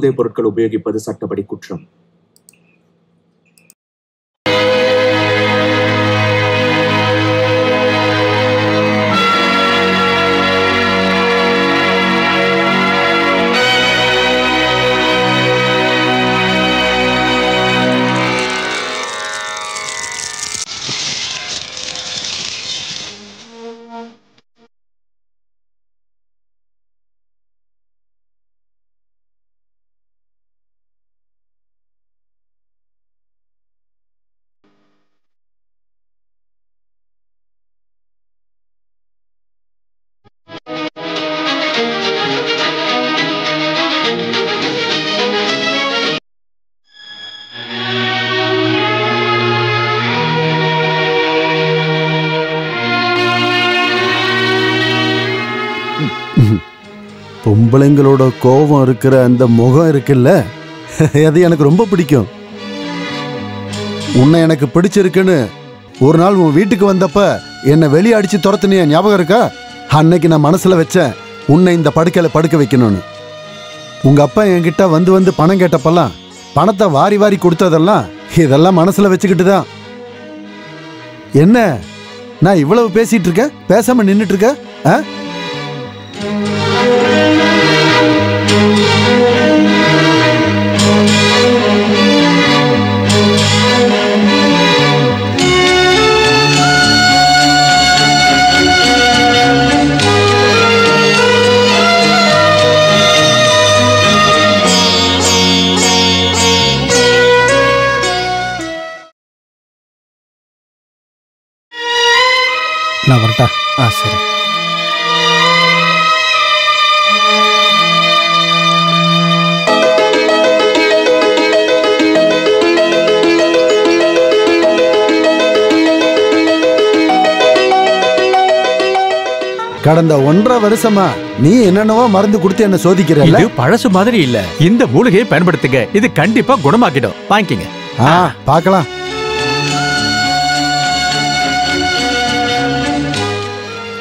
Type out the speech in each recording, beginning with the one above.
போதைப் பொருட்கள் உபயோகிப்பது சட்டப்படி குற்றம். பொம்பளைங்களோட கோபம் இருக்கிற அந்த முகம் இருக்குல்ல, அது எனக்கு ரொம்ப பிடிக்கும். உன்னை எனக்கு பிடிச்சிருக்குன்னு ஒரு நாள் உன் வீட்டுக்கு வந்தப்ப என்னை வெளியே அடிச்சு துரத்துனிய ஞாபகம் இருக்கா? அன்னைக்கு நான் மனசுல வச்சேன் உன்னை இந்த படுக்கையில படுக்க வைக்கணும்னு. உங்க அப்பா என்கிட்ட வந்து பணம் கேட்டப்பெல்லாம் பணத்தை வாரி வாரி கொடுத்ததெல்லாம் இதெல்லாம் மனசுல வச்சுக்கிட்டு தான். என்ன நான் இவ்வளவு பேசிட்டு இருக்கேன், பேசாம நின்றுட்டு இருக்க? நான் வரட்டா? சரி. கடந்த 1.5 வருஷமா நீ என்னென்னவோ மருந்து கொடுத்து என்ன சோதிக்கிற. இது பழசு மாதிரி இல்ல. இந்த மூலிகையை பயன்படுத்துங்க, இது கண்டிப்பா குணமாக்கிடும். வாங்கிக்கங்க. பார்க்கலாம்.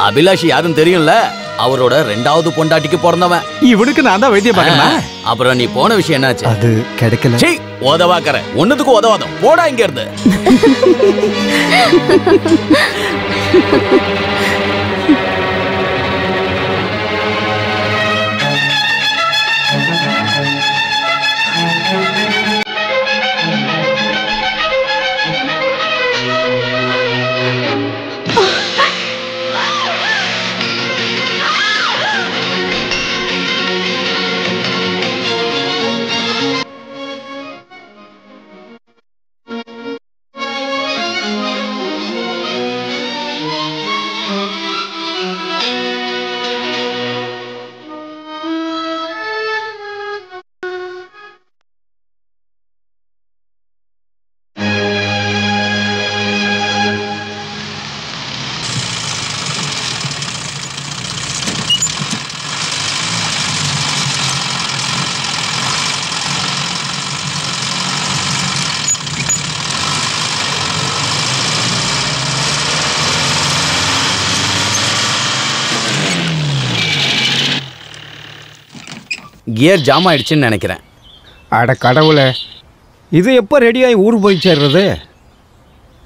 அபிலாஷ் யாரும் தெரியும்ல, அவரோட 2வது பொண்டாட்டிக்கு பிறந்தவன். இவனுக்கு நான் தான் வைத்தியம் பார்க்கணும். அப்புறம் நீ போன விஷயம் என்னாச்சு? அது கிடைக்கல. சீ, உதவாக்கற ஒண்ணுத்துக்கு உதவாதம். போடா இங்க இருந்து. கியர் ஜாம் ஆயிடுச்சுன்னு நினைக்கிறேன். அட கடவுளே, இது எப்போ ரெடியாகி ஊர் போய் சேர்றது?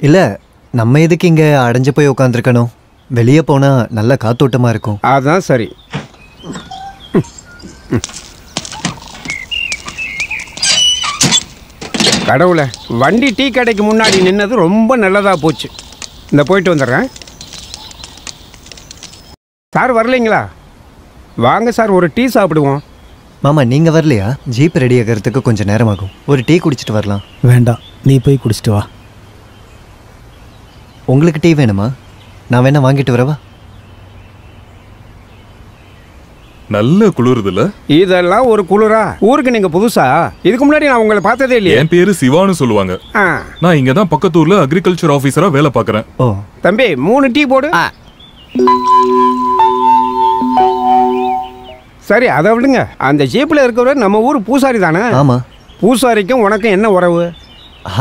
இல்லை, நம்ம எதுக்கு இங்கே அடைஞ்சு போய் உட்காந்துருக்கணும்? வெளியே போனால் நல்ல காத்தோட்டமாக இருக்கும். அதான் சரி. கடவுளே, வண்டி டீ கடைக்கு முன்னாடி நின்னது ரொம்ப நல்லதாக போச்சு. இந்த போயிட்டு வந்துடுறேன். சார் வரலைங்களா? வாங்க சார், ஒரு டீ சாப்பிடுவோம். மாமா, நீங்கள் வரலையா? ஜீப் ரெடி ஆகிறதுக்கு கொஞ்சம் நேரமாகும். ஒரு டீ குடிச்சிட்டு வரலாம். வேண்டாம், நீ போய் குடிச்சிட்டு வா. உங்களுக்கு டீ வேணுமா? நான் வேணா வாங்கிட்டு வரவா? நல்ல குளிருதுல. இதெல்லாம் ஒரு குளிரா? ஊருக்கு நீங்க புதுசா? இதுக்கு முன்னாடி நான் உங்களை பார்த்ததே இல்லையே. என் பேரு சிவான்னு சொல்லுவாங்க. நான் இங்க தான் பக்கத்தூர்ல அக்ரிகல்ச்சர் ஆபீசரா வேலை பார்க்கறேன். ஓ தம்பி, 3 டீ போடு. சரி, அதை விடுங்க. அந்த ஜீப்ல இருக்கிறவர் நம்ம ஊர் பூசாரி தானே? ஆமா. பூசாரிக்கும் உனக்கும் என்ன உறவு?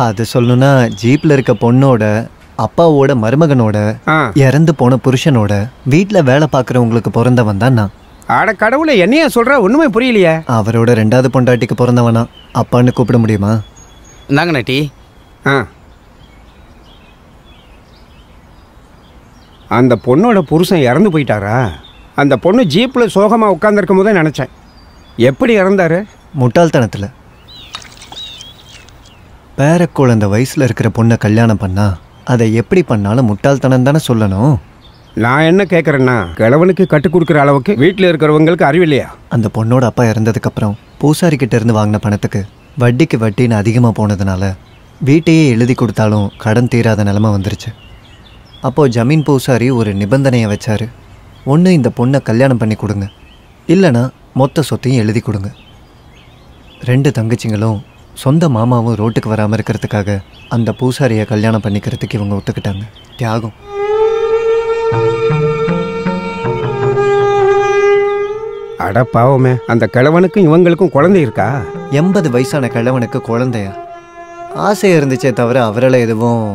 அது சொல்லணும்னா, ஜீப்ல இருக்க பொண்ணோட அப்பாவோட மருமகனோட இறந்து போன புருஷனோட வீட்டில் வேலை பார்க்குறவங்களுக்கு பிறந்தவன் தான் நான். ஆட கடவுளை என்னையா சொல்ற? ஒண்ணுமே புரியலையே. அவரோட 2வது பொண்டாட்டிக்கு பிறந்தவனா அப்பான்னு கூப்பிட முடியுமா? இந்தாங்கண்ணே டீ. அந்த பொண்ணோட புருஷன் இறந்து போயிட்டாரா? அந்த பொண்ணு ஜீப்பில் சோகமாக உட்காந்துருக்கும் போதே நினச்சேன். எப்படி இறந்தாரு? முட்டாள்தனத்தில். பேர குழந்தை வயசில் இருக்கிற பொண்ணை கல்யாணம் பண்ணா அதை எப்படி பண்ணாலும் முட்டாள்தனம் தானே சொல்லணும். நான் என்ன கேட்குறேன்னா, கிழவனுக்கு கற்றுக் கொடுக்குற அளவுக்கு வீட்டில் இருக்கிறவங்களுக்கு அறிவில்லையா? அந்த பொண்ணோட அப்பா இறந்ததுக்கப்புறம் பூசாரிக்கிட்ட இருந்து வாங்கின பணத்துக்கு வட்டிக்கு வட்டின்னு அதிகமாக போனதுனால வீட்டையே எழுதி கொடுத்தாலும் கடன் தீராத நிலைமை வந்துருச்சு. அப்போது ஜமீன் பூசாரி ஒரு நிபந்தனையை வச்சார். ஒன்று இந்த பொண்ணை கல்யாணம் பண்ணி கொடுங்க, இல்லைனா மொத்த சொத்தையும் எழுதி கொடுங்க. 2 தங்கச்சிங்களும் சொந்த மாமாவும் ரோட்டுக்கு வராமல் இருக்கிறதுக்காக அந்த பூசாரியை கல்யாணம் பண்ணிக்கிறதுக்கு இவங்க ஒத்துக்கிட்டாங்க. தியாகம். அட பாவமே, அந்த கிழவனுக்கும் இவங்களுக்கும் குழந்தை இருக்கா? 80 வயசான கிழவனுக்கு குழந்தையா? ஆசையாக இருந்துச்சே தவிர அவரால் எதுவும்.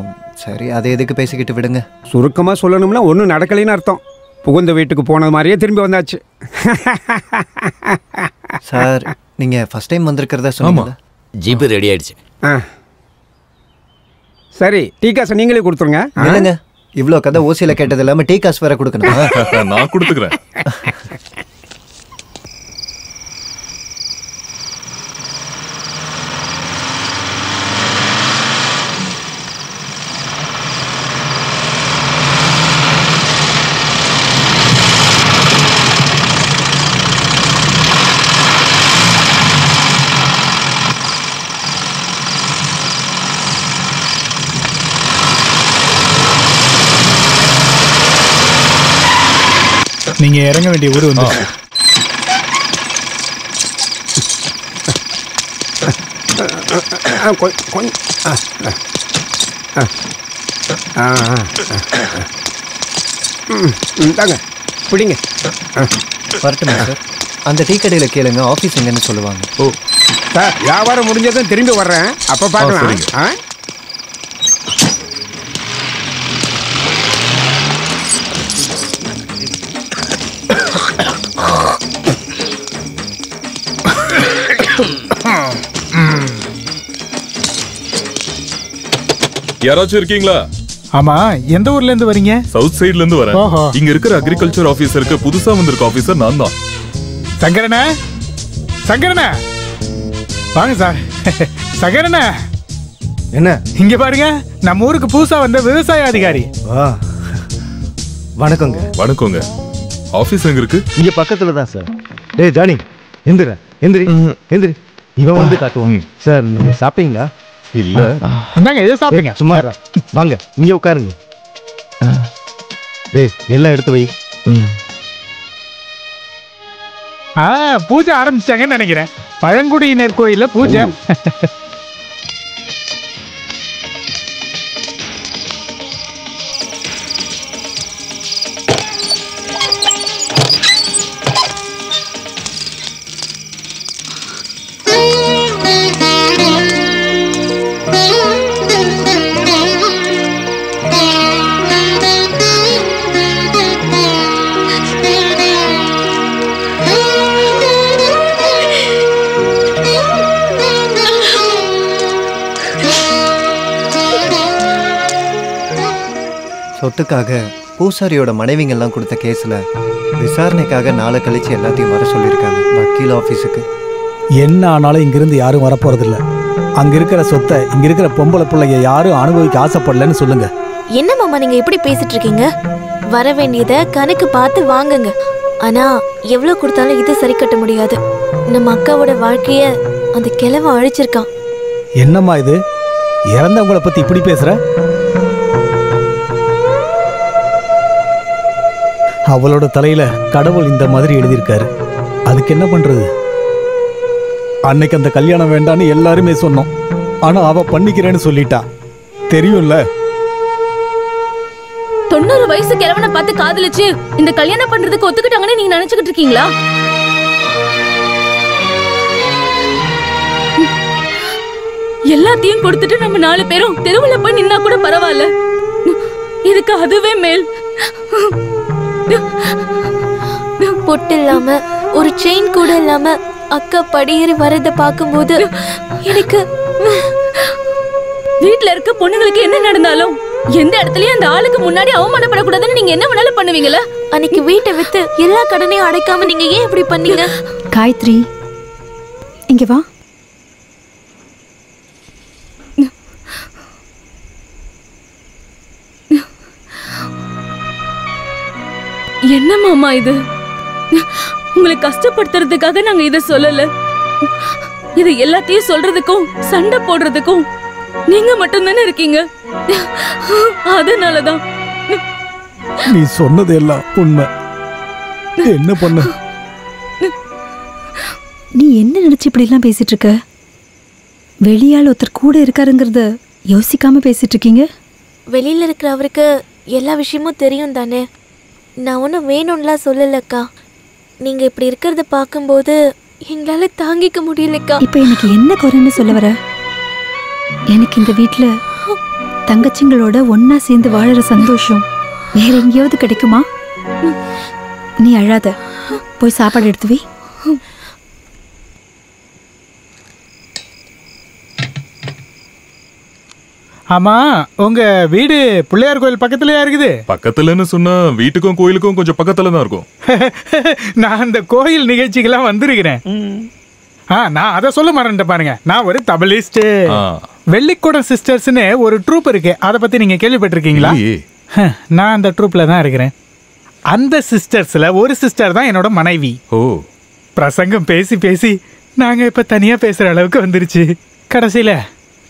சரி, அதை எதுக்கு பேசிக்கிட்டு விடுங்க. சுருக்கமாக சொல்லணும்னா ஒன்றும் நடக்கலைன்னு அர்த்தம். புகுந்த வீட்டுக்கு போனது மாதிரியே திரும்பி வந்தாச்சு. சார், நீங்கள் ஃபஸ்ட் டைம் வந்திருக்கிறதா சொன்னீங்க. ஜிபி ரெடி ஆயிடுச்சு. சரி, டீ காசை நீங்களே கொடுத்துருங்க. இல்லைங்க, இவ்வளோ கதை ஓசியில் கேட்டது இல்லாமல் டீ காசு வேற கொடுக்கணும். நான் கொடுத்துக்கிறேன். நீங்க இறங்க வேண்டிய ஊர் வந்து பிடிங்க. வரட்டுமா சார்? அந்த டீ கடையில் கேளுங்க, ஆஃபீஸ் எங்கன்னு சொல்லுவாங்க. ஓ சார், வியாபாரம் முடிஞ்சதும் திரும்பி வர்றேன், அப்போ பார்க்கலாம். யாராச்சும் இருக்கீங்களா? ஆமா, எந்த ஊர்ல இருந்து வரீங்க? சவுத் சைடுல இருந்து வரேன். இங்க இருக்கிற அக்ரிகல்ச்சர் ஆபீசருக்கு புதுசா வந்திருக்க ஆபீசர் நான் தான். சங்கரனா, சங்கரனா வாங்க சார். சங்கரனா, என்ன இங்க பாருங்க, நம்ம ஊருக்கு புதுசா வந்த விவசாய அதிகாரி. வணக்கங்க. வணக்கங்க. ஆபீஸ் எங்க இருக்கு? இங்க பக்கத்துல தான் சார். டேய் ஜானி, எந்திரி எந்திரி எந்திரி. இவன் வந்து காட்டுவாங்க. சார், நீங்க சாப்பிட்டீங்களா? இல்ல. என்னங்க எதை சாப்பிடுங்க? சும்மா வாங்க, இங்க உட்காருங்க. டேய், எல்லாம் எடுத்து வை. பூஜை ஆரம்பிச்சாங்கன்னு நினைக்கிறேன். பழங்குடியினர் கோயில்ல பூஜை. சொத்துக்காக பூசாரியோட மனைவிங்கெல்லாம் கொடுத்த கேஸில் விசாரணைக்காக நாளை கழிச்சு எல்லாத்தையும் வர சொல்லியிருக்காங்க வக்கீல் ஆஃபீஸுக்கு. என்ன ஆனாலும் இங்கிருந்து யாரும் வரப்போறதில்ல. அங்க இருக்கிற சொத்தை இங்க இருக்கிற பொம்பளை பிள்ளைங்க யாரும் அனுபவிக்க ஆசைப்படலன்னு சொல்லுங்க. என்ன மாமா நீங்க எப்படி பேசிட்டு இருக்கீங்க? வர வேண்டியதை கணக்கு பார்த்து வாங்குங்க. ஆனா எவ்வளவு கொடுத்தாலும் இது சரி கட்ட முடியாது. நம்ம அக்காவோட வாழ்க்கைய அந்த கிழவன் அழிச்சிருக்கான். என்னம்மா இது, இறந்தவங்களை பத்தி இப்படி பேசுற? அவளோட தலையில கடவுள் இந்த மாதிரி எழுதியிருக்காரு. அதுக்கு என்ன பண்றது? அன்னைக்கு அந்த கல்யாணம் வேண்டான்னு எல்லாருமே சொன்னோம். ஆனா அவ பண்ணிக்கிறேன்னு சொல்லிட்டா. தெரியும்ல, 90 வயசு கிழவனை பார்த்து காதலிச்சு இந்த கல்யாணம் பண்றதுக்கு ஒத்துக்கிட்டாங்கன்னு நீங்க நினைச்சுக்கிட்டு இருக்கீங்களா? எல்லாத்தையும் கொடுத்துட்டு நம்ம 4 பேரும் தெருவுல போய் நின்னா கூட பரவாயில்ல. இதுக்கு அதுவே மேல். பொட்டு இல்லாம ஒரு செயின் கூட இல்லாம அக்கா படியேறி வரத பாக்கும்போது எனக்கு வீட்ல இருக்க பொண்ணுங்களுக்கு என்ன நடந்தாலும் எந்த இடத்துலயும் அந்த ஆளுக்கு முன்னாடி அவமானப்படக்கூடாதுன்னு நீங்க என்ன வேணாலும் பண்ணுவீங்களா? அன்னைக்கு வீட்டை வித்து எல்லா கடனையும் அடைக்காம நீங்க ஏன் இப்படி பண்ணீங்க? காயத்ரி, இங்க வா. என்ன மாமா இது? உங்களை கஷ்டப்படுத்துறதுக்காக நாங்க இத சொல்லல. இது எல்லாத்தையும் சொல்றதுக்கும் சண்டை போடுறதுக்கும் நீங்க மட்டும்தானே இருக்கீங்க. அதனாலதான். நீ சொன்னது எல்லாம் உண்மை. என்ன பண்ண? நீ என்ன நினைச்சு இப்படி எல்லாம் பேசிட்டு இருக்க? வெளியால் ஒருத்தர் கூட இருக்காருங்கிறத யோசிக்காம பேசிட்டு இருக்கீங்க. வெளியில இருக்கிற அவருக்கு எல்லா விஷயமும் தெரியும் தானே. நான் ஒன்றும் வேணும்லாம் சொல்லலக்கா. நீங்க இப்படி இருக்கிறத பார்க்கும்போது எங்களால தாங்கிக்க முடியலக்கா. இப்ப எனக்கு என்ன குறைன்னு சொல்ல வர? எனக்கு இந்த வீட்டுல தங்கச்சிங்களோட ஒன்னா சேர்ந்து வாழற சந்தோஷம் வேற எங்கேயாவது கிடைக்குமா? நீ அழாத, போய் சாப்பாடு எடுத்து வை. ஆமா, உங்க வீடு பிள்ளையார் கோயில் பக்கத்துலயா இருக்குது? பக்கத்துலன்னு சொன்னா வீட்டுக்கும் கோயிலுக்கும் கொஞ்சம் பக்கத்துல தான் இருக்கும். நான் அந்த கோயில் நிகழ்ச்சிக்கெல்லாம் வந்திருக்கிறேன். நான் அதை சொல்ல மறந்துட்டேன் பாருங்க. நான் ஒரு தபலிஸ்ட். வெள்ளிக்கூடம் சிஸ்டர்ஸ்னு ஒரு ட்ரூப் இருக்கு. அதை பத்தி நீங்க கேள்விப்பட்டிருக்கீங்களா? நான் அந்த ட்ரூப்ல தான் இருக்கிறேன். அந்த சிஸ்டர்ஸ்ல ஒரு சிஸ்டர் தான் என்னோட மனைவி. பிரசங்கம் பேசி பேசி நாங்க இப்ப தனியா பேசுற அளவுக்கு வந்துருச்சு. கடைசியில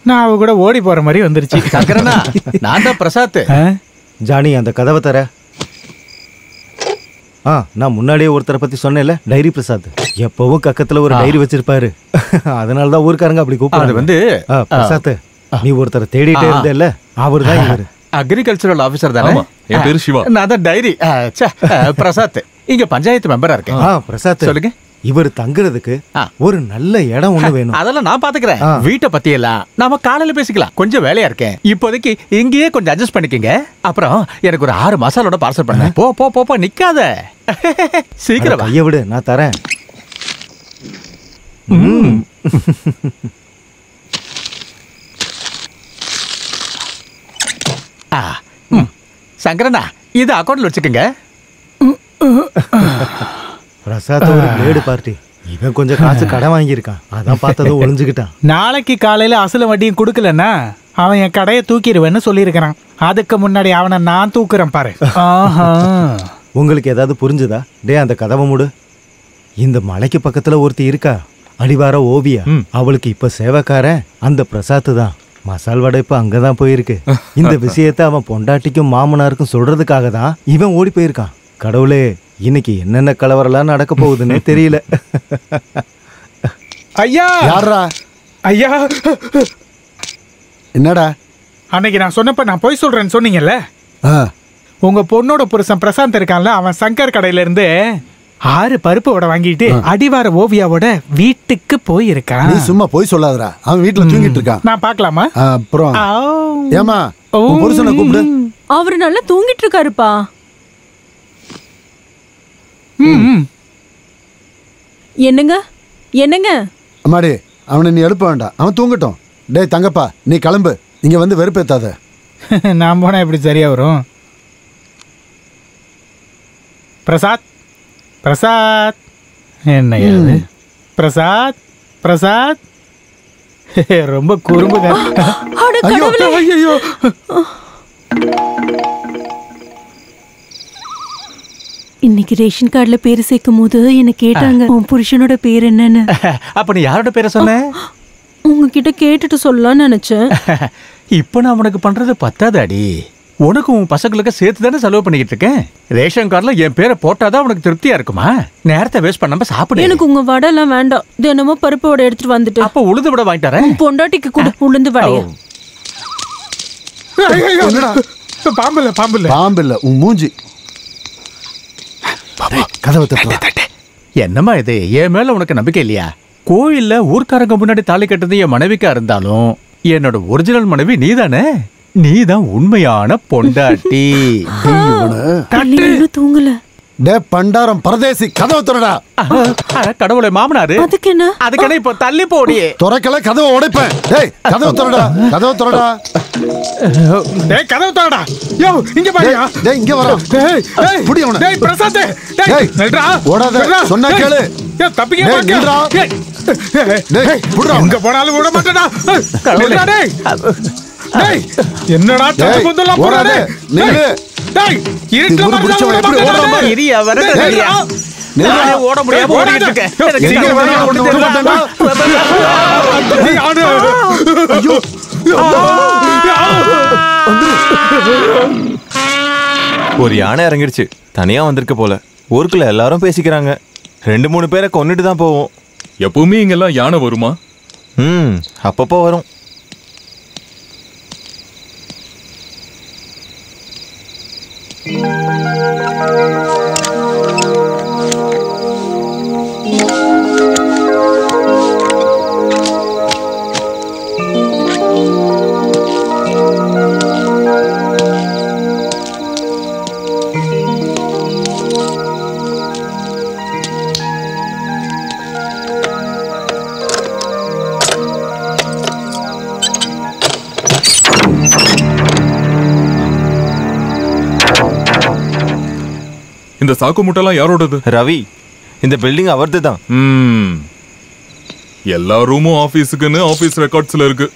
நான் அவ கூட ஓடி போற மாதிரி வந்துருச்சு. நான் தான் பிரசாத். ஜானி, அந்த கதவை தர. நான் முன்னாடியே ஒருத்தரை பத்தி சொன்னேன்ல, டைரி பிரசாத். எப்பவும் கக்கத்துல ஒரு டைரி வச்சிருப்பாரு. அதனாலதான் ஊருக்காரங்க அப்படி கூப்பிடுறாங்க. பிரசாத், நீ ஒருத்தரை தேடிட்டே இருந்தேல்ல, அவரு தான் இவரு. அக்ரிகல்ச்சரல் ஆபீசர் தானே? என் பேரு சிவா. நான் தான் டைரி பிரசாத். இங்க பஞ்சாயத்து மெம்பரா இருக்கேன். பிரசாத், சொல்லுங்க. இவர் தங்குறதுக்கு ஒரு நல்ல இடம் ஒண்ணு வேணும். அதெல்லாம் நான் பாத்துக்கிறேன். வீட்டை பத்தி எல்லாம் நாம காலையில பேசிக்கலாம். கொஞ்சம் வேலையா இருக்கேன் இப்போதைக்கு. இங்கேயே கொஞ்சம் அட்ஜஸ்ட் பண்ணிக்கங்க. அப்புறம் எனக்கு ஒரு 6 மசாலோட பார்சல் பண்ண. போ போ போ, நிக்காத, சீக்கிரம் கைய விடு, நான் தரேன். சங்கரனா, இது அக்கௌண்ட்ல வச்சுக்கோங்க. பிரசாத் ஒரு பிளேடு பார்ட்டி. இவன் கொஞ்சம் காசு கடன் வாங்கியிருக்கான். அதான் பார்த்ததும் ஒளிஞ்சுக்கிட்டான். நாளைக்கு காலையில அசல வட்டியும் கொடுக்கலன்னா அவன் என் கடையை தூக்கிடுவேன்னு சொல்லியிருக்கிறான். அதுக்கு முன்னாடி அவனை நான் தூக்குறேன் பாரு. உங்களுக்கு ஏதாவது புரிஞ்சுதா? அந்த கதவை மூடு. இந்த மலைக்கு பக்கத்துல ஒருத்தி இருக்கா, அடிவார ஓவியா. அவளுக்கு இப்ப சேவைக்காரன் அந்த பிரசாத் தான். மசால் வடை இப்ப அங்கதான் போயிருக்கு. இந்த விஷயத்த அவன் பொண்டாட்டிக்கும் மாமனாருக்கும் சொல்றதுக்காக தான் இவன் ஓடி போயிருக்கான். கடவுளே, இன்னைக்கு என்னென்ன கலவரெல்லாம் நடக்க போகுதுன்னே தெரியல. ஐயா, யாரா? ஐயா, என்னடா? அன்னைக்கு நான் சொன்னப்ப நான் போய் சொல்றேன்னு சொன்னீங்கல்ல. உங்க பொண்ணோட புருஷன் பிரசாந்த் இருக்கான்ல, அவன் சங்கர் கடையில இருந்து 6 பருப்பு வடை வாங்கிட்டு அடிவார ஓவியாவோட வீட்டுக்கு போயிருக்கான். நீ சும்மா போய் சொல்லாதடா. அவன் வீட்டுல தூங்கிட்டு இருக்கான். நான் பாக்கலாமா? அப்புறம் ஏமா புருஷனை கூப்பிடு. அவரு நல்லா தூங்கிட்டு இருக்காருப்பா. என்னங்க என்னங்க? அம்மாடி, அவனை நீ எழுப்ப வேண்டாம், அவன் தூங்கட்டும். டேய் தங்கப்பா, நீ கிளம்பு. இங்க வந்து வெறுப்பேத்தாத. நான் போனா எப்படி சரியா வரும்? பிரசாத், பிரசாத், என்ன பிரசாத், பிரசாத் ரொம்ப குறும்புங்க. ஐயோ, இன்னைக்கு ரேஷன் கார்டுல பேரு சேர்க்கும் போது என்ன கேட்டாங்க, உன் புருஷனோட பேர் என்னன்னு. அப்ப நீ யாரோட பேரை சொன்ன? உங்ககிட்ட கேட்டுட்டு சொல்லலாம்னு நினைச்சேன். இப்ப நான் உனக்கு பண்றது பத்தாது அடி. உனக்கு உன் பசங்களுக்கு சேர்த்து தானே செலவு பண்ணிக்கிட்டு இருக்கேன். ரேஷன் கார்டுல என் பேரை போட்டாதான் உனக்கு திருப்தியா இருக்குமா? நேரத்தை வேஸ்ட் பண்ணாம சாப்பிடு. எனக்கு உங்க வடை எல்லாம் வேண்டாம். தினமும் பருப்பு வடை எடுத்துட்டு வந்துட்டு. அப்ப உளுந்து வடை வாங்கிட்டாரேன். பொண்டாட்டிக்கு கூட உளுந்து வடைய. பாம்பு பாம்பு பாம்பு இல்ல, உன் மூஞ்சி. கதவை தட்டு. என்னம்மா இது? என் மேல உனக்கு நம்பிக்கை இல்லையா? கோயில்ல ஊர்க்காரங்க முன்னாடி தாலி கட்டுறது என் மனைவிக்கா இருந்தாலும் என்னோட ஒரிஜினல் மனைவி நீதானே. நீதான் உண்மையான பொண்டாட்டி. தூங்கல. டே பண்டாரம் பரதேசி, கதவை திறடா. கடவுளே மாமனாரு, அதுக்கு என்ன? அதுக்கு இப்ப தள்ளி போடி. திறக்கல கதவை உடைப்பேன். டேய் கதவை திறடா, கதவை திறடா. டேய் கதவை திறடா. யோ இங்க பாருயா. டேய் இங்க வர. டேய் புடி அவன. டேய் பிரசாத், டேய் நில்றா. ஓடாத, சொன்னா கேளு. ஏய் தப்பிக்க டேய் நில்றா. டேய் புடிடா. எங்க போனாலும் விட மாட்டடா. நில்றா டேய். டேய் என்னடா தப்பு குந்தலாம் போறானே. நில்லு. டேய் இருக்க மாட்டடா. எப்படி ஓடுறா? இரியா வரடா. நானே ஓட முடியாம ஓடிட்டு இருக்கேன். சீக்கிரம் வர ஓட மாட்டேன்டா. நீ ஆடு. ஐயோ. ஒரு யானை இறங்கிடுச்சு. தனியா வந்திருக்க போல. ஊருக்குள்ள எல்லாரும் பேசிக்கிறாங்க. 2-3 பேரை கொன்னுட்டு தான் போவோம். எப்பவுமே இங்கெல்லாம் யானை வருமா? அப்பப்போ வரும். இந்த சாக்கு முட்டெல்லாம் யாரோடது? ரவி, இந்த பில்டிங் அவர்து தான். எல்லா ரூமும் ஆபீஸுக்குன்னு ஆபீஸ் ரெக்கார்ட்ஸ்ல இருக்கு.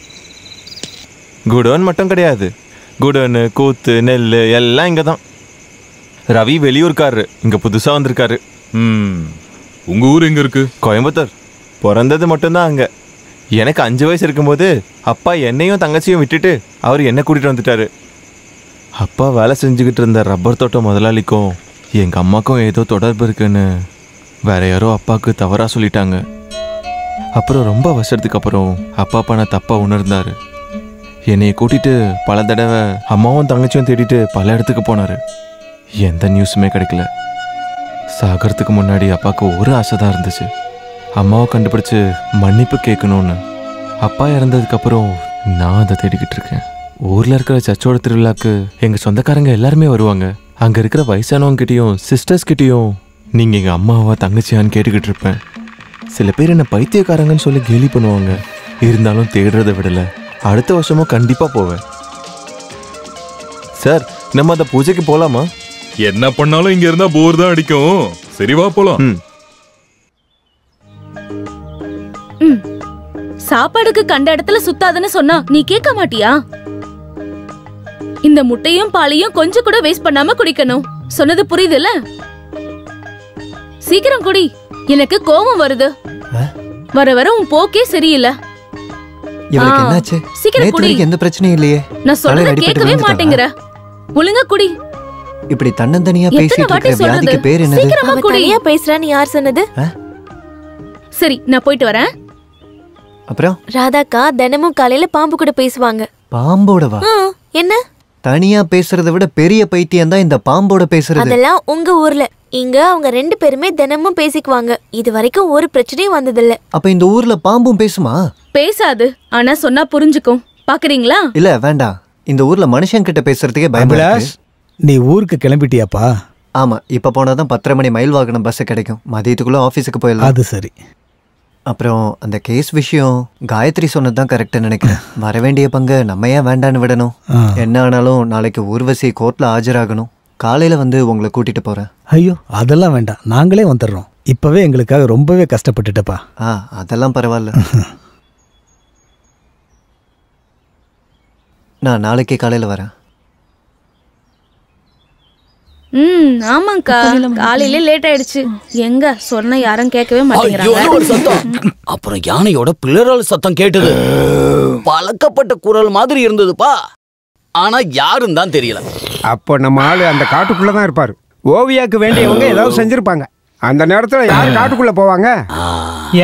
குடோன் மட்டும் கிடையாது. குடோனு, கூத்து, நெல் எல்லாம் இங்க தான். ரவி வெளியூர்காரரு, இங்க புதுசா வந்திருக்காரு. உங்க ஊர் எங்க இருக்கு? கோயம்புத்தூர். பிறந்தது மட்டும்தான் அங்க. எனக்கு 5 வயசு இருக்கும்போது அப்பா என்னையும் தங்கச்சியும் விட்டுட்டு அவர் என்ன கூட்டிட்டு வந்துட்டாரு. அப்பா வேலை செஞ்சுக்கிட்டு இருந்த ரப்பர் தோட்டம் முதலாளிக்கும் எங்க அம்மாக்கும் ஏதோ தொடர்பு இருக்குன்னு வேற யாரோ அப்பாவுக்கு தவறா சொல்லிட்டாங்க. அப்புறம் ரொம்ப வருஷத்துக்கு அப்புறம் அப்பா பண்ண தப்பா உணர்ந்தாரு. என்னைய கூட்டிட்டு பல தடவை அம்மாவும் தங்கச்சியும் தேடிட்டு பல இடத்துக்கு போனாரு. எந்த நியூஸுமே கிடைக்கல. சாகிறதுக்கு முன்னாடி அப்பாவுக்கு ஒரு ஆசை தான் இருந்துச்சு, அம்மாவை கண்டுபிடிச்சு மன்னிப்பு கேட்கணும்னு. அப்பா இறந்ததுக்கு அப்புறம் நான் அதை தேடிக்கிட்டு இருக்கேன். ஊர்ல இருக்கிற சர்ச்சோட திருவிழாக்கு எங்க சொந்தக்காரங்க எல்லாருமே வருவாங்க. அங்க இருக்கிற வயசானவங்க கிட்டயும் சிஸ்டர்ஸ் கிட்டயும் நீங்க எங்க அம்மாவா தங்கச்சியான்னு கேட்டுக்கிட்டு இருப்பேன். சில பேர் என்ன பைத்தியக்காரங்கன்னு சொல்லி கேலி பண்ணுவாங்க. இருந்தாலும் தேடுறதை விடல. அடுத்த வருஷமும் கண்டிப்பா போவேன். சார், நம்ம அந்த பூஜைக்கு போலாமா? என்ன பண்ணாலும் இங்க இருந்தா போர் தான் அடிக்கும். சரி வா போலாம். சாப்பாடுக்கு கண்ட இடத்துல சுத்தாதுன்னு சொன்னா நீ கேட்க மாட்டியா? இந்த முட்டையும் பாலையும் கொஞ்சம் கூட வேஸ்ட் பண்ணாம குடிக்கணும். சொன்னது புரியுதுல்ல? சீக்கிரம் குடி. எனக்கு கோபம் வருது. வர வர உன் போக்கே சரியில்லை. இவளுக்கு என்னாச்சு? சீக்கிரம் குடி. எந்த பிரச்சனையும் இல்லையே. நான் சொல்றத கேட்கவே மாட்டேங்கற. ஒழுங்கா குடி. இப்படி தன்னந்தனியா பேசிட்டு இருக்க வியாதிக்கு பேர் என்னது? சீக்கிரமா குடி. தனியா பேசுறான்னு யார் சொன்னது? சரி, நான் போயிட்டு வரேன். அப்புறம் ராதாக்கா தினமும் காலையில பாம்பு கூட பேசுவாங்க. பாம்போடவா? என்ன? தனியா பேசுறதை விட பெரிய பைத்தியம் தான் இந்த பாம்போட பேசுறது. அதெல்லாம் உங்க ஊர்ல. இங்க அவங்க 2 பேருமே தினமும் பேசிக்குவாங்க. இது வரைக்கும் ஒரு பிரச்சனையும் வந்ததில்ல. அப்ப இந்த ஊர்ல பாம்பும் பேசுமா? பேசாது, ஆனா சொன்னா புரிஞ்சுக்கும். பாக்குறீங்களா? இல்ல வேண்டாம். இந்த ஊர்ல மனுஷன் கிட்ட பேசுறதுக்கே பயமா இருக்கு. நீ ஊருக்கு கிளம்பிட்டியாப்பா? ஆமா, இப்ப போனாதான் 10:30 மணி மயில் வாகனம் பஸ் கிடைக்கும். மதியத்துக்குள்ள ஆபீஸுக்கு போயிடலாம். அது சரி. அப்புறம் அந்த கேஸ் விஷயம் காயத்ரி சொன்னதுதான் கரெக்ட்னு நினைக்கிறேன். வர வேண்டிய பங்கு நம்ம ஏன் வேண்டான்னு விடணும்? என்ன ஆனாலும் நாளைக்கு ஊர்வசி கோர்ட்ல ஆஜராகணும். காலையில வந்து உங்களை கூட்டிட்டு போறேன். ஐயோ அதெல்லாம் வேண்டாம், நாங்களே வந்துடுறோம். இப்பவே எங்களுக்காக ரொம்பவே கஷ்டப்பட்டுட்டப்பா. அதெல்லாம் பரவாயில்ல. நான் நாளைக்கு காலையில வரேன். ஆமாங்கா, காலையில லேட் ஆயிடுச்சு. எங்க சொன்ன யாரும் கேட்கவே மாட்டேங்கிறாங்க. அப்புறம் யானையோட பிளறல் சத்தம் கேட்டது. பழக்கப்பட்ட குரல் மாதிரி இருந்ததுப்பா. ஆனா யாரும் தான் தெரியல. அப்போ நம்ம ஆளு அந்த காட்டுக்குள்ளதான் இருப்பாரு. ஓவியாக்கு வேண்டியவங்க ஏதாவது செஞ்சிருப்பாங்க. அந்த நேரத்துல யார் காட்டுக்குள்ள போவாங்க?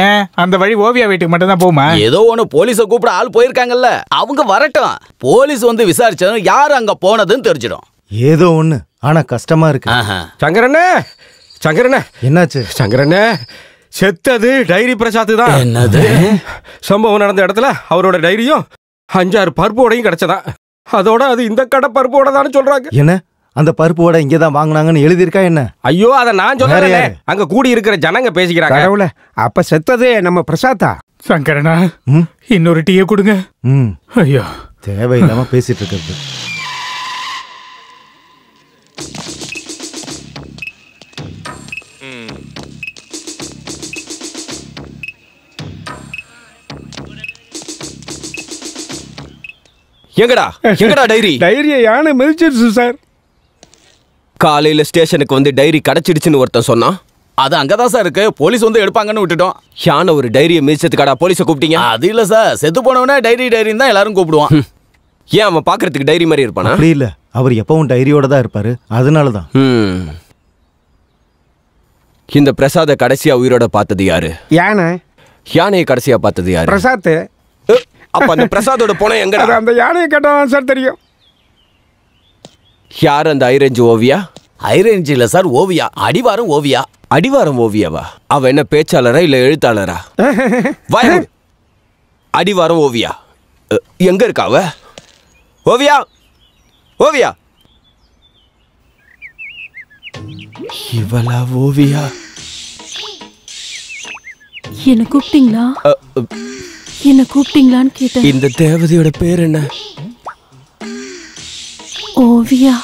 ஏன் அந்த வழி ஓவியா வீட்டுக்கு மட்டும் தான் போமா? ஏதோ ஒண்ணு போலீஸ கூப்பிட ஆள் போயிருக்காங்கல்ல, அவங்க வரட்டும். போலீஸ் வந்து விசாரிச்சாலும் யாரு அங்க போனதுன்னு தெரிஞ்சிடும். ஏதோ ஒண்ணு, ஆனா கஷ்டமா இருக்கு. சங்கரண்ணே, சங்கரண்ணே, என்னாச்சு? சங்கரண்ணே, செத்தது டைரி பிரசாத் தான். என்னது? சம்பவம் நடந்த இடத்துல அவரோட டைரியும் 5-6 பருப்போடையும் கிடைச்சதா. அதோட அது இந்த கடை பருப்போட தான் சொல்றாங்க. என்ன அந்த பருப்பு வடை இங்கே தான் வாங்கினாங்கன்னு எழுதியிருக்கா என்ன? ஐயோ அதை நான் சொல்றேன், அங்க கூடி இருக்கிற ஜனங்க பேசிக்கிறாங்க. கடவுளே, அப்ப செத்ததே நம்ம பிரசாத்தா? சங்கரனா, இன்னொரு டீயை கொடுங்க. ஐயோ, தேவையில்லாம பேசிட்டு இருக்கிறது. எங்கடா டைரி? டைரியை யானை மிதிச்சிருச்சு சார். காலையில ஸ்டேஷனுக்கு வந்து டைரி கிடைச்சிடுச்சுன்னு ஒருத்தன் சொன்னான். அது அங்கதான் சார் இருக்கு, போலீஸ் வந்து எடுப்பாங்கன்னு விட்டுட்டோம். யானை ஒரு டைரியை மிதிச்சதுக்காடா போலீஸை கூப்பிட்டீங்க? அது இல்ல சார், செத்து போனவனே டைரின்னு தான் எல்லாரும் கூப்பிடுவான். ஏன் அவன் பாக்குறதுக்கு டைரி மாதிரி இருப்பானா? அப்படி இல்ல, அவர் எப்பவும் டைரியோட தான் இருப்பாரு, அதனாலதான். இந்த பிரசாத கடைசியா உயிரோட பார்த்தது யாரு? யானை. யானையை கடைசியா பார்த்தது யாரு? பிரசாத். அப்ப அந்த பிரசாதோட போன எங்க? அந்த யானையை கேட்டான் சார் தெரியும். யார் அந்த ஐரேஞ்சு ஓவியா? ஐரேஞ்சு இல்ல சார், ஓவியா. அடிவாரம் ஓவியா. அடிவாரம் ஓவியாவா? அவ என்ன பேச்சாளரா இல்ல எழுத்தாளரா? அடிவாரம் ஓவியா எங்க இருக்கா அவ? ஓவியா, ஓவியா. இவளா ஓவியா? என்ன கூப்பிட்டீங்களா? என்ன கூப்பிட்டீங்களான்னு கேட்டேன். இந்த தேவதையோட பேர் என்ன? ஓவியா.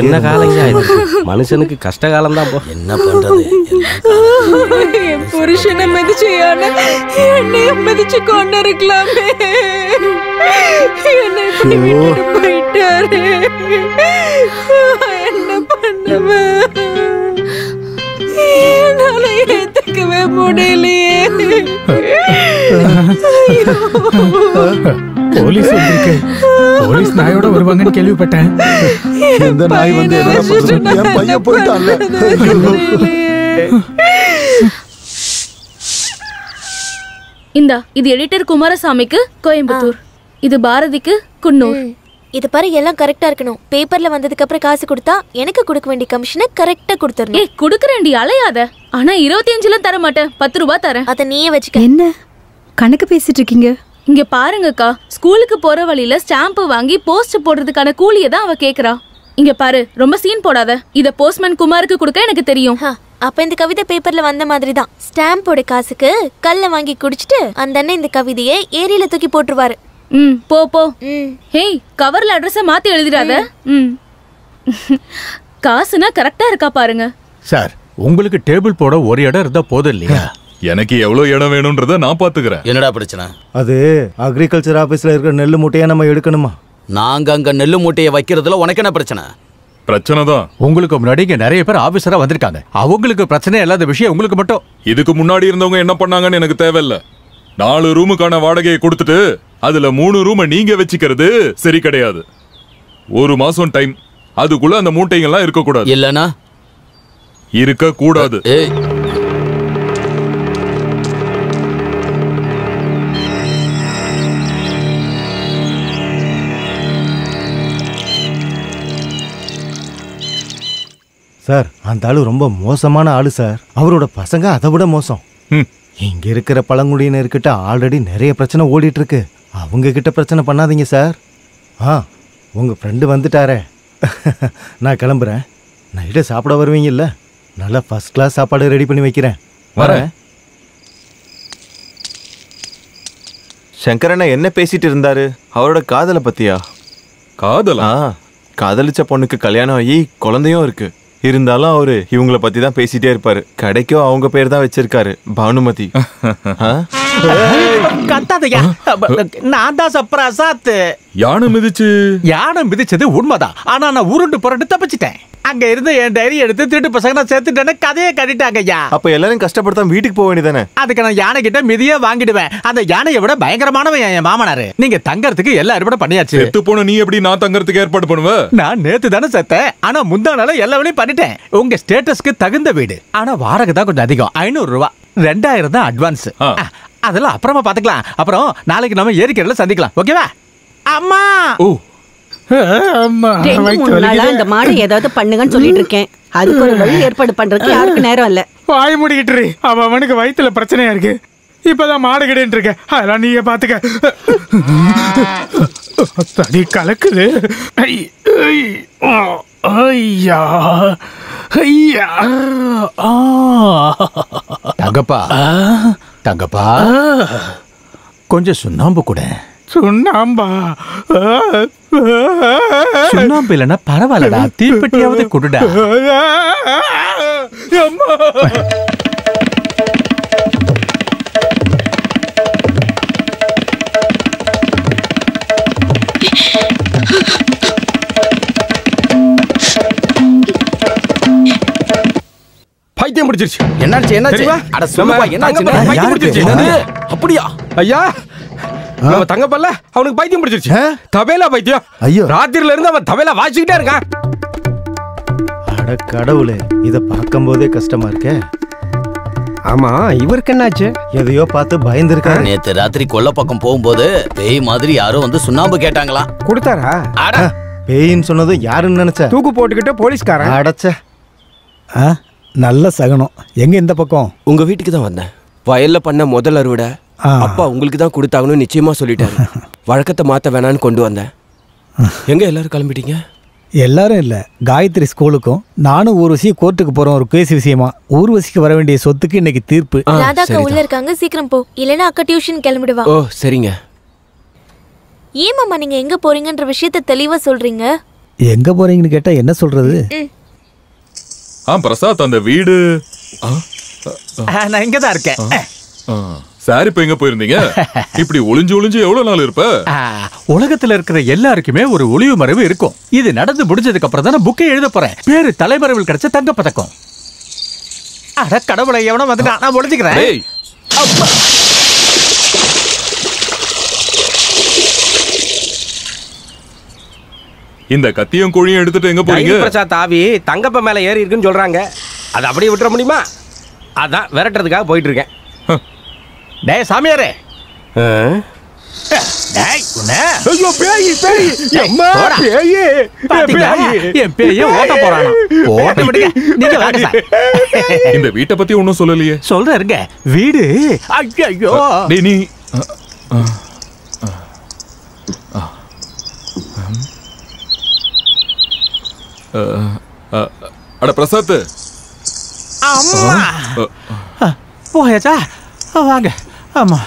என்ன காலங்க மனுஷனுக்கு கஷ்ட காலம் தான். போ, என்ன பண்றது? என் புருஷனை மிதிச்சு என்னைய மிதிச்சு கொண்டு இருக்கலாமே. என்னை இப்படி விட்டுட்டு போயிட்டாரு. என்ன பண்ணுவேன்? என்னால ஏத்துக்கவே முடியலையே. போலீஸ் வந்திருக்கு. போலீஸ் நாயோட வருவாங்கன்னு கேள்விப்பட்டேன். எந்த நாய் வந்து என்ன பண்றது? என் பையன் போயிட்டான்ல. இந்தா, இது எடிட்டர் குமாரசாமிக்கு கோயம்புத்தூர், இது பாரதிக்கு குன்னூர். இது பாரு, எல்லாம் கரெக்டா இருக்கணும். பேப்பர்ல வந்ததுக்கு அப்புறம் காசு கொடுத்தா எனக்கு கொடுக்க வேண்டிய கமிஷனை கரெக்டா கொடுத்துறணும். ஏய், குடுக்குறேன்டி, அலையாத. ஆனா 25 தர மாட்டேன், 10 ரூபாய் தரேன். அத நீயே வச்சுக்க. என்ன கணக்கு பேசிட்டு இருக்கீங்க? இங்க பாருங்கக்கா, ஸ்கூலுக்கு போற வழியில ஸ்டாம்ப் வாங்கி போஸ்ட் போடுறதுக்கான கூலியை தான் அவ கேக்குறா. இங்க பாரு, ரொம்ப சீன் போடாத. இத போஸ்ட்மேன் குமாருக்கு கொடுக்க எனக்கு தெரியும். அப்ப இந்த கவிதை பேப்பர்ல வந்த மாதிரி தான். ஸ்டாம்போட காசுக்கு கல்ல வாங்கி குடிச்சிட்டு அந்த அண்ணன் இந்த கவிதையை ஏரியில தூக்கி போட்டுருவாரு. போ போ. ஹேய், கவர்ல அட்ரஸ மாத்தி எழுதிராத. காசுனா கரெக்டா இருக்கா பாருங்க. சார், உங்களுக்கு டேபிள் போட ஒரு இடம் இருந்தா போதும் இல்லையா? எனக்கு எவ்வளவு இடம் வேணும்ன்றத நான் பாத்துக்கிறேன். என்னடா பிரச்சனை? அது அக்ரிகல்ச்சர் ஆபீஸ்ல இருக்கிற நெல்லு மூட்டையா நம்ம எடுக்கணுமா? நாங்க அங்க நெல்லு மூட்டையை வைக்கிறதுல உனக்கு என்ன பிரச்சனை? பிரச்சனை தான். உங்களுக்கு முன்னாடி இங்க நிறைய பேர் ஆபீசரா வந்திருக்காங்க. அவங்களுக்கு பிரச்சனை இல்லாத விஷயம் உங்களுக்கு மட்டும். இதுக்கு முன்னாடி இருந்தவங்க என்ன பண்ணாங்கன்னு எனக்கு தேவையில்ல. 4 ரூமுக்கான வாடகையை கொடுத்துட்டு அதுல 3 ரூமை நீங்க வச்சுக்கிறது சரி கிடையாது. 1 மாசம் டைம், அதுக்குள்ள அந்த மூட்டைகள்லாம் இருக்க கூடாது. இல்லனா இருக்க கூடாது. சார், அந்த ஆளு ரொம்ப மோசமான ஆளு சார். அவரோட பசங்க அதை விட மோசம். இங்க இருக்கிற பழங்குடியினர்கிட்ட ஆல்ரெடி நிறைய பிரச்சனை ஓடிட்டு இருக்கு. அவங்க கிட்ட பிரச்சனை பண்ணாதீங்க சார். உங்க ஃப்ரெண்டு வந்துட்டாரே. நான் கிளம்புறேன். நைட்டு சாப்பிட வருவீங்கல்ல? நல்லா ஃபர்ஸ்ட் கிளாஸ் சாப்பாடு ரெடி பண்ணி வைக்கிறேன். வரேன். சங்கரண்ணா என்ன பேசிட்டு இருந்தாரு? அவரோட காதலை பத்தியா? காதலா? காதலிச்ச பொண்ணுக்கு கல்யாணம் ஆகி குழந்தையும் இருக்கு. இருந்தாலும் அவரு இவங்களை பத்தி தான் பேசிட்டே இருப்பாரு. கடைக்கும் அவங்க பேர் தான் வச்சிருக்காரு, பானுமதி. கத்தாதையா, நான் தான் பிரசாத். யானை மிதிச்சது உண்மைதான். ஆனா நான் உருண்டு புரண்டு தப்பிச்சிட்டேன். அங்க இருந்து என் டைரி எடுத்து திருட்டு பசங்க நான் சேர்த்துட்டேன்னு கதையை கட்டிட்டாங்க ஐயா. அப்ப எல்லாரும் கஷ்டப்படுத்தாம வீட்டுக்கு போக வேண்டியதானே? அதுக்கு நான் யானை கிட்ட மிதியே வாங்கிடுவேன். அந்த யானையை விட பயங்கரமானவன் என் மாமனாரு. நீங்க தங்கறதுக்கு எல்லா ஏற்பாடும் பண்ணியாச்சு. செத்து போன நீ எப்படி நான் தங்கறதுக்கு ஏற்பாடு பண்ணுவ? நான் நேத்து தானே செத்தேன். ஆனா முந்தா நாள எல்லா வேலையும் பண்ணிட்டேன். உங்க ஸ்டேட்டஸ்க்கு தகுந்த வீடு. ஆனா வாடகை தான் கொஞ்சம் அதிகம். 500 ரூபாய். 2000 தான் அட்வான்ஸ். அதெல்லாம் அப்புறமா பாத்துக்கலாம். அப்புறம் நாளைக்கு நம்ம ஏரிக்கரையில சந்திக்கலாம். ஓகேவா? அம்மா. 3 நாளா இந்த மாடு ஏதாவது பண்ணுங்கன்னு சொல்லிட்டு இருக்கேன். அதுக்கு ஒரு வழி ஏற்பாடு பண்றதுக்கு யாருக்கு நேரம் இல்ல. வாய் மூடிக்கிட்டு அவனுக்கு வயித்துல பிரச்சனையா இருக்கு. இப்பதான் மாடு கிடைன்னு இருக்க. அதெல்லாம் நீயே பாத்துக்க. தடி கலக்குது. ஐயா ஐயா. தங்கப்பா தங்கப்பா கொஞ்சம் சுண்ணாம்பு கூட. சுண்ணாம்பா? சுண்ணாம்பு இல்லைன்னா பரவாயில்லடா, தீப்பெட்டியாவது கொடுடா. பைத்தியம் பிடிச்சிருச்சு. என்னாச்சு என்னாச்சு? அட சொல்லுப்பா என்னாச்சு? பைத்தியம் பிடிச்சிருச்சு. அப்படியா ஐயா? நம்ம தங்கப்பல்ல அவனுக்கு பைத்தியம் பிடிச்சிருச்சு. தபேலா பைத்தியம். ஐயோ, ராத்திரில இருந்து அவன் தபேலா வாசிக்கிட்டே இருக்கான். அட கடவுளே, இத பார்க்கும்போதே கஷ்டமா இருக்கே. ஆமா, இவருக்கு என்னாச்சு? எதையோ பார்த்து பயந்துருக்காரு. நேத்து ராத்திரி கொல்ல பக்கம் போகும்போது பேய் மாதிரி யாரோ வந்து சுண்ணாம்பு கேட்டாங்களாம். கொடுத்தாரா? பேயின்னு சொன்னது யாருன்னு நினைச்ச? தூக்கு போட்டுக்கிட்ட போலீஸ்காரன். அடச்சே. நல்ல சகனம். எங்க இந்த பக்கம்? உங்க வீட்டுக்கு தான் வந்தேன். வயல்ல பண்ண முதல் அறுவடை அப்பா உங்களுக்கு தான் கொடுத்தாங்கன்னு நிச்சயமா சொல்லிட்டாரு. வழக்கத்தை மாத்த வேணான்னு கொண்டு வந்தேன். எங்க எல்லாரும் கிளம்பிட்டீங்க? எல்லாரும் இல்ல, காயத்ரி ஸ்கூலுக்கும் நானும் ஊர்வசி கோர்ட்டுக்கு போறோம் ஒரு கேஸ் விஷயமா. ஊர்வசிக்கு வர வேண்டிய சொத்துக்கு இன்னைக்கு தீர்ப்பு. ராதாக்கா உள்ள இருக்காங்க, சீக்கிரம் போ, இல்லனா அக்கா டியூஷன் கிளம்பிடுவா. ஓ சரிங்க. ஏன் மாமா நீங்க எங்க போறீங்கன்ற விஷயத்தை தெளிவா சொல்றீங்க? எங்க போறீங்கன்னு கேட்டா என்ன சொல்றது? பிரசாத், அந்த வீடு நான் இங்க தான் இருக்கேன். சார், இப்ப எங்க போயிருந்தீங்க? இப்படி ஒளிஞ்சு ஒளிஞ்சு எவ்வளவு நாள் இருப்ப? உலகத்துல இருக்கிற எல்லாருக்குமே ஒரு ஒளிவு மறைவு இருக்கும். இது நடந்து முடிஞ்சதுக்கு அப்புறம் தான் புக்கை எழுத போறேன். பேரு தலைமறைவில் கிடைச்ச தங்க பதக்கம். அட கடவுளை, எவனோ வந்து நான் ஒளிஞ்சுக்கிறேன். இந்த கத்தியும் கோழியும் எடுத்துட்டு எங்க போறீங்க? பிரசாத் ஆவி தங்கப்ப மேல ஏறி இருக்குன்னு சொல்றாங்க. அதை அப்படியே விட்டுற முடியுமா? அதான் விரட்டுறதுக்காக போயிட்டு இருக்கேன். டேய் சாமியாரே. டேய் உன்னை. ஐயோ பேய் பேய். அம்மா பேய். என் பேய் ஓட்ட போறானா? ஓட்ட விடுங்க. நீங்க வாங்க சார். இந்த வீட்டை பத்தி ஒண்ணும் சொல்லலையே. சொல்றேங்க. வீடு ஐயோ. டேய் நீ அட பிரசாத். அம்மா போயாச்சா? வாங்க. ஆமா.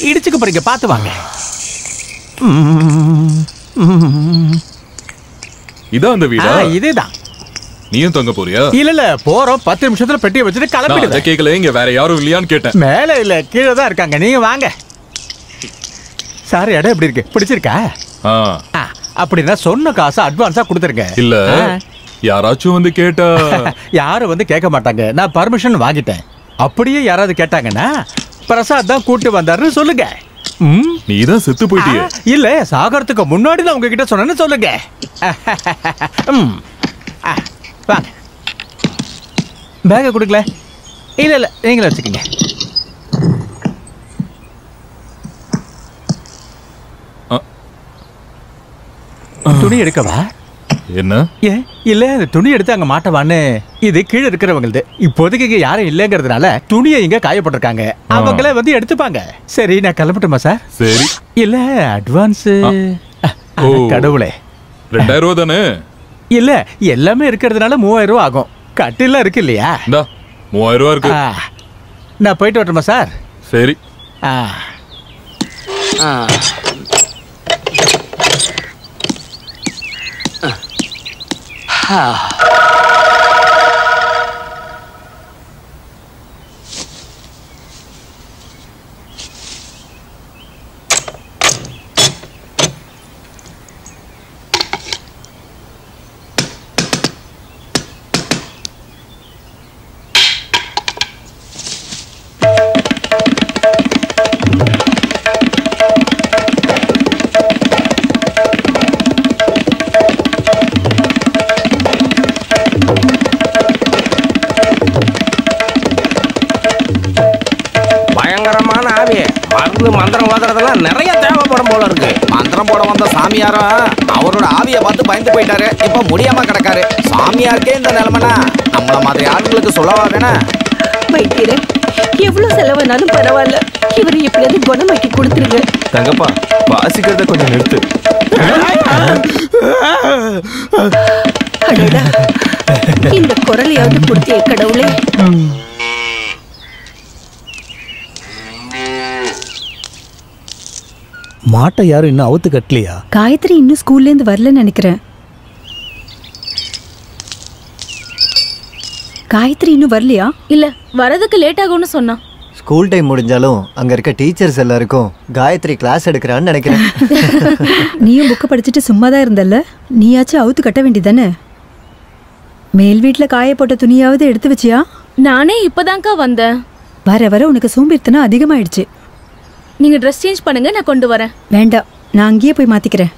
இடிச்சுக்க போறீங்க, பார்த்து வாங்க. இதான் அந்த வீடா? இதேதான். நீயும் தங்க போறியா? இல்ல போறோம். 10 நிமிஷத்துல பெட்டியை வச்சுட்டு கிளம்பிடுங்க. கேக்கல, இங்க வேற யாரும் இல்லையான்னு கேட்டேன். மேல இல்ல, கீழே தான் இருக்காங்க. நீங்க வாங்க. சார், இடம் எப்படி இருக்கு? பிடிச்சிருக்கா? அப்படின்னா சொன்ன காசு அட்வான்ஸா கொடுத்துருங்க. இல்ல யாராச்சும் வந்து கேட்டா? யாரும் வந்து கேட்க மாட்டாங்க. நான் பர்மிஷன் வாங்கிட்டேன். அப்படியே யாராவது கேட்டாங்கன்னா பிரசாத் தான் கூட்டு வந்தாருன்னு சொல்லுங்க. நீதான் செத்து போயிட்டியே. இல்ல, சாகறதுக்கு முன்னாடி தான் உங்ககிட்ட சொன்னேன்னு சொல்லுங்க. வாங்க. பேக்கை கொடுக்கல? இல்ல இல்ல, நீங்களே வச்சுக்கோங்க. துணி எடுக்கவா? என்ன? ஏன் இல்ல, இந்த துணி எடுத்து அங்க மாட்டவான்னு. இது கீழே இருக்கிறவங்களது. இப்போதைக்கு இங்க யாரும் இல்லைங்கிறதுனால துணியை இங்க காயப்பட்டிருக்காங்க. அவங்களே வந்து எடுத்துப்பாங்க. சரி, நான் கிளம்பட்டுமா சார்? சரி. இல்ல அட்வான்ஸ் கடவுளே 2000 ரூபா தானே? இல்ல, எல்லாமே இருக்கிறதுனால 3000 ரூபா ஆகும். கட்டிலாம் இருக்கு இல்லையா? 3000 ரூபா இருக்கு. நான் போயிட்டு வரட்டுமா சார்? சரி. போய் மருந்து மந்திரம் ஓதுறதெல்லாம் நிறைய தேவைப்படும் போல இருக்கு. மந்திரம் போட வந்த சாமியாரும் அவரோட ஆவியை பார்த்து பயந்து போயிட்டாரு. இப்ப முடியாம கிடக்காரு. சாமியாருக்கே இந்த நிலைமைனா நம்மள மாதிரி ஆளுங்களுக்கு சொல்லவா வேணா? வைத்தியரே, எவ்வளவு செலவானாலும் பரவாயில்ல, இவரை எப்படியாவது குணமாக்கி கொடுத்துருங்க. தங்கப்பா, வாசிக்கிறத கொஞ்சம் நிறுத்து. அடடா, இந்த குரலையாவது கொடுத்திய கடவுளே. மாட்டை யாரும் இன்னும் அவுத்து கட்டலையா? காயத்ரி இன்னும் ஸ்கூல்ல இருந்து வரலன்னு நினைக்கிறேன். காயத்ரி இன்னும் வரலையா? இல்ல, வரதுக்கு லேட் ஆகும்னு சொன்னா. ஸ்கூல் டைம் முடிஞ்சாலும் அங்க இருக்க டீச்சர்ஸ் எல்லாருக்கும் காயத்ரி கிளாஸ் எடுக்கிறான்னு நினைக்கிறேன். நீயும் புக்கை படிச்சுட்டு சும்மா தான் இருந்தல்ல, நீயாச்சும் அவுத்து கட்ட வேண்டியதானே? மேல் வீட்டுல காய போட்ட துணியாவது எடுத்து வச்சியா? நானே இப்பதான்க்கா வந்தேன். வர வர உனக்கு சோம்பேறித்தனம் அதிகமாயிடுச்சு. நீங்க ட்ரெஸ் சேஞ்ச் பண்ணுங்க, நான் கொண்டு வரேன். வேண்டாம், நான் அங்கேயே போய் மாத்திக்கிறேன்.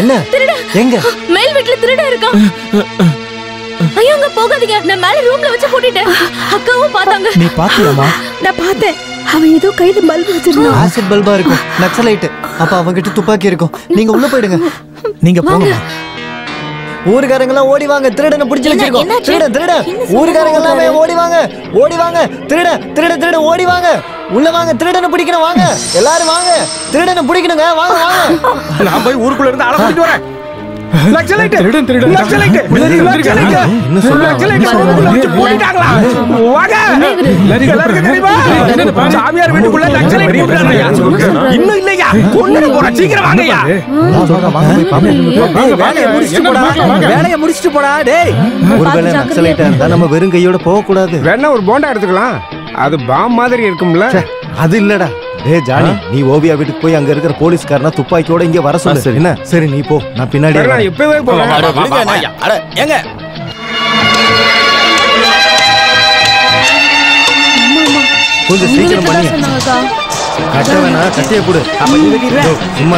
என்ன? எங்க? மேல் வீட்ல திருட இருக்கான். ஐயோ, அங்க போகாதீங்க, நான் மேல ரூம்ல வச்சு போட்டுட்டேன். அக்காவும் பார்த்தாங்க. நீ பாத்தியாமா? நான் பார்த்தேன். அவன் ஏதோ கையில பல்பு வச்சிருந்தான். ஆசிட் பல்பா இருக்கும், நக்சலைட். அப்ப அவங்கிட்ட துப்பாக்கி இருக்கும். நீங்க உள்ள போயிடுங்க. நீங்க போங்க. ஊருக்காரங்க எல்லாம் ஓடி வாங்க, திருடனை பிடிச்சு வச்சிருக்கோம். திருட ஊருக்காரங்க எல்லாமே ஓடி வாங்க, ஓடி வாங்க. திருட ஓடி வாங்க. உள்ள வாங்க, திருடனை பிடிக்கணும். வாங்க எல்லாரும் வாங்க, திருடனை பிடிக்கணுங்க. வாங்க வாங்க. நான் போய் ஊருக்குள்ள இருந்து ஆள கூட்டிட்டு வரேன். நக்சலைட் திருடன் நக்சலைட் என்ன சொல்றாங்க? போடிட்டாங்களா? வாங்க. எல்லாரும் தெரியுமா? சாமியார் வீட்டுக்குள்ள நக்சலைட் போடுறாங்கயா. இன்னும் இல்லையா? கொன்னு போற, சீக்கிரம் வாங்கயா. வேலையை முடிச்சிட்டு போடா. டேய், ஒருவேளை நக்சலைட்டா இருந்தா நம்ம வெறும் கையோட போக கூடாது. வேணா ஒரு போண்டா எடுத்துக்கலாம், அது பாம் மாதிரி இருக்கும்ல. அது இல்லடா. டேய் ஜானி, நீ ஓவியா வீட்டுக்கு போய் அங்க இருக்கிற போலீஸ்காரனா துப்பாக்கியோட இங்க வர சொல்லு. என்ன? சரி, நீ போ, நான் பின்னாடி வரேன். நான் இப்பவே போறேன். அட ஏங்க, கொஞ்சம் சீக்கிரம் பண்ணி. கட்ட வேணா, கட்டையை கொடு. அப்ப நீ வெட்டிடுற. சும்மா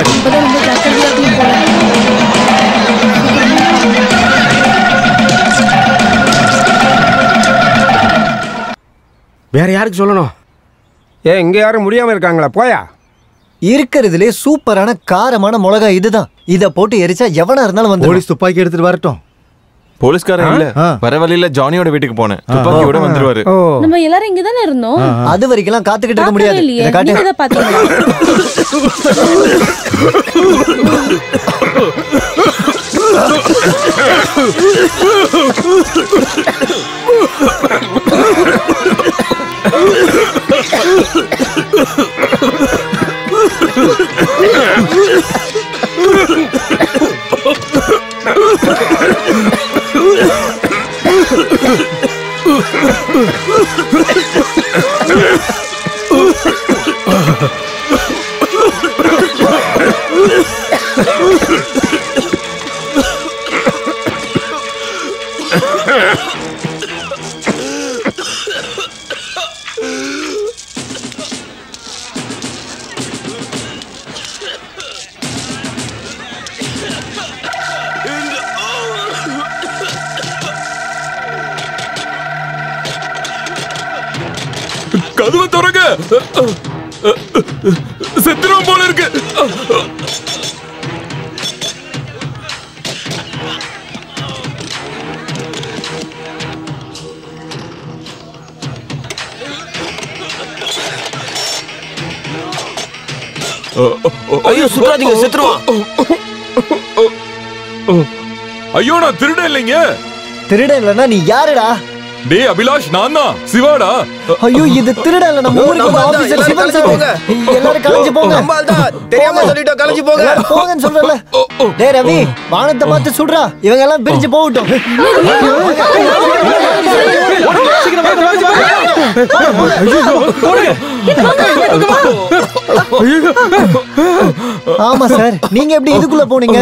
வேற யாருக்கு சொல்லணும்? இங்க யாரும் முடியாம இருக்காங்களா? போயா. இருக்கிறதுலே சூப்பரான காரமான மிளகா இதுதான். இத போட்டு எரிச்சா எவனா இருந்தாலும் வந்து போலீஸ் துப்பாக்கி எடுத்துட்டு வரட்டும். போலீஸ்காரன் இல்ல, வர வழியில ஜானியோட வீட்டுக்கு போனேன். துப்பாக்கியோட வந்துருவாரு. நம்ம எல்லாரும் இங்க தானே இருந்தோம். அது வரைக்கும் காத்துக்கிட்டு இருக்க முடியாது. இத காட்டு. நீங்க பாத்தீங்களா? கதவை திறங்க, செத்துரும் போல இருக்கு. ஐயோ, சுற்றாதீங்க, செத்துருவான். ஐயோ நான் திருட இல்லைங்க. திருட இல்லனா நீ யாருடா? டேய் அபிலாஷ், நான் தான் சிவாடா. ஐயோ இது திருட இல்ல, நம்ம ஊருக்கு ஆபீசர் சிவன் சார். எல்லாரும் கலஞ்சி போங்க. நம்மால் தான் தெரியாம சொல்லிட்டோ, கலஞ்சி போங்க. போங்கன்னு சொல்றல. டேய் ரவி, வானத்தை பார்த்து சுடுறா. இவங்க எல்லாம் பிரிஞ்சு போகட்டும். ஆமா சார், நீங்க எப்படி இதுக்குள்ள போனீங்க?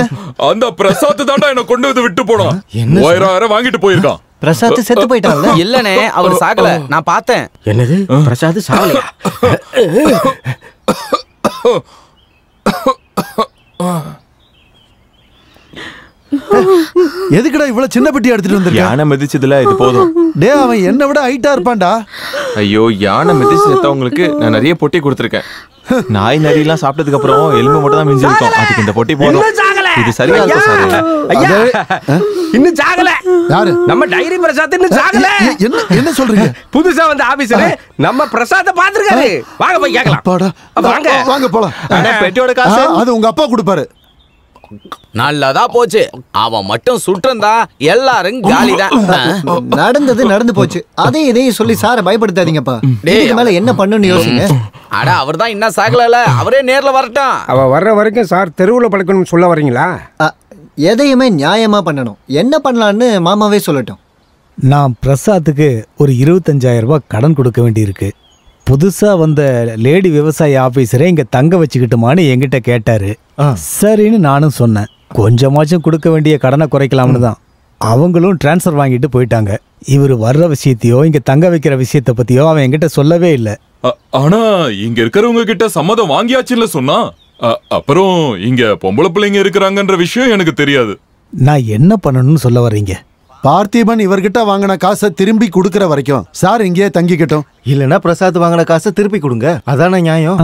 அந்த பிரசாத் தாண்டா என்ன கொண்டு வந்து விட்டு போனான். 1000 வாங்கிட்டு போயிருக்கான். பிரசாத் செத்து போயிட்டான்ல? இல்லனே, அவர் சாகல, நான் பார்த்தேன். என்னது பிரசாத் சாகலையா? எதுக்குடா இவ்வளவு சின்ன பெட்டி எடுத்துட்டு வந்திருக்க? யானை மிதிச்சதுல இது போதும். டேய் அவன் என்னை விட ஹைட்டா இருப்பான்டா. ஐயோ, யானை மிதிச்சு செத்தவங்களுக்கு நான் நிறைய பொட்டி கொடுத்துருக்கேன். நாய் நரியெல்லாம் சாப்பிட்டதுக்கு அப்புறம் எலும்பு மட்டும் தான் மிஞ்சி இருக்கும். அதுக்கு இந்த பொட்டி போதும். இது சரியா இருக்கும் சார். ஐயா இன்னும் சாகல. யாரு? நம்ம டைரி பிரசாத் இன்னும் சாகல. என்ன சொல்றீங்க? புதுசா வந்த ஆபீசர் நம்ம பிரசாத பாத்துருக்காரு. வாங்க போய் கேக்கலாம். வாங்க வாங்க போலாம். பெட்டியோட காசு அது உங்க அப்பா கொடுப்பாரு. நல்லதா போச்சு. அவன் மட்டும் சுற்றந்தா எல்லாரும் காலிதான். நடந்தது நடந்து போச்சு. அதே இதையும் சொல்லி சார பயப்படுத்தாதீங்கப்பா. இதுக்கு மேல என்ன பண்ணணும்னு யோசிங்க. அட அவர்தான் இன்னும் சாகல, அவரே நேர்ல வரட்டும். அவ வர்ற வரைக்கும் சார் தெருவுல பழக்கணும்னு சொல்ல வரீங்களா? எதையுமே நியாயமா பண்ணணும். என்ன பண்ணலான்னு மாமாவே சொல்லட்டும். நான் பிரசாத்துக்கு ஒரு 25,000 ரூபாய் கடன் கொடுக்க வேண்டியிருக்கு. புதுசா வந்த லேடி விவசாய ஆபீசரே இங்க தங்க வச்சுக்கிட்டுமான்னு என்கிட்ட கேட்டாரு. சரின்னு நானும் சொன்னேன். கொஞ்சமாச்சும் கொடுக்க வேண்டிய கடனை குறைக்கலாம்னு தான். அவங்களும் டிரான்ஸ்ஃபர் வாங்கிட்டு போயிட்டாங்க. இவர் வர்ற விஷயத்தையோ இங்க தங்க வைக்கிற விஷயத்த பத்தியோ அவன் என்கிட்ட சொல்லவே இல்லை. ஆனா இங்க இருக்கிறவங்க கிட்ட சம்மதம் வாங்கியாச்சுன்னு சொன்னா, அப்புறம் இங்க பொம்பளை பிள்ளைங்க இருக்கிறாங்கன்ற விஷயம் எனக்கு தெரியாது. நான் என்ன பண்ணணும்னு சொல்ல வர்றீங்க? பார்த்திபன் இவர்கிட்ட வாங்கின காசை திரும்பி கொடுக்கற வரைக்கும் சார் இங்கேயே தங்கிக்கட்டும். இல்லனா பிரசாத் வாங்கின காசை திருப்பி கொடுங்க. அதான நியாயம்.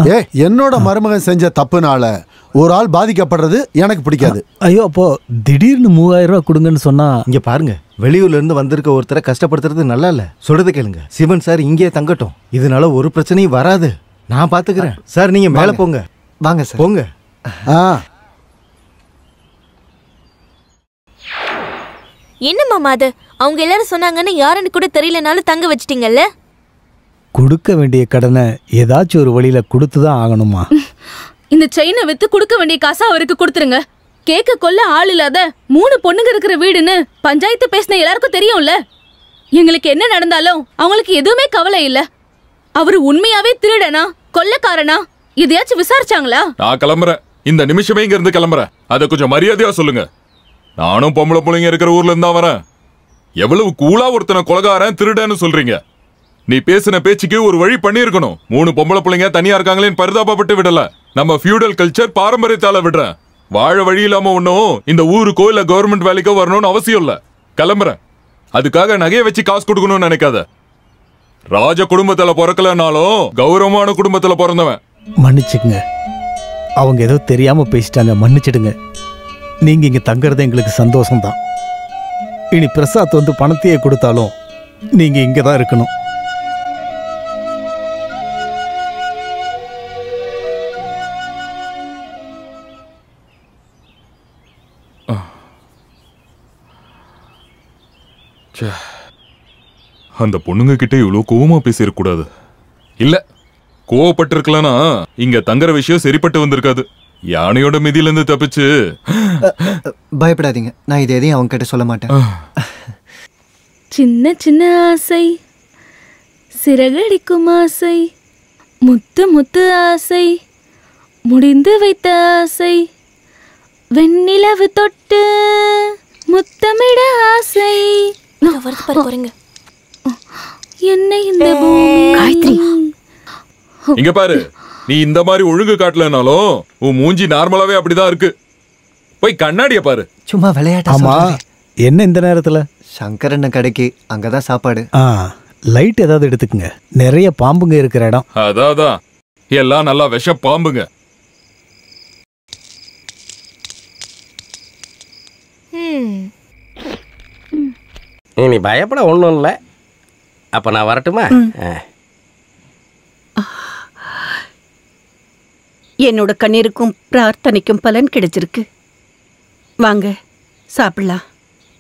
என்னோட மருமகன் செஞ்ச தப்புனால ஒரு ஆள் பாதிக்கப்படுறது எனக்கு பிடிக்காது. ஐயோ, அப்போ திடீர்னு 3000 ரூபாய் கொடுங்கன்னு சொன்னா? இங்க பாருங்க, வெளியூர்ல இருந்து வந்திருக்க ஒருத்தரை கஷ்டப்படுத்துறது நல்லா இல்ல. சொல்றது கேளுங்க. சிவன் சார் இங்கேயே தங்கட்டும். இதனால ஒரு பிரச்சனையும் வராது. நான் பாத்துக்கிறேன். சார் நீங்க மேல போங்க. வாங்க சார் போங்க. என்ன மாமா அது? அவங்க எல்லாரும் சொன்னாங்கன்னு யாருன்னு கூட தெரியலனாலும் தங்க வச்சிட்டீங்கல்ல? கொடுக்க வேண்டிய கடனை ஏதாச்சும் ஒரு வழியில கொடுத்துதான் ஆகணுமா? இந்த செயினை வித்து கொடுக்க வேண்டிய காசை அவருக்கு கொடுத்துருங்க. கேட்க கொள்ள ஆள் இல்லாத 3 பொண்ணுங்க இருக்கிற வீடுன்னு பஞ்சாயத்து பேசின எல்லாருக்கும் தெரியும்ல. எங்களுக்கு என்ன நடந்தாலும் அவங்களுக்கு எதுவுமே கவலை இல்ல. அவரு உண்மையாவே திருடனா கொள்ளக்காரனா எதையாச்சும் விசாரிச்சாங்களா? நான் கிளம்புறேன். இந்த நிமிஷமே இங்க இருந்து கிளம்புறேன். அதை கொஞ்சம் மரியாதையா சொல்லுங்க. நானும் பொம்பளை பிள்ளைங்க இருக்கிற ஊர்ல இருந்தா வரேன். எவ்வளவு கூலா ஒருத்தனை கொலகாரன் திருடன்னு சொல்றீங்க. நீ பேசின பேச்சுக்கு ஒரு வழி பண்ணிருக்கணும். 3 பொம்பளை பிள்ளைங்க தனியா இருக்காங்களேன்னு பரிதாபப்பட்டு விடல. நம்ம ஃபியூடல் கல்ச்சர் பாரம்பரியத்தால விடுறேன். வாழ வழி இல்லாம ஒன்னும் இந்த ஊருக்கோ இல்ல கவர்மெண்ட் வேலைக்கோ வரணும்னு அவசியம் இல்ல. கிளம்புறேன். அதுக்காக நகையை வச்சு காசு கொடுக்கணும்னு நினைக்காத. ராஜ குடும்பத்துல பிறக்கலனாலும் கௌரவமான குடும்பத்துல பிறந்தவன். மன்னிச்சுக்குங்க, அவங்க ஏதோ தெரியாம பேசிட்டாங்க. மன்னிச்சிடுங்க. நீங்க இங்க தங்கறது எங்களுக்கு சந்தோஷம்தான். இனி பிரசாத் வந்து பணத்தையே கொடுத்தாலும் நீங்க இங்கதான் இருக்கணும். அந்த பொண்ணுங்க கிட்ட இவ்வளவு கோவமா பேசிடக்கூடாது. இல்ல, கோவப்பட்டிருக்கலனா இங்க தங்குற விஷயம் சரிப்பட்டு வந்திருக்காது. யானையோட மிதியில இருந்து தப்பிச்சு. பயப்படாதீங்க, நான் இது எதையும் அவங்க கிட்ட சொல்ல மாட்டேன். சின்ன சின்ன ஆசை, சிறகடிக்கும் ஆசை, முத்து முத்து ஆசை, முடிந்து வைத்த ஆசை, வெண்ணிலவு தொட்டு முத்தமிட ஆசை. வருது பாரு போறீங்க. என்ன இந்த பூமி காயத்ரி, இங்க பாரு, நீ இந்த மாதிரி ஒழுங்கு காட்டலனாலும் உன் மூஞ்சி நார்மலாவே அப்படிதான் இருக்கு. போய் கண்ணாடிய பாரு. சும்மா விளையாட்டா. ஆமா, என்ன இந்த நேரத்துல? சங்கரண்ண கடைக்கு, அங்கதான் சாப்பாடு. லைட் ஏதாவது எடுத்துக்குங்க. நிறைய பாம்புங்க இருக்கிற இடம். அதான் எல்லாம் நல்லா விஷ பாம்புங்க. நீ பயப்பட ஒண்ணும் இல்ல. அப்ப நான் வரட்டுமா? என்னோட கண்ணீருக்கும் பிரார்த்தனைக்கும் பலன் கிடைச்சிருக்கு. வாங்க சாப்பிடலாம்.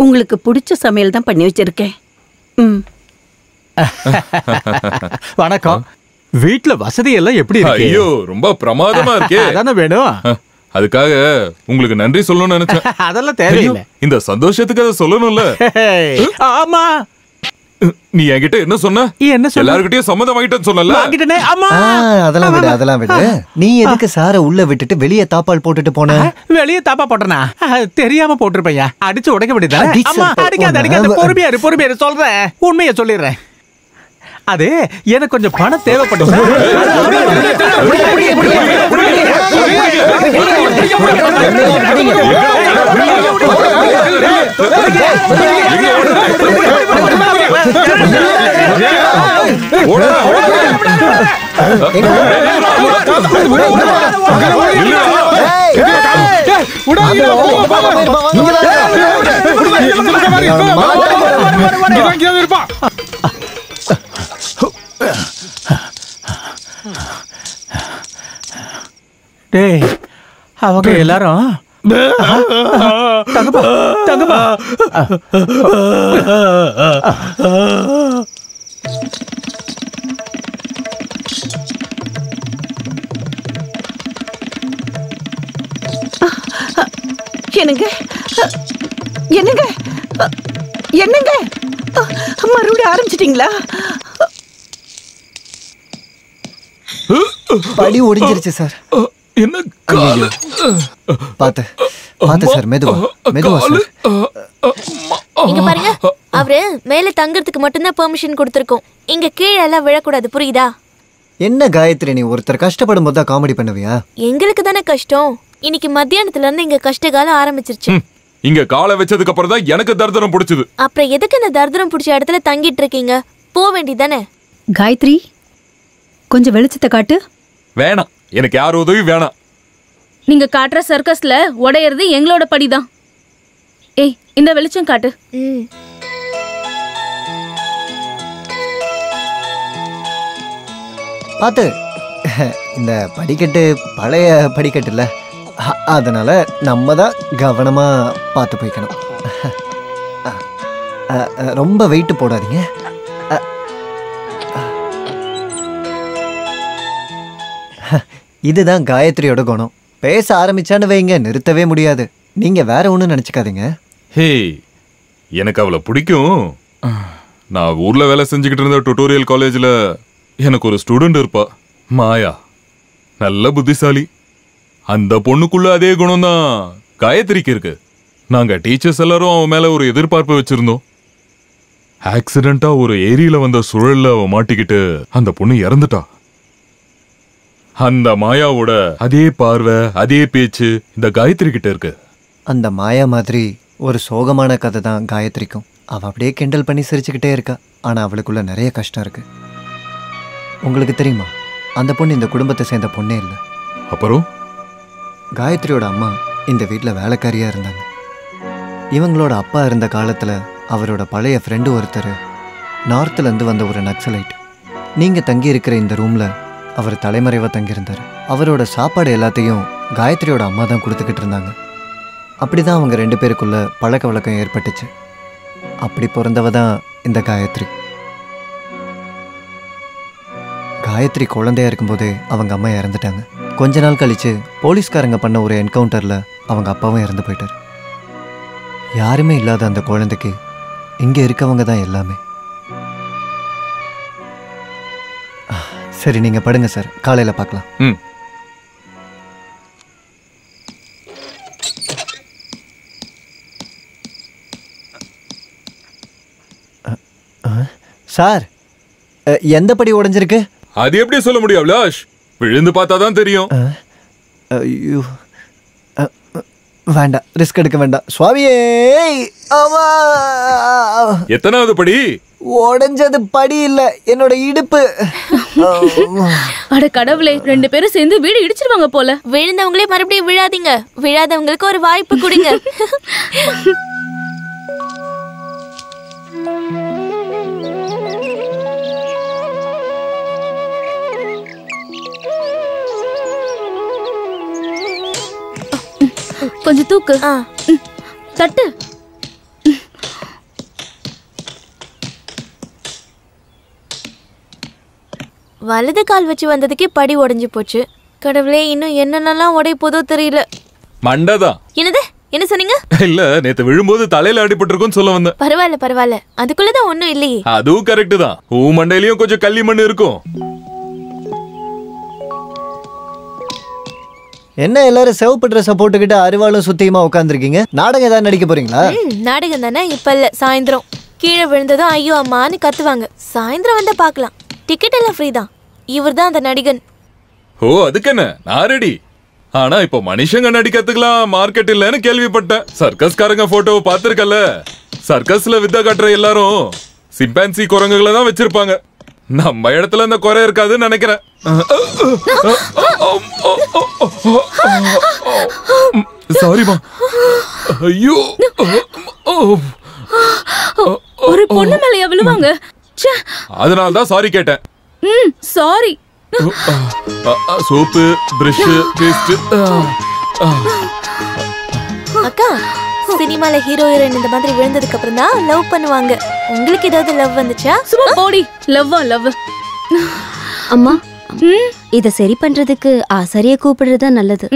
உங்களுக்கு பிடிச்ச சமையல் தான் பண்ணி வச்சிருக்கேன். வணக்கம். வீட்ல வசதி எல்லாம் எப்படி இருக்கு? ஐயோ ரொம்ப பிரமாதமா இருக்கே. அதானே வேணும். அதுக்காக உங்களுக்கு நன்றி சொல்லணும்னு நினைச்சேன். அதெல்லாம் தேவையில்லை. இந்த சந்தோஷத்துக்கு அதை சொல்லணும்ல. ஆமா. நீ என்கிட்ட என்ன சொன்ன? எல்லார்கிட்டயும் சம்மதம் வாங்கிட்டேன்னு சொன்னல. அதெல்லாம் விடு, அதெல்லாம் விடு. நீ எதுக்கு சார உள்ள விட்டுட்டு வெளியே தாப்பால் போட்டுட்டு போன? வெளியே தாப்பா போட்டனா? தெரியாம போட்டிருப்பையா. அடிச்சு உடைக்க வேண்டியது. அம்மா அடிக்காத அடிக்காத. பொறுமையாரு பொறுமையாரு, சொல்றேன். உண்மையை சொல்லிடுறேன். அது எனக்கு கொஞ்சம் பணம் தேவைப்படும். டேய், அவங்க எல்லாரும் தங்கப்பா தங்கப்பா. என்னங்க என்னங்க என்னங்க மறுபடியும் ஆரம்பிச்சிட்டீங்களா? படி ஒடிஞ்சிருச்சு சார். என்ன பாத்து பாத்து சார், மெதுவா மெதுவா சார். இங்க பாருங்க, அவரு மேல தங்கறதுக்கு மட்டும்தான் பெர்மிஷன் கொடுத்திருக்கோம். இங்க கீழே எல்லாம் விழக்கூடாது, புரியுதா? என்ன காயத்ரி, நீ ஒருத்தர் கஷ்டப்படும் போது தான் காமெடி பண்ணுவியா? எங்களுக்கு தானே கஷ்டம். இன்னைக்கு மத்தியானத்துல இருந்து இங்க கஷ்டகாலம் ஆரம்பிச்சிருச்சு. இங்க காலை வச்சதுக்கு அப்புறம் தான் எனக்கு தர்தனம் பிடிச்சது. அப்புறம் எதுக்கு இந்த தர்தனம் பிடிச்ச இடத்துல தங்கிட்டு இருக்கீங்க? போக வேண்டியதானே? காயத்ரி, கொஞ்சம் வெளிச்சத்தை காட்டு. வேணாம், எனக்கு யார் உதவி வேணாம். நீங்க காட்டுற சர்க்கஸ்ல உடையறது எங்களோட படிதான். ஏய், இந்த வெளிச்சம் காட்டு. பாத்து, இந்த படிக்கட்டு பழைய படிக்கட்டு இல்ல, அதனால நம்ம தான் கவனமா பார்த்து போய்க்கணும். ரொம்ப வெயிட் போடாதீங்க. இதுதான் காயத்ரியோட குணம். பேச ஆரம்பிச்சான்னு வைங்க, நிறுத்தவே முடியாது. நீங்க வேற ஒன்றும் நினைச்சுக்காதீங்க. ஹே, எனக்கு அவளை பிடிக்கும். நான் ஊர்ல வேலை செஞ்சுக்கிட்டு இருந்த டுட்டோரியல் காலேஜ்ல எனக்கு ஒரு ஸ்டூடெண்ட் இருப்பா, மாயா. நல்ல புத்திசாலி. அந்த பொண்ணுக்குள்ள அதே குணம் தான் காயத்ரிக்கு இருக்கு. நாங்க டீச்சர்ஸ் எல்லாரும் அவன் மேல ஒரு எதிர்பார்ப்பு வச்சிருந்தோம். ஆக்சிடென்ட்டா ஒரு ஏரியில வந்த சுழல்ல அவ மாட்டிக்கிட்டு அந்த பொண்ணு இறந்துட்டா. அந்த மாயாவோட அதே பார்வை, அதே பேச்சு இந்த காயத்ரி கிட்ட இருக்கு. அந்த மாயா மாதிரி ஒரு சோகமான கதை தான் காயத்ரிக்கும். அவ அப்படியே கிண்டல் பண்ணி சிரிச்சுக்கிட்டே இருக்கா. ஆனா அவளுக்குள்ள நிறைய கஷ்டம் இருக்கு. உங்களுக்கு தெரியுமா, அந்த பொண்ணு இந்த குடும்பத்தை சேர்ந்த பொண்ணே இல்லை. அப்புறம் காயத்ரியோட அம்மா இந்த வீட்டில் வேலைக்காரியா இருந்தாங்க. இவங்களோட அப்பா இருந்த காலத்துல அவரோட பழைய ஃப்ரெண்டு ஒருத்தர் நார்த்ல இருந்து வந்த ஒரு நக்சலைட். நீங்க தங்கி இருக்கிற இந்த ரூம்ல அவர் தலைமறைவா தங்கியிருந்தார். அவரோட சாப்பாடு எல்லாத்தையும் காயத்ரியோட அம்மா தான் கொடுத்துக்கிட்டு இருந்தாங்க. அப்படிதான் அவங்க 2 பேருக்குள்ள பழக்க வழக்கம் ஏற்பட்டுச்சு. அப்படி பிறந்தவ தான் இந்த காயத்ரி. காயத்ரி குழந்தையா இருக்கும்போதே அவங்க அம்மா இறந்துட்டாங்க. கொஞ்ச நாள் கழிச்சு போலீஸ்காரங்க பண்ண ஒரு என்கவுண்டர்ல அவங்க அப்பாவும் இறந்து போயிட்டார். யாருமே இல்லாத அந்த குழந்தைக்கு இங்க இருக்கவங்க தான் எல்லாமே. சரி, நீங்க படுங்க சார், காலையில பார்க்கலாம். சார், எந்த படி உடைஞ்சிருக்கு? அது எப்படி சொல்ல முடியும் அபிலாஷ்? விழுந்து பார்த்தாதான் தெரியும். ஐயோ, வேண்டாம், ரிஸ்க் எடுக்க வேண்டாம். சுவாமியே, எத்தனாவது படி? உடைஞ்சது படி இல்ல, என்னோட இடுப்பு. அட கடவுளே, 2 பேரும் சேர்ந்து வீடு இடிச்சிருவாங்க போல. விழுந்தவங்களே மறுபடியும் விழாதீங்க. விழாதவங்களுக்கு ஒரு வாய்ப்பு கொடுங்க. கொஞ்சம் தூக்கு. தட்டு. வலது கால் வச்சு வந்ததுக்கே படி உடைஞ்சு போச்சு. கடவுளே, இன்னும் என்னென்னலாம் உடைய போதோ தெரியல. மண்டதான். என்னது? என்ன சொன்னீங்க? இல்ல, நேத்து விழும்போது தலையில அடிபட்டிருக்குன்னு சொல்ல வந்தேன். பரவாயில்ல பரவாயில்ல, அதுக்குள்ளதான் ஒண்ணும் இல்லையே. அதுவும் கரெக்ட் தான். மண்டையிலயும் கொஞ்சம் கள்ளி மண் இருக்கும். என்ன எல்லாரும் சிவப்பு ட்ரெஸ் போட்டுக்கிட்டு அருவாளும் சுத்தியுமா உட்காந்துருக்கீங்க? நாடகம் ஏதாவது நடிக்க போறீங்களா? நாடகம் தானே. இப்ப இல்ல, சாயந்தரம். கீழே விழுந்ததும் ஐயோ அம்மான்னு கத்துவாங்க. சாயந்தரம் வந்தா பாக்கலாம். டிக்கெட் எல்லாம் ஃப்ரீ தான். இவர் தான் அந்த நடிகன். ஓ, அதுக்கு என்ன, நான் ரெடி. ஆனா இப்போ மனுஷங்க நடிக்கிறதுக்குலாம் மார்க்கெட் இல்லன்னு கேள்விப்பட்டேன். சர்க்கஸ்காரங்க போட்டோவை பார்த்திருக்கல. சர்க்கஸ்ல வித்த காட்டுற எல்லாரும் சிம்பான்சி குரங்குகளை தான் வச்சிருப்பாங்க. நம்ம இடத்துல அந்த குறை இருக்காதுன்னு நினைக்கிறேன். சாரிமா. ஐயோ, ஒரு பொண்ணு மேலயா விழுவாங்க? அதனால தான் சாரி கேட்டேன். சாரி. Soap, brush, paste. அக்கா, சினிமால ஹீரோ ஹீரோயின் இந்த மாதிரி விழுந்ததுக்கு அப்புறம் தான் லவ் பண்ணுவாங்க. உங்களுக்கு ஏதாவது லவ் வந்துச்சா? சும்மா போடி. லவ்வா லவ்? அம்மா, இத சரி பண்றதுக்கு ஆசாரிய கூப்பிடுறது நல்லது.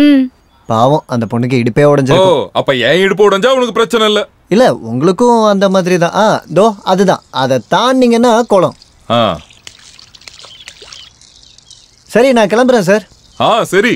பாவம், அந்த பொண்ணுக்கு இடுப்பே ஓ, உடைஞ்சிருக்கும். அப்ப ஏன் இடுப்பு உடைஞ்சா உனக்கு பிரச்சனை இல்ல? இல்ல, உங்களுக்கும் அந்த மாதிரி தான். தோ அதுதான். அதை தாண்டிங்கன்னா குளம். சரி, நான் கிளம்புறேன் சார். சரி.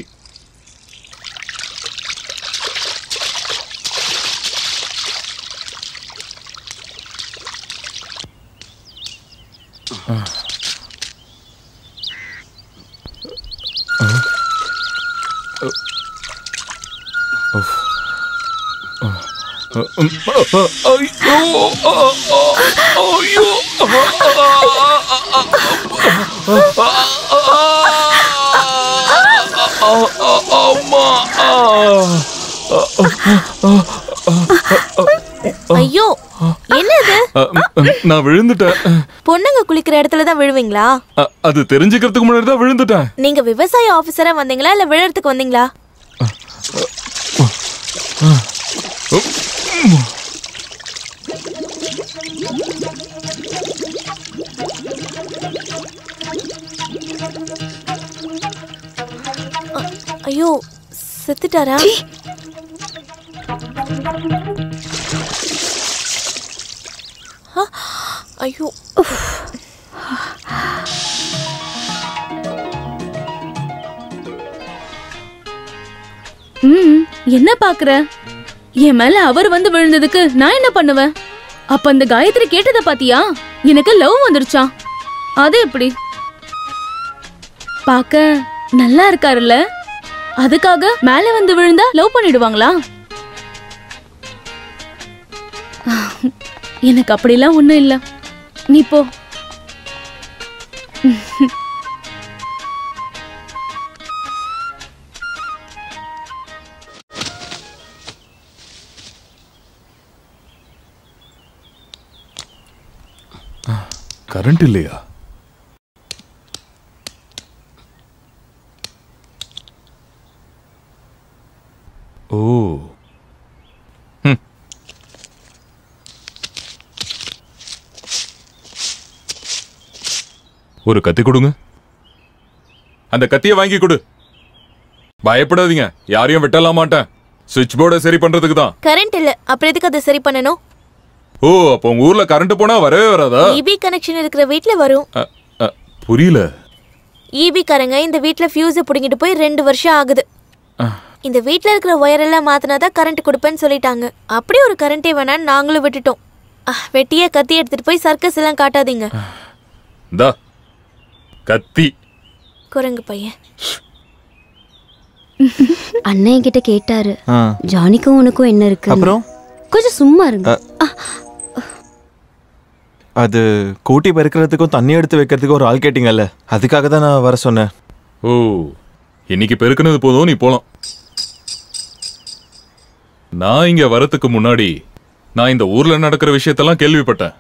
ஐயோ, என்னது? நான் விழுந்துட்டேன். பொண்ணுங்க குளிக்கிற இடத்துல தான் விழுவீங்களா? அது தெரிஞ்சுக்கிறதுக்கு முன்னாடி தான் விழுந்துட்டேன். நீங்க விவசாய ஆபீசரா வந்தீங்களா இல்ல விழறதுக்கு வந்தீங்களா? ஐயோ, செத்துட்டாரா? ஐயோ, என்ன பாக்குற? என் மேல அவர் வந்து விழுந்ததுக்கு நான் என்ன பண்ணுவேன்? அப்ப அந்த காயத்ரி கேட்டத பாத்தியா? எனக்கு லவ் வந்துருச்சா? அது எப்படி? பாக்க நல்லா இருக்காருல்ல, அதுக்காக மேல வந்து விழுந்தா லவ் பண்ணிடுவாங்களா? எனக்கு அப்படிலாம் ஒண்ணும் இல்ல. நீ போ. கரண்ட் இல்லையா? ஓ, ஒரு கத்தி கொடுங்க. அந்த கத்தியை வாங்கி கொடு. பயப்படாதீங்க, யாரையும் வெட்டலாம் மாட்டேன். சுவிட்ச் போர்டை சரி பண்றதுக்கு தான். கரண்ட் இல்ல, அப்புறம் எதுக்கு அதை சரி பண்ணணும்? ஓ, அப்போ உங்க ஊர்ல கரண்ட் போனா வரவே வராதா? ஈபி கனெக்ஷன் இருக்கிற வீட்ல வரும். புரியல. ஈபி காரங்க இந்த வீட்ல ஃபியூஸை புடிங்கிட்டு போய் 2 வருஷம் ஆகுது. இந்த வீட்ல இருக்கிற ஒயர் எல்லாம் மாத்தினாதான் கரண்ட் கொடுப்பேன்னு சொல்லிட்டாங்க. அப்படியே ஒரு கரண்டே வேணான்னு நாங்களும் விட்டுட்டோம். வெட்டிய கத்தி எடுத்துட்டு போய் சர்க்கஸ் எல்லாம் காட்டாதீங்க. தா கத்தி. குரங்கு பையன். அண்ணன் கிட்ட கேட்டாரு, ஜானிக்கும் உனக்கும் என்ன இருக்கு? அப்புறம் கொஞ்சம் சும்மா இருங்க. அது கூட்டி பெருக்கிறதுக்கும் தண்ணி எடுத்து வைக்கிறதுக்கும் ஒரு ஆள் கேட்டீங்கல்ல, அதுக்காக தான் நான் வர சொன்னேன். ஓ, இன்னைக்கு பெருக்குனது போதும், நீ போலாம். நான் இங்க வரத்துக்கு முன்னாடி நான் இந்த ஊர்ல நடக்கிற விஷயத்தெல்லாம் கேள்விப்பட்டேன்.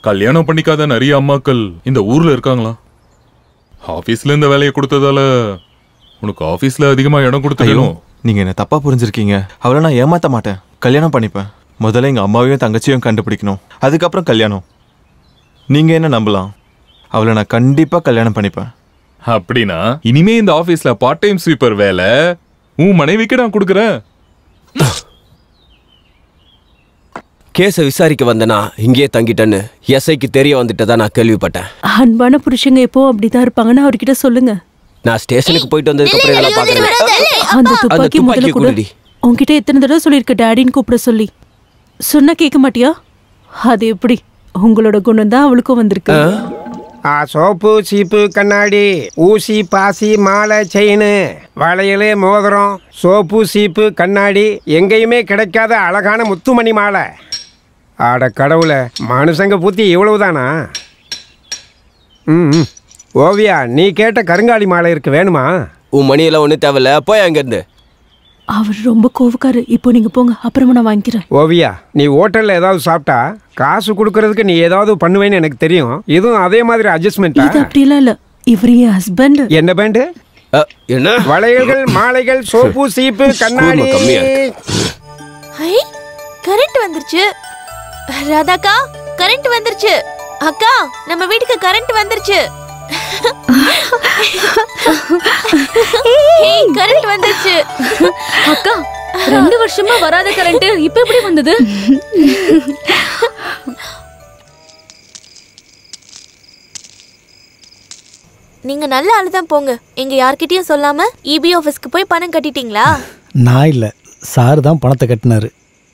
கல்யாணம் பண்ணிக்காத நிறைய அம்மாக்கள் இந்த ஊர்ல இருக்காங்களா? ஆபீஸ்ல இந்த வேலையை கொடுத்ததால உனக்கு ஆபீஸ்ல அதிகமா இடம் கொடுத்துக்கணும். நீங்க என்ன தப்பா புரிஞ்சிருக்கீங்க. அவளை நான் ஏமாத்த மாட்டேன், கல்யாணம் பண்ணிப்பேன். முதல்ல எங்க அம்மாவையும் தங்கச்சியும் கண்டுபிடிக்கணும், அதுக்கப்புறம் கல்யாணம். நீங்க என்ன நம்பலாம், அவளை நான் கண்டிப்பா கல்யாணம் பண்ணிப்பேன். அப்படின்னா இனிமே இந்த ஆபீஸ்ல பார்ட் டைம் ஸ்வீப்பர் வேலை உன் மனைவிக்கு நான் கொடுக்குறேன். கேஸை விசாரிக்க வந்தனா இங்கே தங்கிட்டேன்னு எஸ்ஐக்கு தெரிய வந்துட்டதா நான் கேள்விப்பட்டேன். அன்பான புருஷங்க எப்போ அப்படிதான் இருப்பாங்கன்னு அவர்கிட்ட சொல்லுங்க. நான் ஸ்டேஷனுக்கு போயிட்டு வந்ததுக்கு அப்புறம் இதெல்லாம் பாக்குறேன். அந்த துப்பாக்கி முதல்ல கூட உன்கிட்ட எத்தனை தடவை சொல்லியிருக்க டாடின்னு கூப்பிட சொல்லி. சொன்னா கேட்க மாட்டியா? அது எப்படி? உங்களோட குணம் தான் அவளுக்கும் வந்திருக்கு. சோப்பு சீப்பு கண்ணாடி ஊசி பாசி மாலை செயின் வளையல் மோதிரம் சோப்பு சீப்பு கண்ணாடி எங்கேயுமே கிடைக்காத அழகான முத்துமணி மாலை. ஆட கடவுளை, மனுஷங்க புத்தி இவ்வளவுதானா? ம் ஓவியா, நீ கேட்ட கருங்காலி மாலை இருக்கு, வேணுமா? உன் மணியெல்லாம் ஒன்றும் தேவையில்ல, போய் அங்கேருந்து. அவர் ரொம்ப கோவக்காரு. இப்போ நீங்க போங்க, அப்புறமா நான் வாங்கிக்கிறேன். ஓவியா, நீ ஹோட்டல்ல ஏதாவது சாப்பிட்டா காசு கொடுக்கறதுக்கு நீ ஏதாவது பண்ணுவேன்னு எனக்கு தெரியும். இதுவும் அதே மாதிரி அட்ஜஸ்ட்மெண்ட். இது அப்படிலாம் இல்ல, இவர் என் ஹஸ்பண்ட். என்ன பேண்ட்? என்ன வளையல்கள் மாலைகள் சோப்பு சீப்பு கண்ணாடி. ஹை, கரண்ட் வந்துருச்சு. ராதாக்கா, கரண்ட் வந்துருச்சு. அக்கா, நம்ம வீட்டுக்கு கரண்ட் வந்துருச்சு. ஹேய், கரண்ட் வந்துருச்சு. அக்கா, 2 வருஷமா வராத கரண்ட் இப்ப எப்படி வந்தது? நீங்க நல்ல ஆளுதான் போங்க. எங்க யார்கிட்டயும் சொல்லாம இபி ஆபீஸ்க்கு போய் பணம் கட்டிட்டீங்களா? நான் இல்லை, சார் தான் பணத்தை கட்டினாரு.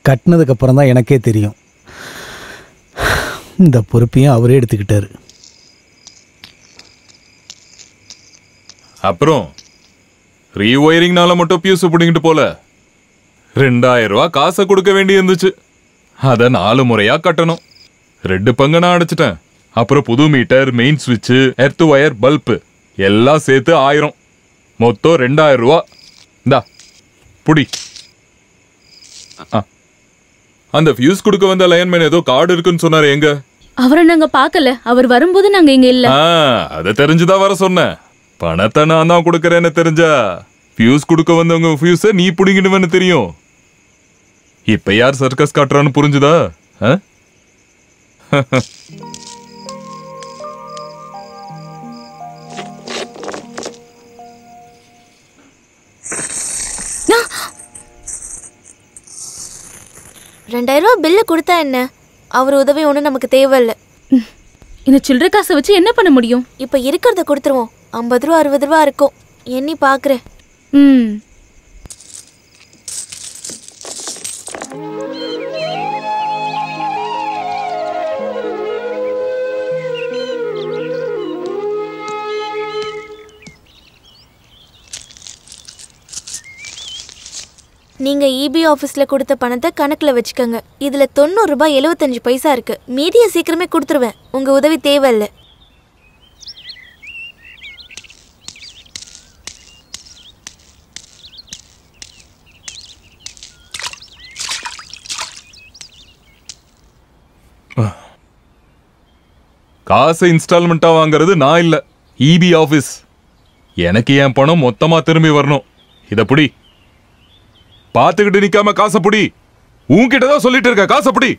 கட்டினதுக்கு அப்புறம் தான் எனக்கே தெரியும். இந்த பொறுப்பையும் அவரே எடுத்துக்கிட்டாரு. அப்புறம் ரீஒயரிங்னால மட்டும் பியூஸ் பிடிங்கிட்டு போல 2000 ரூபாய் காசை கொடுக்க வேண்டி இருந்துச்சு. அதை 4 முறையா கட்டணும். 2 பங்கு நான் அடைச்சிட்டேன். அப்புறம் புது மீட்டர், மெயின் சுவிட்ச், எர்த் ஒயர், பல்பு எல்லாம் சேர்த்து 1000. மொத்தம் 2000 ரூபா. இந்தா புடி. அந்த ஃபியூஸ் கொடுக்க வந்த லைன்மேன் ஏதோ கார்டு இருக்குன்னு சொன்னாரு. எங்க? அவரை நாங்க பார்க்கல. அவர் வரும்போது நாங்க இங்க இல்ல. அதை தெரிஞ்சுதான் வர சொன்னேன். பணத்தை நான் தான் கொடுக்கறேன்னு தெரிஞ்சா ஃபியூஸ் கொடுக்க வந்தவங்க ஃபியூஸை நீ புடிங்கிடுவேன்னு தெரியும். இப்ப யார் சர்க்கஸ் காட்டுறான்னு புரிஞ்சுதா? $2000 பில்லு கொடுத்தா என்ன? அவர் உதவி ஒன்றும் நமக்கு தேவையில்லை. இந்த சில்லறை காசை வச்சு என்ன பண்ண முடியும்? இப்போ இருக்கிறத கொடுத்துருவோம். 50 ரூபா 60 ரூபா இருக்கும். எண்ணி பார்க்குறேன். நீங்க இபி ஆபீஸ்ல கொடுத்த பணத்தை கணக்குல வச்சுக்கோங்க. இதுல 90 ரூபாய் 75 பைசா இருக்கு. மீதியை சீக்கிரமே கொடுத்துருவேன். உங்க உதவி தேவையில்லை. காசை இன்ஸ்டால்மெண்டா வாங்குறது நான் இல்ல, இபி ஆபீஸ். எனக்கு என் பணம் மொத்தமா திரும்பி வரணும். இத புடி. பாத்துக்கிட்டு நிக்காம காசை புடி. உன்கிட்டதான் சொல்லிட்டு இருக்க, காசை புடி.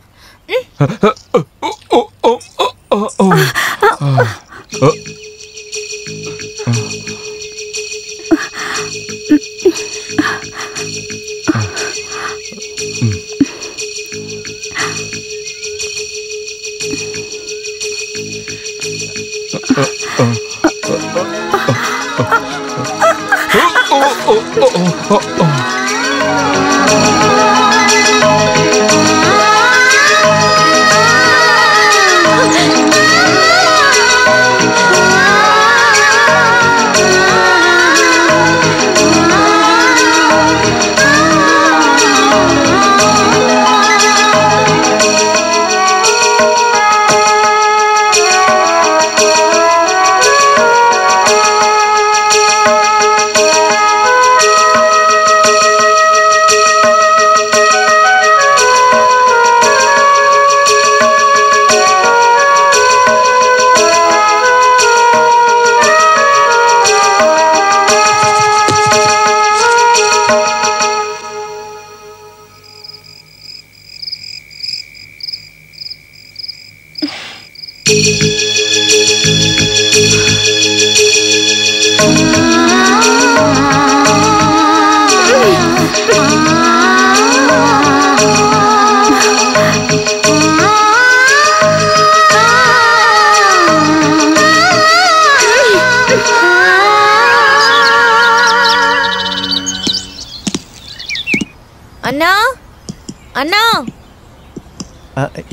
அண்ணா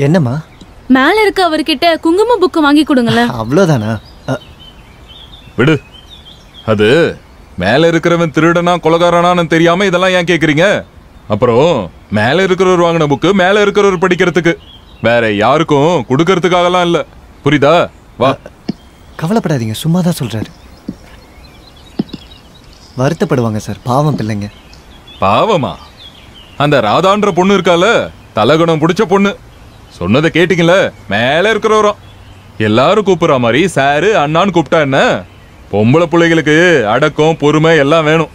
என்னம்மா? மேல இருக்க அவர்கிட்ட குங்கும புக்கு வாங்கி கொடுங்களேன். அவ்வளோதானா? விடு. அது மேல இருக்கிறவன் திருடனா கொலகாரனான்னு தெரியாம இதெல்லாம் ஏன் கேக்குறீங்க? அப்புறம் மேல இருக்கிறவர் வாங்கின புக்கு மேல இருக்கிறவர் படிக்கிறதுக்கு, வேற யாருக்கும் கொடுக்கறதுக்காகலாம் இல்ல. புரியுதா? வா. கவலைப்படாதீங்க, சும்மா தான் சொல்றாரு. வருத்தப்படுவாங்க சார், பாவம் பிள்ளைங்க. பாவமா? அந்த ராதான்ற பொண்ணு இருக்கால, தலகுணம் பிடிச்ச பொண்ணு, சொன்னதை கேட்டீங்கள? மேல இருக்கிறவரும் எல்லாரும் கூப்பிடுற மாதிரி சாரு அண்ணான்னு கூப்பிட்டா என்ன? பொம்பளை பிள்ளைகளுக்கு அடக்கம் பொறுமை எல்லாம் வேணும்.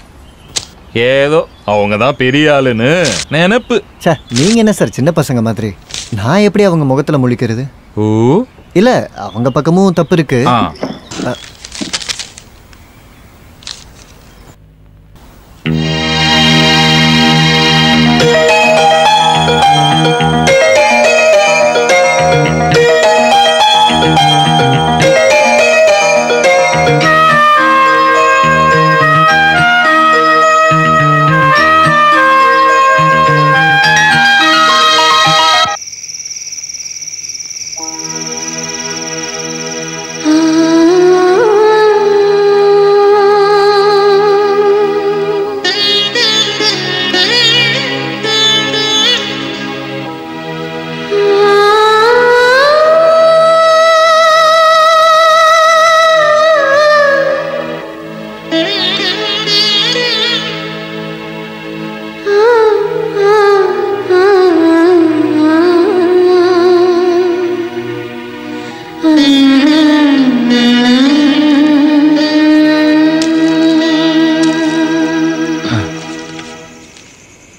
ஏதோ அவங்க தான் பெரிய ஆளுன்னு நினைப்பு. நீங்க என்ன சார் சின்ன பசங்க மாதிரி? நான் எப்படி அவங்க முகத்துல முழிக்கிறது? ஓ இல்ல, அவங்க பக்கமும் தப்பு இருக்கு.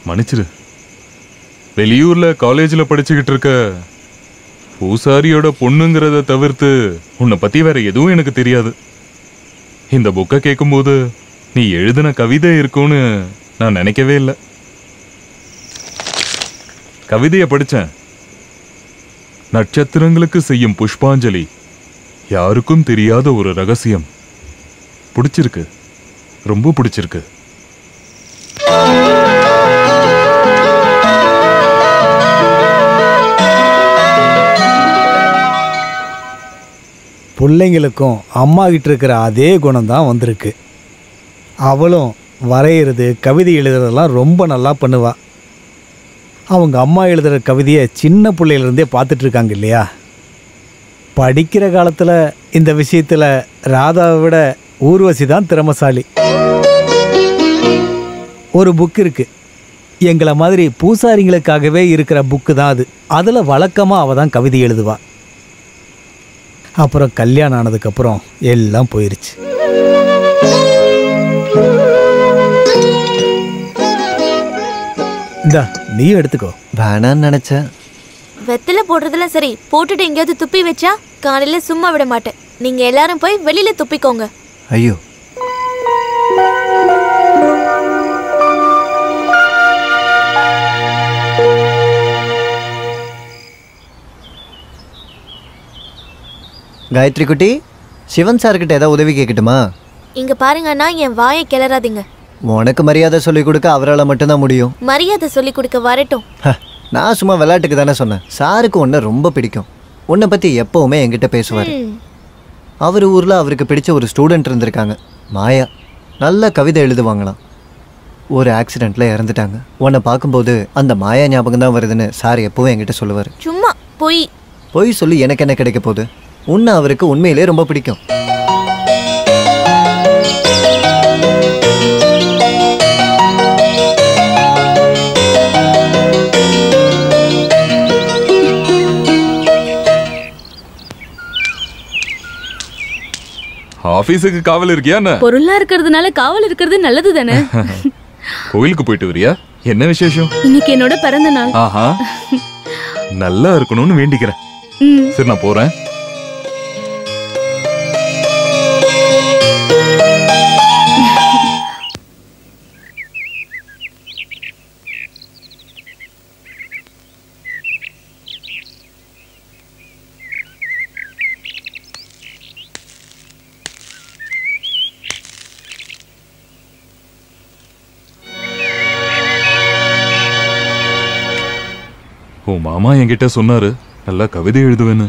மன்னிச்சிரு. வெளியூர்ல காலேஜ்ல படிச்சுக்கிட்டு இருக்க பூசாரியோட பொண்ணுங்கிறத தவிர்த்து உன்னை பத்தி வேற எதுவும் எனக்கு தெரியாது. இந்த புக்கை கேட்கும்போது நீ எழுதின கவிதை இருக்கும்னு நான் நினைக்கவே இல்லை. கவிதையை படிச்சேன். நட்சத்திரங்களுக்கு செய்யும் புஷ்பாஞ்சலி, யாருக்கும் தெரியாத ஒரு ரகசியம். பிடிச்சிருக்கு, ரொம்ப பிடிச்சிருக்கு. பிள்ளைங்களுக்கும் அம்மா கிட்ட இருக்கிற அதே குணம் தான் வந்திருக்கு. அவளும் வரைகிறது கவிதை எழுதுறதெல்லாம் ரொம்ப நல்லா பண்ணுவா. அவங்க அம்மா எழுதுகிற கவிதையை சின்ன பிள்ளையிலேருந்தே பார்த்துட்டு இருக்காங்க இல்லையா? படிக்கிற காலத்தில் இந்த விஷயத்தில் ராதாவை விட ஊர்வசி தான் திறமசாலி. ஒரு புக் இருக்கு, எங்களை மாதிரி பூசாரிங்களுக்காகவே இருக்கிற புக்கு தான் அது. அதில் வழக்கமாக அவள் தான் கவிதை எழுதுவா. அப்புறம் கல்யாணம் ஆனதுக்கப்புறம் எல்லாம் போயிருச்சு. இந்தா நீயும் எடுத்துக்கோ. வேணான்னு நினைச்சேன். வெத்தலை போடுறதுல சரி, போட்டுட்டு எங்கேயாவது துப்பி வச்சா காலையில சும்மா விட மாட்டேன். நீங்க எல்லாரும் போய் வெளியில துப்பிக்கோங்க. ஐயோ, காயத்ரி குட்டி, சிவன் சார்கிட்ட ஏதாவது உதவி கேட்கட்டுமா? இங்க பாருங்கன்னா என் வாயை கிளறாதீங்க. உனக்கு மரியாதை சொல்லிக் கொடுக்க அவரால் மட்டும்தான் முடியும். மரியாதை சொல்லி கொடுக்க வரட்டும். நான் சும்மா விளையாட்டுக்கு தானே சொன்னேன். சாருக்கு உன்னை ரொம்ப பிடிக்கும். உன்னை பற்றி எப்போவுமே என்கிட்ட பேசுவார். அவர் ஊரில் அவருக்கு பிடிச்ச ஒரு ஸ்டூடெண்ட் இருந்திருக்காங்க, மாயா. நல்ல கவிதை எழுதுவாங்களாம். ஒரு ஆக்சிடெண்ட்டில் இறந்துட்டாங்க. உன்னை பார்க்கும்போது அந்த மாயா ஞாபகம் தான் வருதுன்னு சார் எப்போவும் என்கிட்ட சொல்லுவார். சும்மா பொய் சொல்லி எனக்கு என்ன கிடைக்க போகுது? உன்னை அவருக்கு உண்மையிலே ரொம்ப பிடிக்கும். ஆபீஸுக்கு காவல் இருக்கியா? பொருளா இருக்கிறதுனால காவல் இருக்கிறது நல்லது தானே. கோயிலுக்கு போயிட்டு வரியா? என்ன விசேஷம்? இன்னைக்கு என்னோட பிறந்த நாள். ஆஹா, நல்லா இருக்கணும்னு வேண்டிக்கிறேன். சரி, நான் போறேன். உன் மாமா என்கிட்ட சொன்னாரு நல்லா கவிதை எழுதுவேன்னு.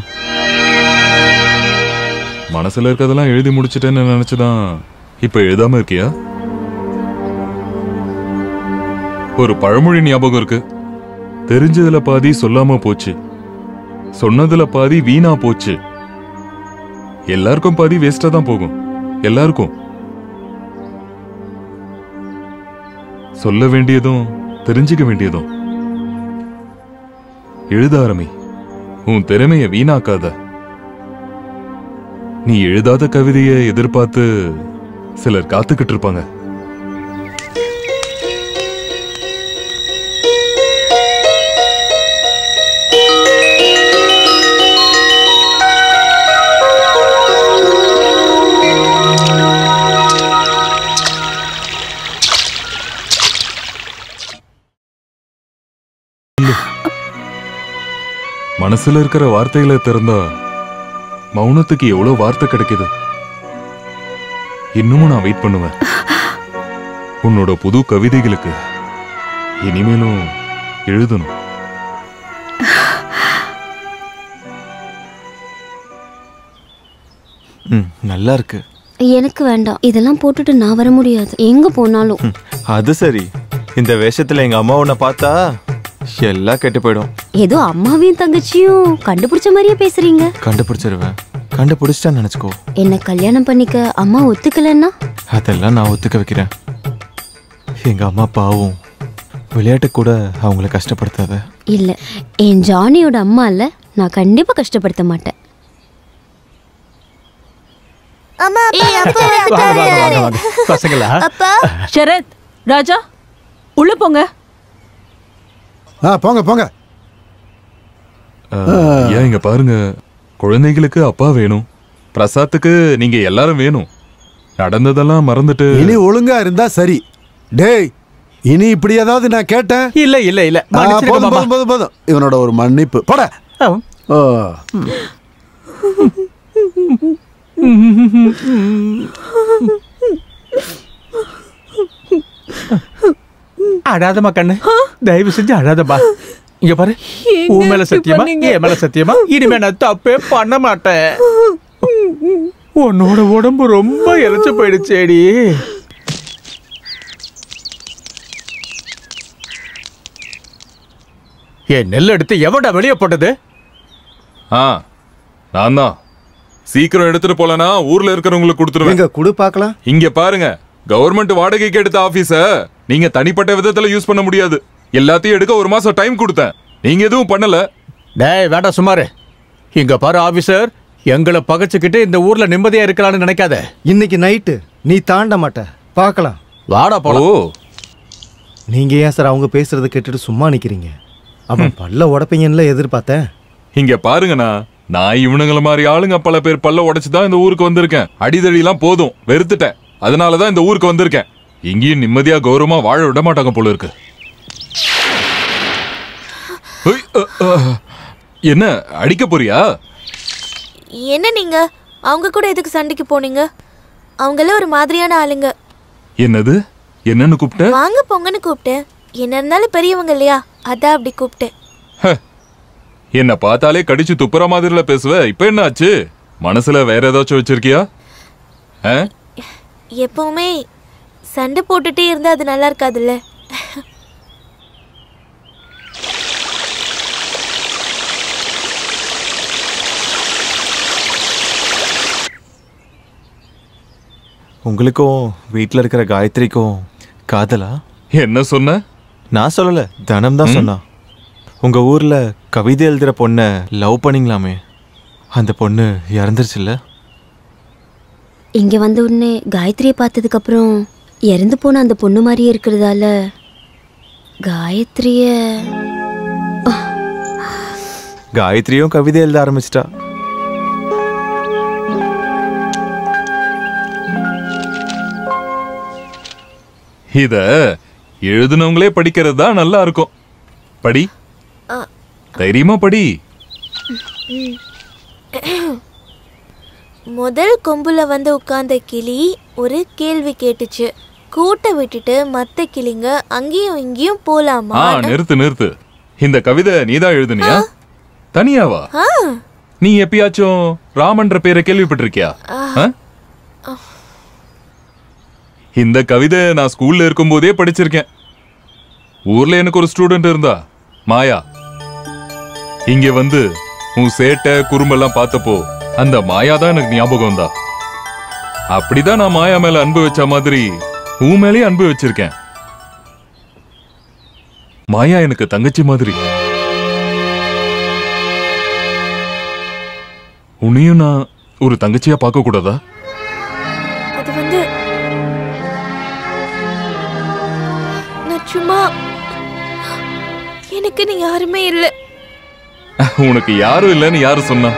மனசுல இருக்கதெல்லாம் எழுதி முடிச்சிட்டேன்னு நினைச்சுதான் இப்ப எழுதாம இருக்கியா? ஒரு பழமொழி ஞாபகம் இருக்கு, தெரிஞ்சதுல பாதி சொல்லாம போச்சு, சொன்னதுல பாதி வீணா போச்சு. எல்லாருக்கும் பாதி வேஸ்டா தான் போகும். எல்லாருக்கும் சொல்ல வேண்டியதும் தெரிஞ்சுக்க வேண்டியதும். எழுத ஆரம்பி, உன் திறமைய வீணாக்காத. நீ எழுதாத கவிதையை எதிர்பார்த்து சிலர் காத்துக்கிட்டு இருப்பாங்க. மனசுல இருக்கிற வார்த்தைகளை திறந்தா மௌனத்துக்கு எவ்வளவு வார்த்தை கிடைக்குது. இன்னமும் நான் வெயிட் பண்ணுவேன் உன்னோட புது கவிதைகளுக்கு. இனிமேலும் எழுதணும். நல்லா இருக்கு. எனக்கு வேண்டாம், இதெல்லாம் போட்டுட்டு நான் வர முடியாது எங்க போனாலும். அது சரி, இந்த வேஷத்துல எங்க அம்மா உன்னை பார்த்தா எல்லாம் கெட்டு போயிடும். ஏதோ அம்மாவையும் தங்கச்சியும் கண்டுபிடிச்ச மாதிரியே பேசுறீங்க. கண்டுபிடிச்சிருவேன். கண்டுபிடிச்சிட்டா நினைச்சுக்கோ. என்ன கல்யாணம் பண்ணிக்க அம்மா ஒத்துக்கலன்னா? அதெல்லாம் நான் ஒத்துக்க வைக்கிறேன். எங்க அம்மா பாவம், விளையாட்டு கூட அவங்கள கஷ்டப்படுத்தாத. இல்ல, என் ஜானியோட அம்மா இல்ல, நான் கண்டிப்பா கஷ்டப்படுத்த மாட்டேன். பசங்களா? சரத், ராஜா, உள்ள போங்க. போங்க போங்க. ஏன் இங்க பாருங்க, குழந்தைகளுக்கு அப்பா வேணும், பிரசாத்துக்கு நீங்க எல்லாரும் வேணும். நடந்ததெல்லாம் மறந்துட்டு இனி ஒழுங்கா இருந்தா சரி. டேய், இனி இப்படி ஏதாவது நான் கேட்டேன்? இல்ல இல்ல இல்ல, போதும் போதும் போதும் போதும். இவனோட ஒரு மன்னிப்பு போட. அழாதமா கண்ணு, தயவு செஞ்சு அழாதமா. இங்க பாரு, உன் மேல சத்தியமா, என் மேல சத்தியமா, இனிமே நான் தப்பே பண்ண மாட்டேன். உன்னோட உடம்பு ரொம்ப இழைச்சு போயிடுச்சேடி. என் நெல் எடுத்து எவன்டா வெளியே போட்டது? நான் தான். சீக்கிரம் எடுத்துட்டு போலனா ஊர்ல இருக்கிறவங்களுக்கு கொடுத்துருவேன். எங்க குடு பார்க்கலாம். இங்க பாருங்க, கவர்மெண்ட் வாடகைக்கு எடுத்த ஆபீஸ நீங்க தனிப்பட்ட விதத்துல யூஸ் பண்ண முடியாது. எல்லாத்தையும் எடுக்க ஒரு மாசம் டைம் கொடுத்தேன், நீங்க எதுவும் பண்ணல. டேய் வேண்டாம் சுமாரு. இங்க பாரு ஆபீசர், எங்களை பகைச்சுக்கிட்டு இந்த ஊர்ல நிம்மதியா இருக்கலாம்னு நினைக்காத. இன்னைக்கு நைட்டு நீ தாண்ட மாட்ட, பார்க்கலாம். வாடா போலாம். நீங்க ஏன் சார் அவங்க பேசுறதை கேட்டுட்டு சும்மா நிக்கிறீங்க? அவன் பல்ல உடப்பீங்கன்னு எதிர்பார்த்தேன். இங்க பாருங்கண்ணா, நான் இவனுங்கள மாதிரி ஆளுங்க பல பேர் பல்ல உடைச்சுதான் இந்த ஊருக்கு வந்திருக்கேன். அடிதடி எல்லாம் போதும், வெறுத்துட்டேன். அதனாலதான் இந்த ஊருக்கு வந்திருக்கேன். இங்கேயும் நிம்மதியா கௌரவமா வாழ விட மாட்டாங்க போல இருக்கு. என்ன அடிக்க போறியா? என்ன நீங்க அவங்க கூட எதுக்கு சண்டைக்கு போனீங்க? அவங்கள ஒரு மாதிரியான ஆளுங்க. என்னது? என்னன்னு கூப்பிட்ட? வாங்க போங்கன்னு கூப்பிட்டேன். என்ன இருந்தாலும் பெரியவங்க இல்லையா, அதான் அப்படி கூப்பிட்டேன். என்ன பார்த்தாலே கடிச்சு துப்புற மாதிரில பேசுவ. இப்ப என்ன ஆச்சு? மனசுல வேற ஏதாச்சும் வச்சிருக்கியா? எப்பவுமே சண்டை போட்டுட்டே இருந்தா அது நல்லா இருக்காதுல்ல. உங்களுக்கும் வீட்டில் இருக்கிற காயத்ரிக்கும் காதலா? என்ன சொன்ன? நான் சொல்லல, தனம் தான் சொன்னா. உங்க ஊர்ல கவிதை எழுதுற பொண்ணை லவ் பண்ணீங்களாமே, அந்த பொண்ணு இறந்துருச்சுல்ல? இங்க வந்த உடனே காயத்ரியை பார்த்ததுக்கு அப்புறம் இறந்து போன அந்த பொண்ணு மாதிரியே இருக்கிறதால காயத்ரியும் கவிதை எழுத ஆரம்பிச்சிட்டா. இத எழுதுனவங்களே படிக்கிறது தான் நல்லா இருக்கும். படி, தைரியமா படி. முதல் கொம்புல வந்து உட்கார்ந்த கிளி ஒரு கேள்வி கேட்டுச்சு. கூட்ட விட்டுட்டு மத்த கிளிங்க அங்கேயும் இங்கேயும் போலாமா? நிறுத்து நிறுத்து. இந்த கவிதை நீதான் எழுதுனியா? தனியாவா? நீ எப்பயாச்சும் ராமன்ற பேரை கேள்விப்பட்டிருக்கியா? இந்த கவிதை நான் ஸ்கூல்ல இருக்கும் போதே படிச்சிருக்கேன். ஊர்ல எனக்கு ஒரு ஸ்டூடெண்ட் இருந்தா, மாயா. இங்க வந்து உன் சேட்டை குறும்பெல்லாம் பார்த்தப்போ அந்த மாயா தான் எனக்கு ஞாபகம் தான். அப்படிதான் நான் மாயா மேல அன்பு வச்ச மாதிரி உன் மேலேயே அன்பு வச்சிருக்கேன். மாயா எனக்கு தங்கச்சி மாதிரி. உன்னையும் நான் ஒரு தங்கச்சியா பார்க்க கூடாதா? அது வந்து நான் சும்மா, எனக்கு நீ யாருமே இல்லை. உனக்கு யாரும் இல்லைன்னு யாரு சொன்னா?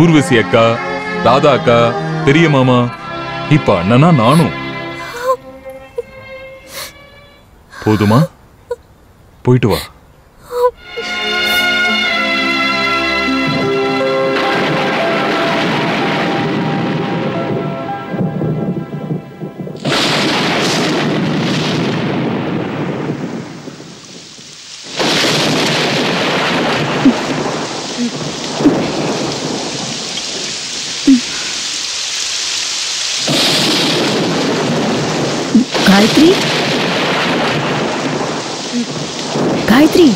ஊர்வசி அக்கா, ராதா அக்கா, பெரிய மாமா, இப்ப அண்ணனா நானும். போதுமா? போயிட்டு வா. காயத்ரி, காயத்ரி,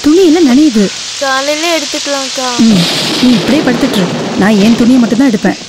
துணி எல்லாம் நனையுது. காலையில எடுத்துக்கலாம்க்கா. நீ இப்படியே படுத்துட்டு இரு. நான் என் துணியை மட்டும் தான் எடுப்பேன்.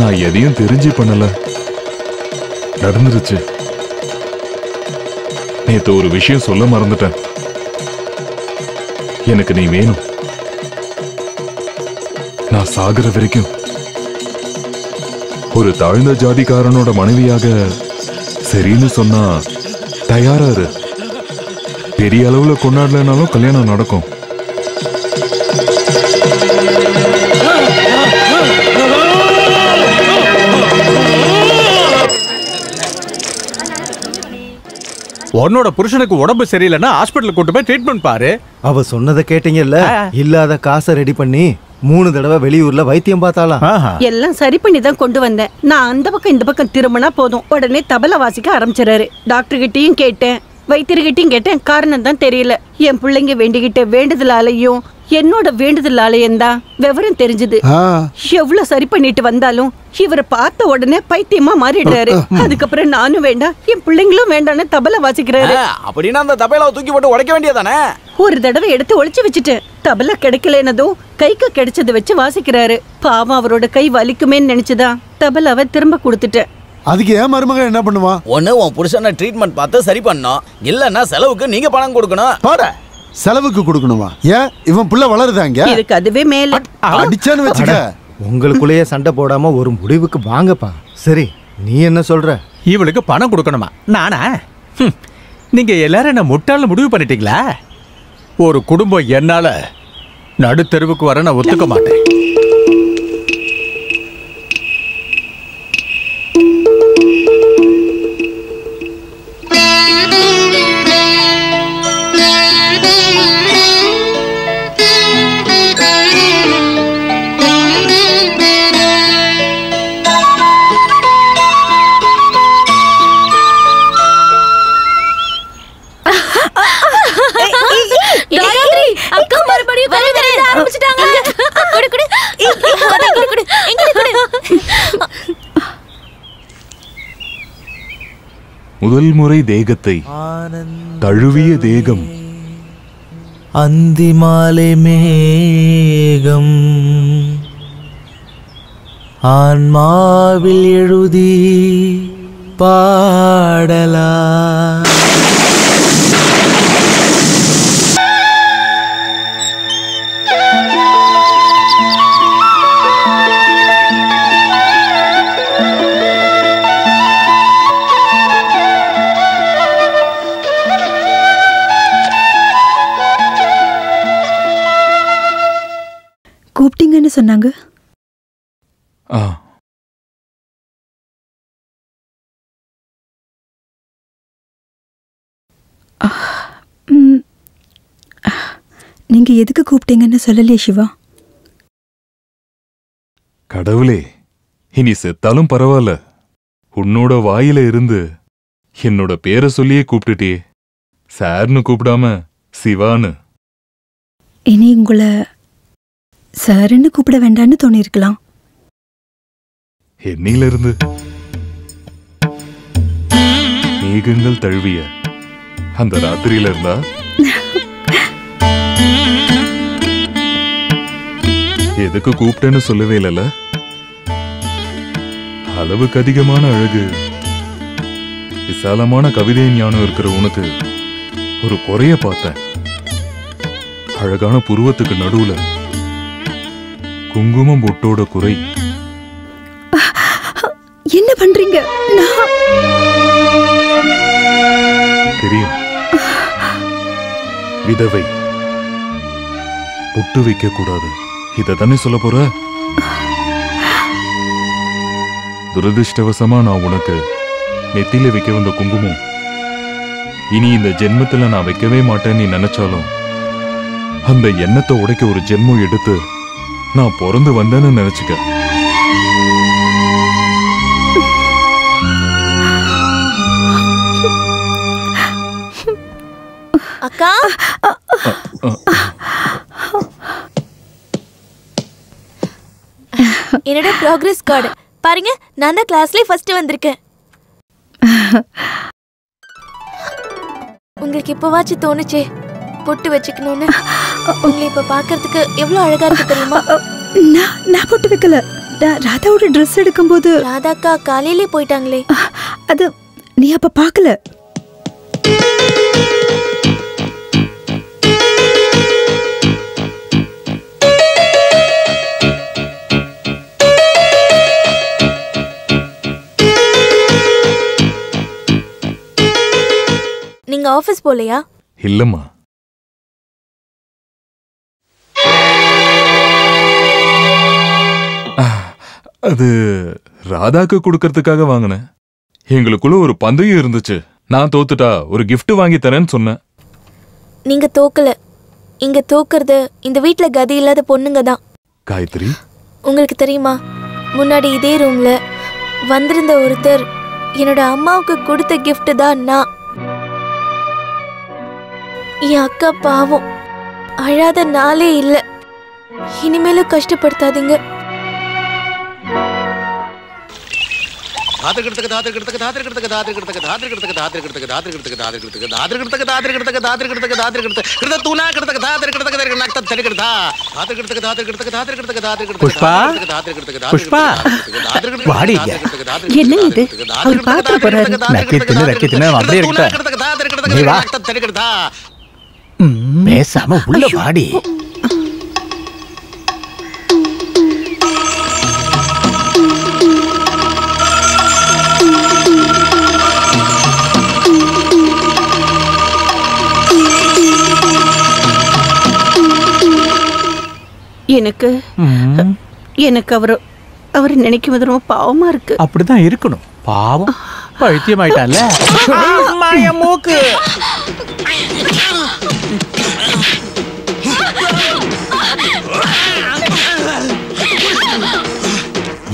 நான் எதையும் தெரிஞ்சு பண்ணல, நடந்துருச்சு. நேத்து ஒரு விஷயம் சொல்ல மறந்துட்டேன். எனக்கு நீ வேணும். நான் சாகுற வரைக்கும் ஒரு தாழ்ந்த ஜாதிக்காரனோட மனைவியாக சரின்னு சொன்னா தயாரா இரு. பெரிய அளவுல கொண்டாடலனாலும் கல்யாணம் நடக்கும். உன்னோட புருஷனுக்கு உடம்பு சரியில்லைன்னா ஹாஸ்பிட்டலுக்கு கூட்டு போய் ட்ரீட்மெண்ட் பாரு. அவ சொன்னதை கேட்டீங்கல்ல, இல்லாத காசை ரெடி பண்ணி 3 தடவை வெளியூர்ல வைத்தியம் பார்த்தாலாம். எல்லாம் சரி பண்ணி தான் கொண்டு வந்தேன். நான் அந்த பக்கம் இந்த பக்கம் திரும்பினா போதும், உடனே தபலை வாசிக்க ஆரம்பிச்சிடறாரு. டாக்டர் கிட்டையும் கேட்டேன், வைத்தியர்கிட்டையும் கேட்டேன். காரணம் தான் தெரியல. என் பிள்ளைங்க வேண்டிக்கிட்ட வேண்டுதலாலையும் என்னோட வேண்டுதலாலையும் தான் விவரம் தெரிஞ்சது. எவ்வளவு சரி பண்ணிட்டு வந்தாலும் இவரை பார்த்த உடனே பைத்தியமா மாறிடுறாரு. அதுக்கப்புறம் நானும் வேண்டாம், என் பிள்ளைங்களும் வேண்டான்னு தபலை வாசிக்கிறாரு. அப்படின்னா அந்த தபையில தூக்கி போட்டு உடைக்க வேண்டியதானே? ஒரு தடவை எடுத்து ஒளிச்சு வச்சுட்டேன். தபலை கிடைக்கலனதும் கைக்கு கிடைச்சது வச்சு வாசிக்கிறாரு. பாவம், அவரோட கை வலிக்குமேன்னு நினைச்சுதான் தபலாவை திரும்ப கொடுத்துட்டேன். அதுக்கு ஏன் மருமகன் என்ன பண்ணுவான்? ஒண்ணு உன் புருஷனை ட்ரீட்மெண்ட் பார்த்து சரி பண்ணணும், இல்லன்னா செலவுக்கு நீங்க பணம் கொடுக்கணும். பாட செலவுக்கு கொடுக்கணுமா? ஏன் இவன் புள்ள வளருதாங்க? இதுக்கு அதுவே மேல அடிச்சான்னு வச்சுக்க. உங்களுக்குள்ளேயே சண்டை போடாம ஒரு முடிவுக்கு வாங்கப்பா. சரி, நீ என்ன சொல்ற? இவளுக்கு பணம் கொடுக்கணுமா? நானா? நீங்க எல்லாரும் என்ன முட்டாள்னு முடிவு பண்ணிட்டீங்களா? ஒரு குடும்பம் என்னால நடுத்தெருவுக்கு வர நான் ஒத்துக்க மாட்டேன். அக்கா மறுபடியும் ஆரம்பிச்சிட்டாங்க. முதல் முறை தேகத்தை தழுவிய தேகம் அந்தி மாலை மேகம் ஆன்மாவில் எழுதி பாடலா. கூப்பிட்டீங்கன்னு சொன்னாங்க. நீங்க எதுக்கு கூப்பிட்டீங்கன்னு சொல்லலையே சிவா? கடவுளே, இனி செத்தாலும் பரவாயில்ல, உன்னோட வாயில இருந்து என்னோட பேரை சொல்லியே கூப்பிட்டுட்டே. சார்னு கூப்பிடாம சிவான்னு. இனி உங்களை சாருன்னு கூப்பிட வேண்டான்னு தோணிருக்கலாம். என்னையில இருந்து மேகங்கள் தழுவிய அந்த ராத்திரியில இருந்தா எதுக்கு கூப்பிட்டேன்னு சொல்லவே இல்லைல்ல. அளவுக்கு அதிகமான அழகு, விசாலமான கவிதை ஞானம் இருக்கிற உனக்கு ஒரு குறைய பார்த்தேன். அழகான புருவத்துக்கு நடுவுல குங்குமம் பொட்டோட குறை. என்ன பண்றீங்க? தெரியும், விதவை பொட்டு வைக்க கூடாது, இத தானே சொல்ல போற? துரதிருஷ்டவசமா நான் உனக்கு நெத்தியில வைக்க வந்த குங்குமம் இனி இந்த ஜென்மத்துல நான் வைக்கவே மாட்டேன்னு நீ நினைச்சாலும் அந்த எண்ணத்தை உடைக்க ஒரு ஜென்மம் எடுத்து நான் பிறந்து வந்தேன்னு நினைச்சுக்க. அக்கா, என்னோட ப்ராக்ரஸ் கார்டு பாருங்க. நான் தான் கிளாஸ்லயே ஃபர்ஸ்ட் வந்திருக்கேன். உங்களுக்கு இப்பவாச்சும் தோணுச்சே பொட்டு வச்சுக்கணும்னு? உங்களை இப்ப பாக்குறதுக்கு எவ்வளவு அழகா இருக்கு தெரியுமா? நான் பொட்டு வைக்கல. ராதாவோட ட்ரெஸ் எடுக்கும்போது. ராதாக்கா காலையிலே போயிட்டாங்களே. அது நீ அப்ப பாக்கல. நீங்க ஆபீஸ் போலையா? இல்லம்மா, அது ராதாக்கு கொடுக்கறதுக்காக வாங்கினேன். எங்களுக்குள்ள ஒரு பந்தயம் இருந்துச்சு. நான் தோத்துட்டா ஒரு கிஃப்ட் வாங்கி தரேன்னு சொன்னேன். நீங்க தோக்கல. இங்க தோக்குறது இந்த வீட்ல கதி இல்லாத பொண்ணுங்க தான். காயத்ரி, உங்களுக்கு தெரியுமா, முன்னாடி இதே ரூம்ல வந்திருந்த ஒருத்தர் என்னோட அம்மாவுக்கு கொடுத்த கிஃப்ட் தான் நான். என் அக்கா பாவம், அழாத நாளே இல்ல. இனிமேலும் கஷ்டப்படுத்தாதீங்க. புஷ்பா, புஷ்பா, வாடி. என்ன இது? அவர் பாத்து போறாரு. நக்கித்தின்னு அப்படியே இருக்கட்ட. நீ வா. பேசாம உள்ள வாடி. எனக்கு எனக்கு அவர் நினைக்கும் போது ரொம்ப பாவமா இருக்கு. அப்படிதான் இருக்கணும். பாவம் பைத்தியம் ஆயிட்டான்ல. மூக்கு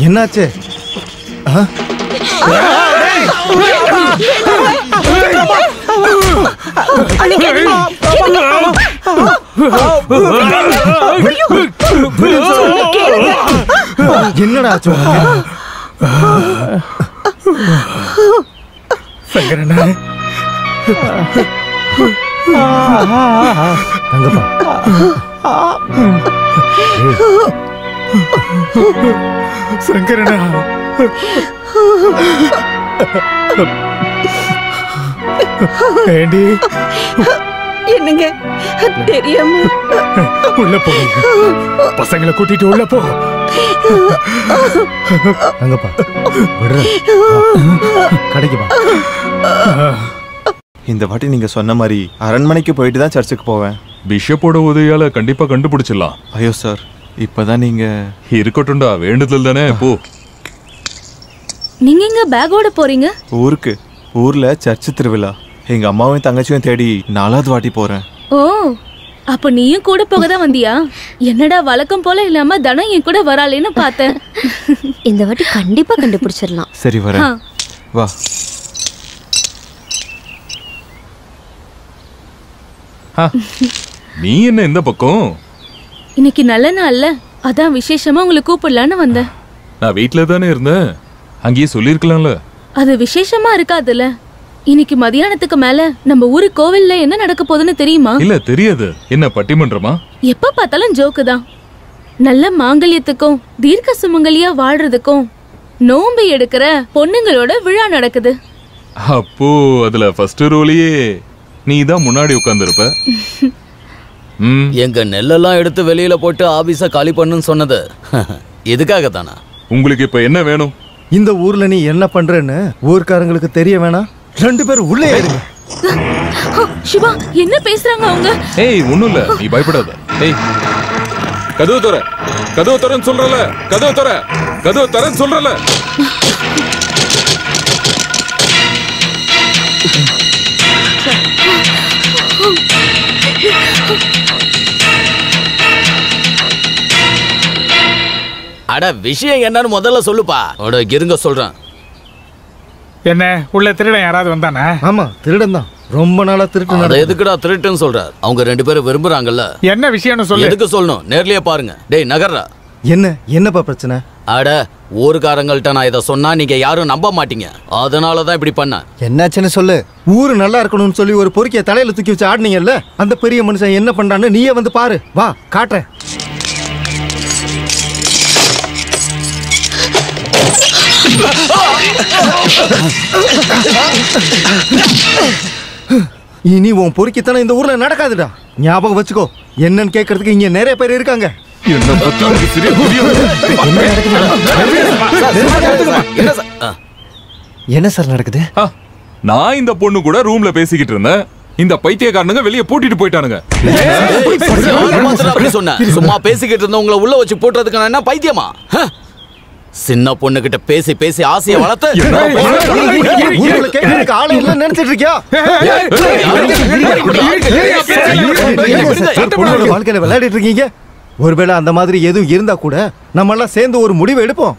என்னாச்சு? என்னடா ஆச்சு? சங்கரண்ணா தங்கப்பா சங்கரண்ணா ஏண்டி என்னங்க தெரியாம உள்ள போ, பசங்களை கூட்டிட்டு உள்ள போ. தங்கப்பா விடுற கடைக்கு வா. இந்த வாட்டி நீங்க சொன்ன மாதிரி அரண்மனைக்கு போயிட்டு தான் சர்ச்சுக்கு போவேன். பிஷப்போட உதவியால கண்டிப்பா கண்டுபிடிச்சிடலாம். ஐயோ சார், இப்பதான் நீங்க இருக்கட்டும்டா, வேண்டுதல் தானே. போ. நீங்க எங்க பேக்கோட போறீங்க? ஊருக்கு. ஊர்ல சர்ச்சு திருவிழா. எங்க அம்மாவையும் தங்கச்சியும் தேடி 4வது வாட்டி போறேன். ஓ, அப்ப நீயும் கூட போக தான் வந்தியா? என்னடா வழக்கம் போல இல்லாம தனம் என் கூட வராளேன்னு பார்த்தேன். இந்த வாட்டி கண்டிப்பா கண்டுபிடிச்சிடலாம். சரி வரேன். வா. நீ என்ன இந்த பக்கம்? இன்னைக்கு நல்ல நாள்ல, அதான் விசேஷமா உங்களை கூப்பிடலான்னு வந்தேன். நான் வீட்ல தானே இருந்தேன், அங்கேயே சொல்லிருக்கலாம்ல. அது விசேஷமா இருக்காதுல்ல. இன்னைக்கு மதியானத்துக்கு மேல நம்ம ஊரு கோவில்ல என்ன நடக்க போகுதுன்னு தெரியுமா? இல்ல, தெரியாது. என்ன பட்டிமன்றமா? எப்ப பார்த்தாலும் ஜோக்கு தான். நல்ல மாங்கல்யத்துக்கும் தீர்க்க சுமங்கலியா வாழ்றதுக்கும் நோம்பு எடுக்கிற பொண்ணுங்களோட விழா நடக்குது. அப்போ அதுல ஃபர்ஸ்ட் ரோலையே நீ தான் முன்னாடி உட்கார்ந்திருப்ப. எங்க நெல்லெல்லாம் எடுத்து வெளியில போட்டு ஆபீஸ காலி பண்ணுன்னு சொன்னது எதுக்காக தானா? உங்களுக்கு இப்ப என்ன வேணும்? இந்த ஊர்ல நீ என்ன பண்றேன்னு ஊர்க்காரங்களுக்கு தெரிய வேணாம். 2 பேரும் உள்ளே ஏறுங்க. சிவா, என்ன பேசுறாங்க அவங்க? ஏய், ஒண்ணும் இல்ல, நீ பயப்படாத. ஏய், கதவு தர, கதவு தரன்னு சொல்றல, கதவு தர, கதவு தரன்னு சொல்றல. அட, விஷயம் என்னன்னு முதல்ல சொல்லுப்பா. அட, இருங்க சொல்றேன். என்ன உள்ள திருடன் யாராவது வந்தானே? ஆமா, திருடன் தான். ரொம்ப நாளா திருட்டு. அட, எதுக்குடா திருட்டுன்னு சொல்ற? அவங்க 2 பேரும் விரும்புறாங்கல்ல. என்ன விஷயம்னு சொல்லு. எதுக்கு சொல்லணும்? நேர்லயே பாருங்க. டேய் நகர்றா. என்னப்பா பிரச்சனை? அட, ஊருக்காரங்கள்ட்ட நான் இதை சொன்னா நீங்க யாரும் நம்ப மாட்டீங்க. அதனாலதான் இப்படி பண்ண. என்னாச்சுன்னு சொல்லு. ஊரு நல்லா இருக்கணும்னு சொல்லி ஒரு பொறுக்கிய தலையில தூக்கி வச்சு ஆடினீங்கல்ல, அந்த பெரிய மனுஷன் என்ன பண்றான்னு நீயே வந்து பாரு. வா, காட்டுறேன். இனி உன் பொறுக்கித்தனம் இந்த ஊர்ல நடக்காதுடா. ஞாபகம் வச்சுக்கோ. என்னன்னு கேட்கறதுக்கு இங்க நிறைய பேர் இருக்காங்க. என்ன சார் நடக்குது? நான் இந்த பொண்ணு கூட ரூம்ல பேசிக்கிட்டு இருந்தேன். இந்த பைத்தியக்காரனுங்க வெளியே பூட்டிட்டு போயிட்டானுங்க. சும்மா பேசிக்கிட்டு இருந்த உங்களை உள்ள வச்சு போட்டுறதுக்கு நான் என்ன பைத்தியமா? சின்ன பொண்ணு கிட்ட பேசி பேசி ஆசைய வளர்த்து நினைச்சிட்டு இருக்கியா? வாழ்க்கையில விளையாடிட்டு இருக்கீங்க. ஒருவேளை அந்த மாதிரி எதுவும் இருந்தா கூட நம்ம எல்லாம் சேர்ந்து ஒரு முடிவு எடுப்போம்.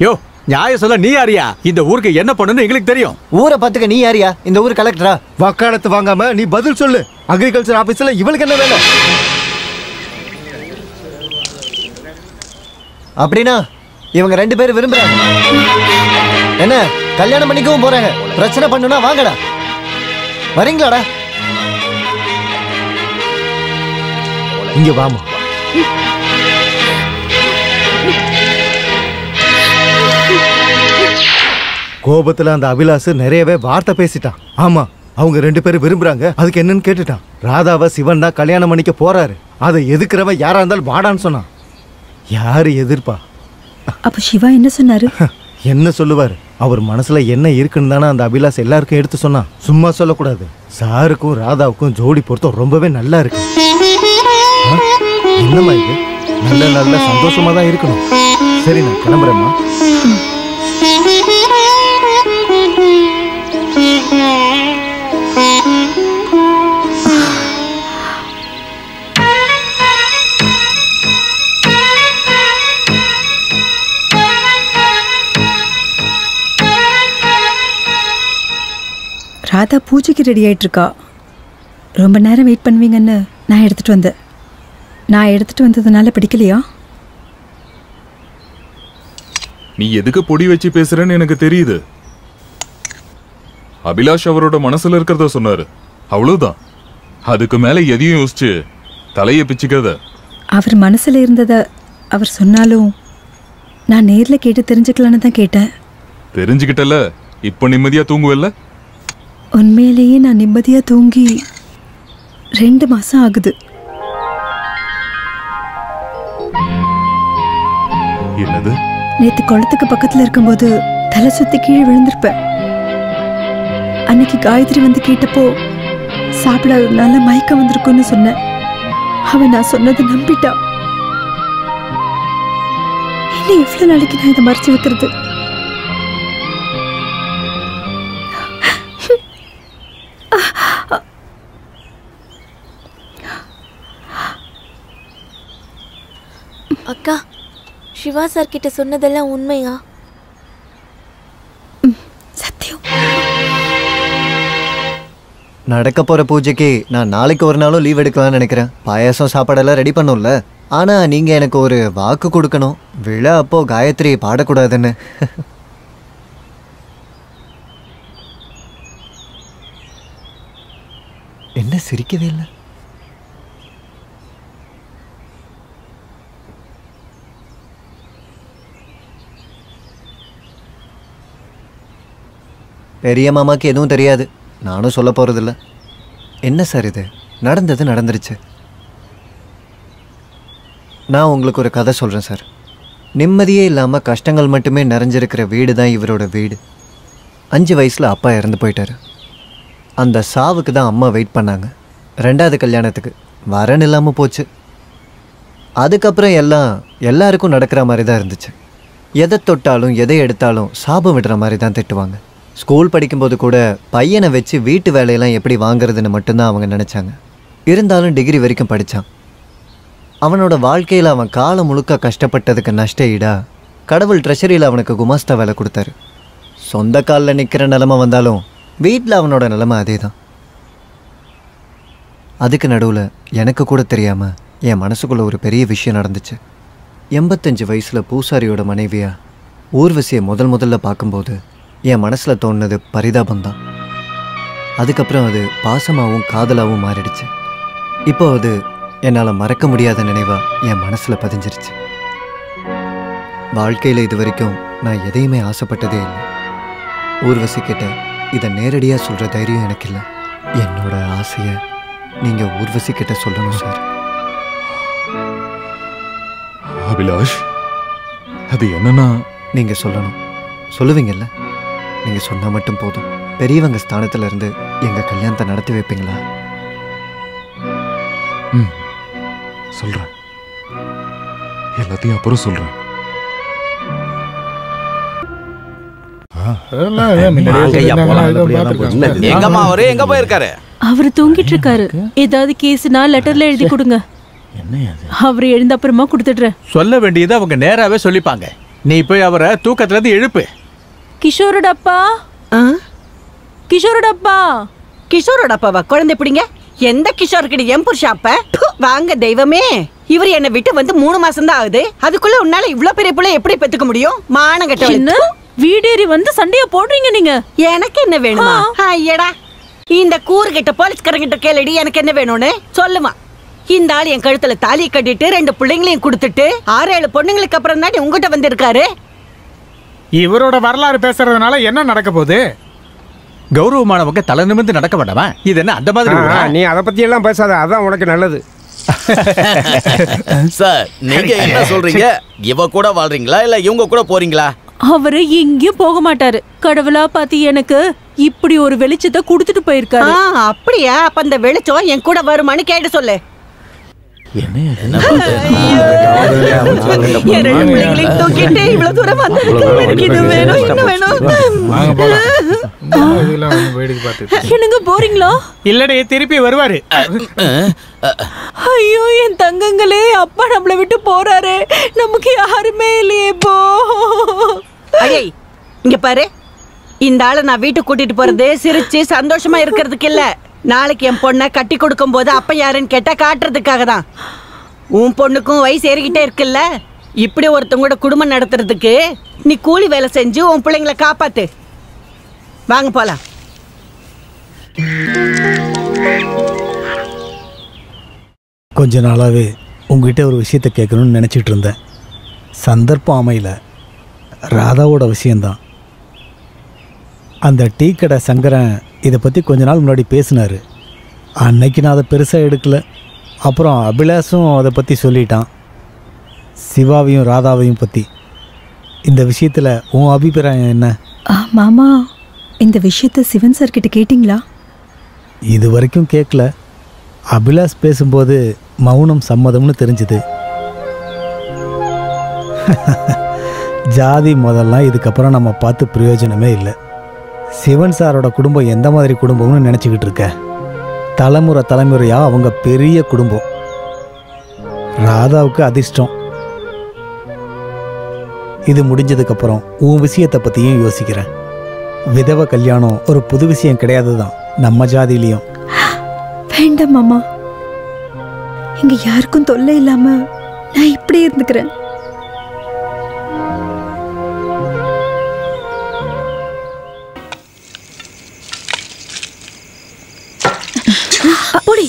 யோ, நியாயம் சொல்ல நீ யாரியா? இந்த ஊருக்கு என்ன பண்ணணும்னு எங்களுக்கு தெரியும். ஊரை பார்த்துக்க நீ யாரியா? இந்த ஊர் கலெக்டரா? வக்காலத்து வாங்காம நீ பதில் சொல்லு. அக்ரிகல்ச்சர் ஆபீஸ்ல இவளுக்கு என்ன வேலை? அப்படின்னா இவங்க 2 பேரும் விரும்புறாங்க. என்ன கல்யாணம் பண்ணிக்கவும் போறாங்க. பிரச்சனை பண்ணுனா வாங்கடா. வரீங்களாடா? இங்க வாமா. கோபத்துல அந்த அபிலாஷ் நிறையவே வார்த்தை பேசிட்டான். ஆமா, அவங்க 2 பேரும் விரும்புறாங்க. அதுக்கு என்னன்னு கேட்டுட்டான். ராதாவை சிவன் தான் கல்யாணம் பண்ணிக்க போறாரு. அதை எதிர்க்கிறவன் யாரா இருந்தாலும் வாடான்னு சொன்னான். யாரு எதிர்ப்பா? அப்ப சிவா என்ன சொன்னாரு? என்ன சொல்லுவாரு? அவர் மனசுல என்ன இருக்குன்னு தானே அந்த அபிலாஷ் எல்லாருக்கும் எடுத்து சொன்னான். சும்மா சொல்லக்கூடாது. சாருக்கும் ராதாவுக்கும் ஜோடி பொருத்தம் ரொம்பவே நல்லா இருக்கு. என்னமா இது? நல்ல நல்ல சந்தோஷமா தான் இருக்கணும். சரி நான் கிளம்புறேம்மா. ராதா பூஜைக்கு ரெடி ஆயிட்டு இருக்கா. ரொம்ப நேரம் வெயிட் பண்ணுவீங்கன்னு நான் எடுத்துட்டு வந்தேன். நான் எடுத்துட்டு வந்ததுனால பிடிக்கலையா? நீ எதுக்கு பொடி வச்சு பேசுறேன்னு எனக்கு தெரியுது. அபிலாஷ் அவரோட மனசுல இருக்கிறத சொன்னாரு, அவ்வளவுதான். அதுக்கு மேல எதையும் யோசிச்சு தலைய பிச்சுக்கிறத. அவர் மனசுல இருந்தத அவர் சொன்னாலும் நான் நேர்ல கேட்டு தெரிஞ்சுக்கலான்னு தான் கேட்டேன். தெரிஞ்சுக்கிட்டல, இப்ப நிம்மதியா தூங்குவல்ல? உண்மையிலேயே நான் நிம்மதியா தூங்கி 2 மாசம் ஆகுது. என்னது? நேத்து குளத்துக்கு பக்கத்துல இருக்கும்போது தலை சுத்தி கீழே விழுந்திருப்பேன். அன்னைக்கு காயத்ரி வந்து கேட்டப்போ சாப்பிடாததுனால மயக்கம் வந்திருக்குன்னு சொன்னேன். அவன் நான் சொன்னதை நம்பிட்டா. இன்னும் எவ்வளவு நாளைக்கு நான் இதை மறைச்சு வைக்கிறது? அக்கா, சிவா சார் கிட்ட சொன்னதெல்லாம் உண்மையா? சத்தியம். நடக்க போற பூஜைக்கு நான் நாளைக்கு ஒரு நாளும் லீவ் எடுக்கலாம்னு நினைக்கிறேன். பாயாசம் சாப்பாடெல்லாம் ரெடி பண்ணும்ல. ஆனா நீங்க எனக்கு ஒரு வாக்கு கொடுக்கணும். விழா அப்போ காயத்ரி பாடக்கூடாதுன்னு. என்ன சிரிக்கவே இல்லை? பெரிய மாமாக்கு எதுவும் தெரியாது, நானும் சொல்ல போகிறதில்ல. என்ன சார் இது? நடந்தது நடந்துருச்சு. நான் உங்களுக்கு ஒரு கதை சொல்கிறேன் சார். நிம்மதியே இல்லாமல் கஷ்டங்கள் மட்டுமே நிறைஞ்சிருக்கிற வீடு தான் இவரோட வீடு. 5 வயசில் அப்பா இறந்து போயிட்டார். அந்த சாவுக்கு தான் அம்மா வெயிட் பண்ணாங்க. 2வது கல்யாணத்துக்கு வரன் இல்லாமல் போச்சு. அதுக்கப்புறம் எல்லாருக்கும் நடக்கிற மாதிரி தான் இருந்துச்சு. எதை தொட்டாலும் எதை எடுத்தாலும் சாபம் விடுற மாதிரி தான் திட்டுவாங்க. ஸ்கூல் படிக்கும்போது கூட பையனை வச்சு வீட்டு வேலையெல்லாம் எப்படி வாங்குறதுன்னு மட்டும்தான் அவங்க நினச்சாங்க. இருந்தாலும் டிகிரி வரைக்கும் படித்தான். அவனோட வாழ்க்கையில் அவன் காலம் முழுக்க கஷ்டப்பட்டதுக்கு நஷ்ட ஈடா கடவுள் ட்ரெஷரியில் அவனுக்கு குமாஸ்தா வேலை கொடுத்தாரு. சொந்த காலில் நிற்கிற நிலமை வந்தாலும் வீட்டில் அவனோட நிலைமை அதே தான். அதுக்கு நடுவில் எனக்கு கூட தெரியாமல் என் மனசுக்குள்ளே ஒரு பெரிய விஷயம் நடந்துச்சு. 85 வயசில் பூசாரியோட மனைவியா ஊர்வசியை முதல்ல பார்க்கும்போது என் மனசில் தோணுனது பரிதாபம்தான். அதுக்கப்புறம் அது பாசமாகவும் காதலாகவும் மாறிடுச்சு. இப்போ அது என்னால் மறக்க முடியாத நினைவா என் மனசில் பதிஞ்சிருச்சு. வாழ்க்கையில் இது வரைக்கும் நான் எதையுமே ஆசைப்பட்டதே இல்லை. ஊர்வசி கிட்ட இதை நேரடியாக சொல்கிற தைரியம் எனக்கு இல்லை. என்னோட ஆசையை நீங்கள் ஊர்வசி கிட்ட சொல்லணும் சார். அபிலாஷ், அது என்னன்னா நீங்கள் சொல்லணும். சொல்லுவீங்கல்ல? நீங்கள் சொன்னால் மட்டும் போதும். பெரியவங்க ஸ்தானத்தில் இருந்து எங்கள் கல்யாணத்தை நடத்தி வைப்பீங்களா? சொல்கிறேன், எல்லாத்தையும் அப்புறம் சொல்கிறேன். எங்கம்மா அவரு எங்க போயிருக்காரு? அவரு தூங்கிட்டு இருக்காரு. ஏதாவது கேஸ்னா லெட்டர்ல எழுதி கொடுங்க. அவரு எழுந்த அப்புறமா கொடுத்துடுறேன். சொல்ல வேண்டியதை அவங்க நேராவே சொல்லிப்பாங்க. நீ போய் அவரை தூக்கத்துல இருந்து எழுப்பு. கிஷோரோட அப்பா, கிஷோரோட அப்பா, கிஷோரோட அப்பாவா? குழந்தை பிடிங்க. எந்த கிஷோர் கிட்ட என் புருஷாப்ப? வாங்க தெய்வமே, இவர் என்னை விட்டு வந்து 3 மாசம் தான் ஆகுது. அதுக்குள்ள உன்னால இவ்வளவு பெரிய பிள்ளை எப்படி பெத்துக்க முடியும்? மானம் கட்ட வீடேறி வந்து சண்டையா போடுறீங்க நீங்க. எனக்கு என்ன வேணுமா? ஐயடா, இந்த கூறு கிட்ட போலீஸ்காரங்கிட்ட கேளடி எனக்கு என்ன வேணும்னு சொல்லுமா. இந்த ஆள் என் கழுத்துல தாலி கட்டிட்டு 2 பிள்ளைங்களையும் கொடுத்துட்டு 6-7 பொண்ணுங்களுக்கு அப்புறம் தான் உங்ககிட்ட வந்து இருக்காரு. இவரோட வரலாறு பேசுறதுனால என்ன நடக்க போகுது? கௌரவமானவங்க தலை நிமிர்ந்து நடக்க வேண்டாமா? இது என்ன அந்த மாதிரி? நீ அதை பத்தி எல்லாம் பேசாத, அதான் உனக்கு நல்லது. சார், நீங்க என்ன சொல்றீங்க? இவ கூட வாழ்றீங்களா இல்ல இவங்க கூட போறீங்களா? அவரு எங்கேயும் போக மாட்டாரு. கடவுளா பாத்தி எனக்கு இப்படி ஒரு வெளிச்சத்தை கொடுத்துட்டு போயிருக்காரு. அப்படியா? அப்ப அந்த வெளிச்சம் என் கூட வருமானு கேட்டு சொல்லு. என் ரெண்டு பிள்ளைங்களையும் தூக்கிட்டு இவ்வளவு தூரம் வந்ததுக்கு எனக்கு இது வேணும் இன்னும் வேணும். என்னங்க போறீங்களா? இல்லடே திருப்பி வருவாரு. ஐயோ என் தங்கங்களே, அப்பா நம்மளை விட்டு போறாரு, நமக்கு யாருமே இல்லையே போ. ஐயை இங்க பாரு, இந்த ஆளை நான் வீட்டுக்கு கூட்டிட்டு போறது சிரிச்சு சந்தோஷமா இருக்கிறதுக்கு இல்ல. நாளைக்கு என் பொண்ணை கட்டி கொடுக்கும் போது அப்ப யாருன்னு கேட்டா காட்டுறதுக்காக தான். உன் பொண்ணுக்கும் வயசு ஏறிக்கிட்டே இருக்குல்ல, இப்படி ஒருத்தவங்களோட குடும்பம் நடத்துறதுக்கு நீ கூலி வேலை செஞ்சு உன் பிள்ளைங்களை காப்பாத்து. வாங்க போலாம். கொஞ்ச நாளாவே உங்ககிட்ட ஒரு விஷயத்த கேட்கணும்னு நினச்சிட்டு இருந்தேன். சந்தர்ப்பம் அமையல. ராதாவோட விஷயந்தான். அந்த டீ கடை சங்கரன் இதை பற்றி கொஞ்ச நாள் முன்னாடி பேசினார். அன்னைக்கு நான் அதை பெருசாக எடுக்கல. அப்புறம் அபிலாஷும் அதை பற்றி சொல்லிட்டான், சிவாவையும் ராதாவையும் பற்றி. இந்த விஷயத்தில் உன் அபிப்பிராயம் என்ன? மாமா, இந்த விஷயத்த சிவன் சார் கிட்ட கேட்டிங்களா? இது வரைக்கும் கேட்கல. அபிலாஷ் பேசும்போது மௌனம் சம்மதம்னு தெரிஞ்சுது. ஜாதி முதல்லாம் இதுக்கப்புறம் நம்ம பார்த்து பிரயோஜனமே இல்லை. சிவன் சாரோட குடும்பம் எந்த மாதிரி குடும்பம்னு நினச்சிக்கிட்டு இருக்க? தலைமுறை தலைமுறையாக அவங்க பெரிய குடும்பம். ராதாவுக்கு அதிர்ஷ்டம். இது முடிஞ்சதுக்கப்புறம் உன் விஷயத்தை பற்றியும் யோசிக்கிறேன். விதவை கல்யாணம் ஒரு புது விஷயம் கிடையாது தான் நம்ம ஜாதியிலையும். வேண்டாம் மாமா, இங்க யாருக்கும் தொல்லை இல்லாம நான் இப்படி இருந்துக்கிறேன். போடி.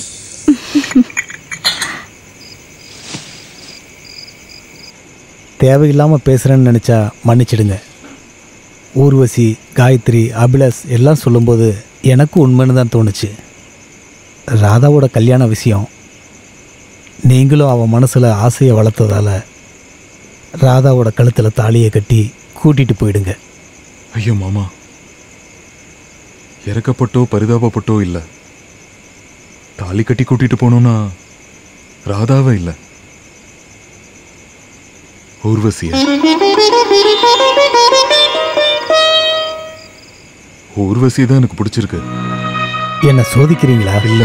தேவையில்லாமல் பேசுகிறேன்னு நினச்சா மன்னிச்சிடுங்க. ஊர்வசி, காயத்ரி, அபிலாஷ் எல்லாம் சொல்லும்போது எனக்கும் உண்மைன்னு தான் தோணுச்சு. ராதாவோட கல்யாண விஷயம், நீங்களும் அவன் மனசில் ஆசையை வளர்த்ததால ராதாவோட கழுத்தில் தாலியை கட்டி கூட்டிகிட்டு போயிடுங்க. ஐயோ மாமா, இறக்கப்பட்டோ பரிதாபப்பட்டோ இல்லை. தாலி கட்டி கூட்டிட்டு போனோம்னா ராதாவை இல்லை, ஊர்வசிய. ஊர்வசி தான் எனக்கு பிடிச்சிருக்கு. என்ன சோதிக்கிறீங்களா? இல்ல,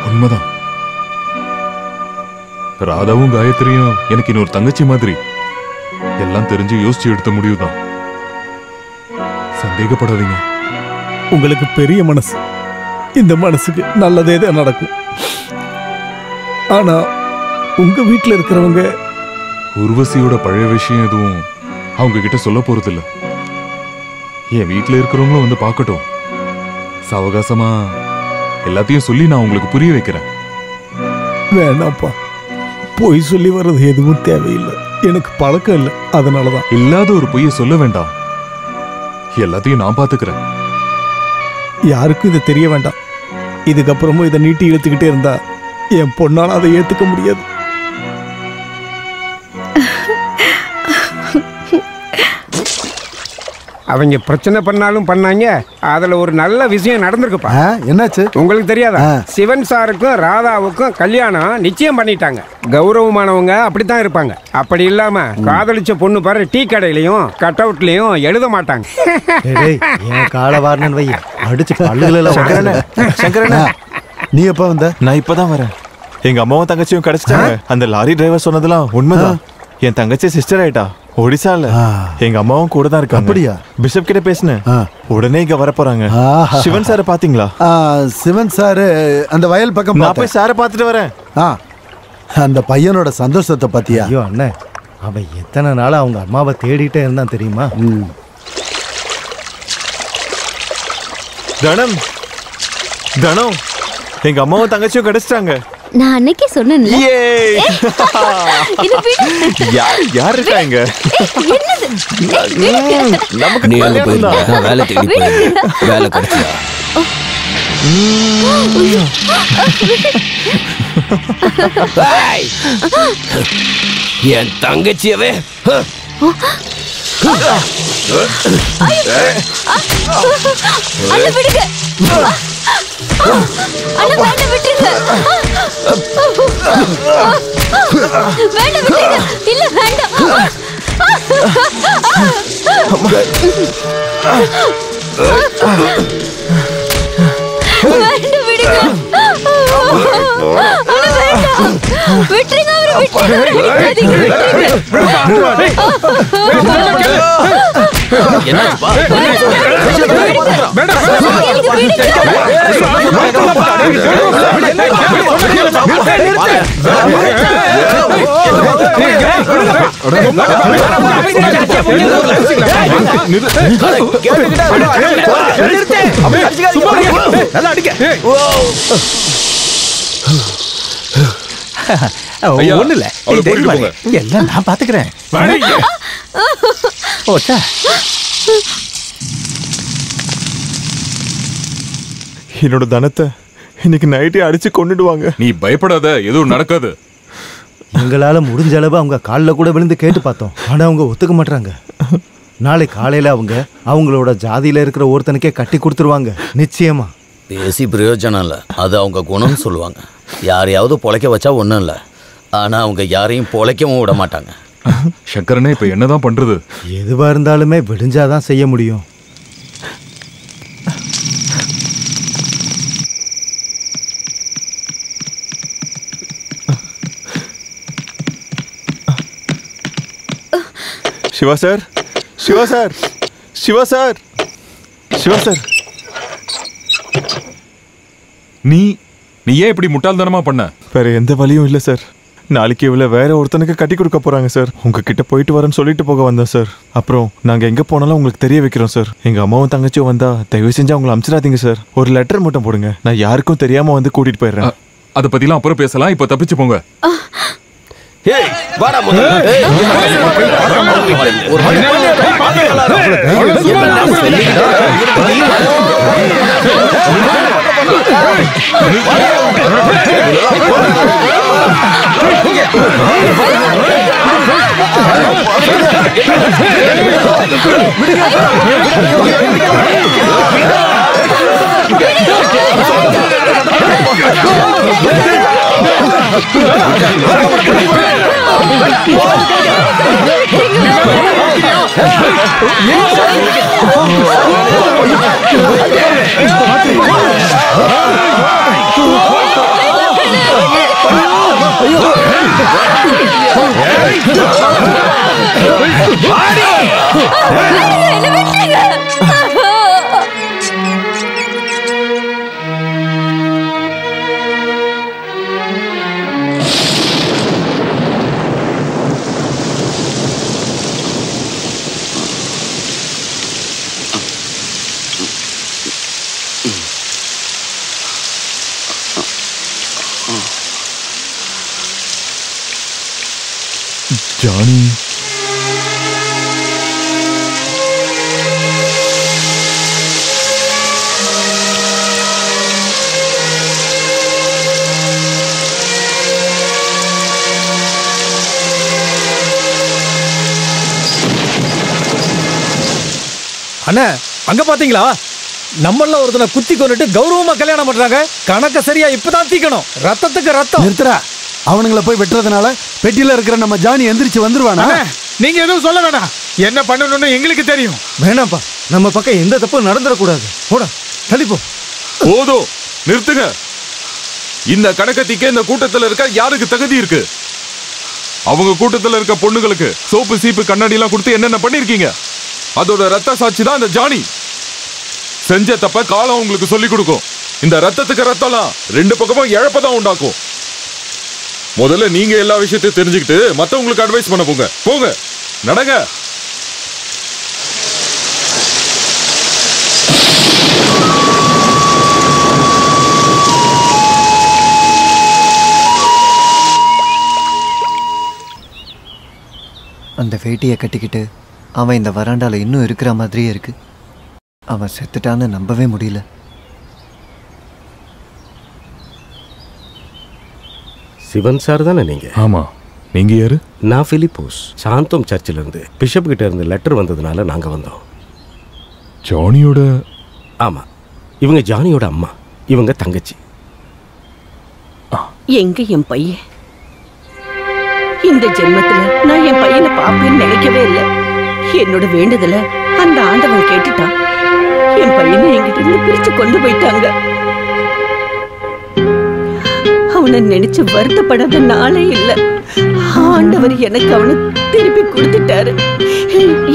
உண்மைதான். ராதாவும் காயத்ரியும் எனக்கு இன்னொரு தங்கச்சி மாதிரி. எல்லாம் தெரிஞ்சு யோசிச்சு எடுத்த முடிவுதான். சந்தேகப்படாதீங்க. உங்களுக்கு பெரிய மனசு. இந்த மனசுக்கு நல்லதே தான் நடக்கும். ஆனா உங்க வீட்டில் இருக்கிறவங்க ஊர்வசியோட பழைய விஷயம் எதுவும் அவங்க கிட்ட சொல்ல போறதில்ல. என் வீட்டில் இருக்கிறவங்களும் வந்து பார்க்கட்டும். சாவகாசமா எல்லாத்தையும் சொல்லி நான் உங்களுக்கு புரிய வைக்கிறேன். வேணாப்பா, பொய் சொல்லி வர்றது எதுவும் தேவையில்லை. எனக்கு பழக்கம் இல்லை, அதனாலதான். இல்லாத ஒரு பொய்யை சொல்ல வேண்டாம். எல்லாத்தையும் நான் பாத்துக்கிறேன். யாருக்கும் இது தெரிய வேண்டாம். இதுக்கப்புறமும் இதை நீட்டி இழுத்துக்கிட்டே இருந்தா என் பொண்ணால் அதை ஏத்துக்க முடியாது. அவங்க பிரச்சனை பண்ணாலும் பண்ணாங்க, அதுல ஒரு நல்ல விஷயம் நடந்திருக்குப்பா. என்னாச்சு உங்களுக்கு தெரியாதா? சிவன் சாருக்கும் ராதாவுக்கும் கல்யாணம் நிச்சயம் பண்ணிட்டாங்க. கௌரவமானவங்க அப்படித்தான் இருப்பாங்க. அப்படி இல்லாம காதலிச்ச பொண்ணு பாரு டீ கடையிலயும் கட் அவுட்லயும் எழுத மாட்டாங்க. காலவாரன் வை அடிச்சு சங்கரண்ணா, நீ எப்ப வந்த? நான் இப்பதான் வரேன். எங்க அம்மாவும் தங்கச்சியும் கிடைச்சிட்டாங்க. அந்த லாரி டிரைவர் சொன்னதெல்லாம் உண்மைதான். என் தங்கச்சி சிஸ்டர் ஆயிட்டா ஒடிசால. எங்க அம்மாவும் கூட தான் இருக்காங்க. அப்படியா? பிஷப் கிட்ட பேசினேன். உடனே இங்க வர போறாங்க. சிவன் சார் பாத்தீங்களா? சிவன் சார் அந்த வயல் பக்கம். நான் போய் சாரை பார்த்துட்டு வரேன். அந்த பையனோட சந்தோஷத்தை பத்தியா? ஐயோ அண்ணே, அவன் எத்தனை நாள் அவங்க அம்மாவை தேடிட்டே இருந்தான் தெரியுமா? தனம், தனம், எங்க அம்மாவும் தங்கச்சியும் கிடைச்சிட்டாங்க. நான் அன்னைக்கே சொன்னேன்ல. யார் இருக்காங்க? நமக்கு நீ அங்க போயிருந்தா நான் வேலை தேடி போயிருந்தேன். வேலை கிடைச்சா? என் தங்கச்சியவே விடுங்க. அண்ணா வேண்டாம் விட்டுருங்க. வேண்டாம் விட்டுருங்க. இல்ல வேண்டாம். வேண்டாம் விடுங்க. அண்ணா வேண்டாம். விட்டுருங்க அவரை ஒண்ணு இல்ல எல்லாம் நான் பாத்துக்கிறேன். என்னோட தனத்தை இன்னைக்கு நைட்டே அடிச்சு கொண்டுடுவாங்க. நீ பயப்படாத, எதுவும் நடக்காது. எங்களால முடிஞ்ச அளவு அவங்க காலில் கூட விழுந்து கேட்டு பார்த்தோம். ஆனா அவங்க ஒத்துக்க மாட்டாங்க. நாளை காலையில அவங்களோட ஜாதியில இருக்கிற ஒருத்தனுக்கே கட்டி கொடுத்துருவாங்க நிச்சயமா. பேசி பிரயோஜனம் இல்லை, அது அவங்க குணம்னு சொல்லுவாங்க. யாரையாவது பொழைக்க வச்சா ஒன்றும் இல்லை, ஆனால் அவங்க யாரையும் பொழைக்கவும் விட மாட்டாங்க. சக்கரனே இப்போ என்னதான் பண்றது? எதுவா இருந்தாலுமே விடிஞ்சாதான் செய்ய முடியும். Siva sir, Siva sir, Siva sir, Siva sir, நீ ஏன் இப்படி முட்டாள்தனமா பண்ண? வேற எந்த வழியும் இல்லை சார். நாளைக்கு இவ்வளோ வேற ஒருத்தனுக்கு கட்டி கொடுக்க போறாங்க சார். உங்ககிட்ட போயிட்டு வரேன்னு சொல்லிட்டு போக வந்தேன் சார். அப்புறம் நாங்க எங்க போனாலும் உங்களுக்கு தெரிய வைக்கிறோம் சார். எங்க அம்மாவும் தங்கச்சியும் வந்தா தயவு செஞ்சு அவங்களை அனுப்பிச்சிடாதீங்க சார். ஒரு லெட்டர் மட்டும் போடுங்க, நான் யாருக்கும் தெரியாம வந்து கூட்டிட்டு போயிடுறேன். அதை பத்திலாம் அப்புறம் பேசலாம், இப்ப தப்பிச்சு போங்க. ஜானி, அண்ணா அங்க பாத்தீங்களா? நம்மள ஒருத்தனை குத்தி கொண்டுட்டு கௌரவமா கல்யாணம் பண்றாங்க. கணக்க சரியா இப்பதான் தீக்கணும். ரத்தத்துக்கு ரத்தம். நிறுத்துறா. அவனுங்களை போய் வெட்டுறதுனால பெட்டியில இருக்கிற நம்ம ஜானி எந்திரிச்சு வந்துருவானா? நீங்க எதுவும் சொல்ல வேண்டாம். என்ன பண்ணணும்னு எங்களுக்கு தெரியும். வேணாம்ப்பா, நம்ம பக்கம் எந்த தப்பும் நடந்துடக்கூடாது. போட தள்ளிப்போ. போதும், நிறுத்துங்க. இந்த கணக்கத்திக்க இந்த கூட்டத்தில் இருக்க யாருக்கு தகுதி இருக்கு? அவங்க கூட்டத்தில் இருக்க பொண்ணுங்களுக்கு சோப்பு சீப்பு கண்ணாடி எல்லாம் கொடுத்து என்னென்ன பண்ணிருக்கீங்க? அதோட ரத்த சாட்சி தான் இந்த ஜானி. செஞ்ச தப்ப காலம் உங்களுக்கு சொல்லி கொடுக்கும். இந்த ரத்தத்துக்கு ரத்தம்லாம் ரெண்டு பக்கமும் இழப்பதான் உண்டாக்கும். முதல்ல நீங்க எல்லா விஷயத்தையும் தெரிஞ்சுக்கிட்டு மத்தவங்களுக்கு அட்வைஸ் பண்ண போங்க. போங்க, நடங்க. அந்த வேட்டியை கட்டிக்கிட்டு அவன் இந்த வராண்டால இன்னும் இருக்கிற மாதிரியே இருக்கு. அவன் செத்துட்டான்னு நம்பவே முடியல. சிவன் சார் தானே நீங்க? ஆமா. நீங்க யாரு? நான் பிலிப்போஸ், சாந்தோம் சர்ச்சில் இருந்து பிஷப் கிட்ட இருந்து லெட்டர் வந்ததுனால நாங்க வந்தோம். ஜானியோட? ஆமா, இவங்க ஜானியோட அம்மா. இவங்க தங்கச்சி. எங்க என் பையன்? இந்த ஜென்மத்துல நான் என் பையனை பாப்பேன்னு நினைக்கவே இல்லை. என்னோட வேண்டுதல அந்த ஆண்டவன் கேட்டுட்டான். என் பையனை என்கிட்ட இருந்து பிரிச்சு கொண்டு போயிட்டாங்க. அவனை நினைச்சு வருத்தப்படாத நாளே இல்ல. ஆண்டவர் எனக்கு அவனை திருப்பி கொடுத்துட்டாரு.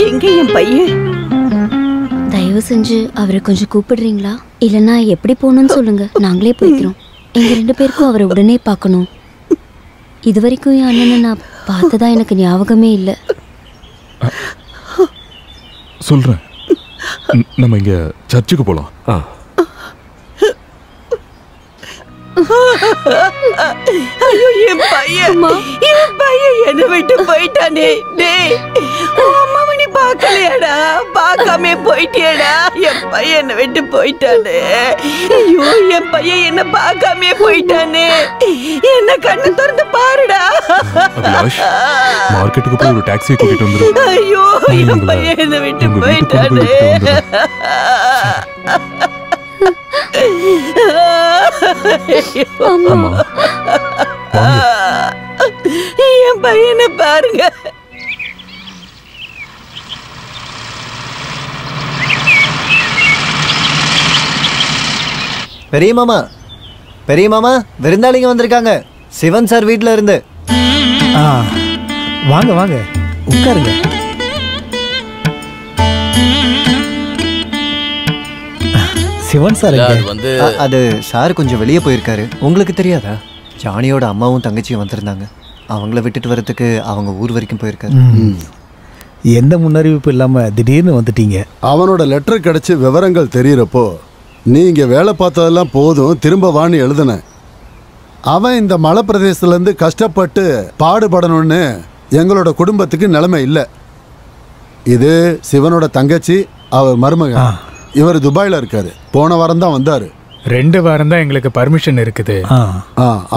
எங்க என் பையன்? தயவு செஞ்சு அவரை கொஞ்சம் கூப்பிடுறீங்களா? இல்லைன்னா எப்படி போகணும்னு சொல்லுங்க, நாங்களே போய்க்கிறோம். எங்க 2 பேருக்கும் அவரை உடனே பார்க்கணும். இது வரைக்கும் என் அண்ணனை நான் பார்த்ததா எனக்கு ஞாபகமே இல்லை. சொல்றேன், நம்ம இங்க சர்ச்சுக்கு போலாம். ஐயோ, என் பையன் என்னை விட்டு போயிட்டானே. டேய், அம்மாவை நீ பார்க்கலையாடா? பார்க்காம போயிட்டியடா. என் பையன் என்னை விட்டு போயிட்டானே. ஐயோ, என் பையன் என்ன பார்க்காம போயிட்டானே. என்ன கண்ணு திறந்து பாருடா. மார்க்கெட்டுக்கு போய் ஒரு டாக்ஸியை கூட்டிட்டு வந்துரு. ஐயோ, என் பையன் என்னை விட்டு போயிட்டானே. என் பையனை பாருங்க. பெரிய மாமா, பெரிய மாமா, விருந்தாளிங்க வந்திருக்காங்க. சிவன் சார் வீட்டில் இருந்து. வாங்க வாங்க, உட்காருங்க. சிவன் சார் அது சார் கொஞ்சம் வெளியே போயிருக்காரு. உங்களுக்கு தெரியாதா? ஜானியோட அம்மாவும் தங்கச்சியும் வந்திருந்தாங்க. அவங்கள விட்டுட்டு வரதுக்கு அவங்க ஊர் வரைக்கும் போயிருக்காரு. எந்த முன்னறிவிப்பு இல்லாம திடீர்னு வந்துட்டீங்க. அவனோட லெட்டர் கிடைச்சி விவரங்கள் தெரியறப்போ நீங்க வேலை பார்த்ததெல்லாம் போதும், திரும்ப வான்னு எழுதுன. அவன் இந்த மலை பிரதேசத்துலேருந்து கஷ்டப்பட்டு பாடுபடணும்னு எங்களோட குடும்பத்துக்கு நிலைமை இல்லை. இது சிவனோட தங்கச்சி, அவர் மருமகன். இவர் துபாயில் இருக்காரு. போன வாரம் தான் வந்தாரு. 2 வாரம் தான் எங்களுக்கு பர்மிஷன் இருக்குது.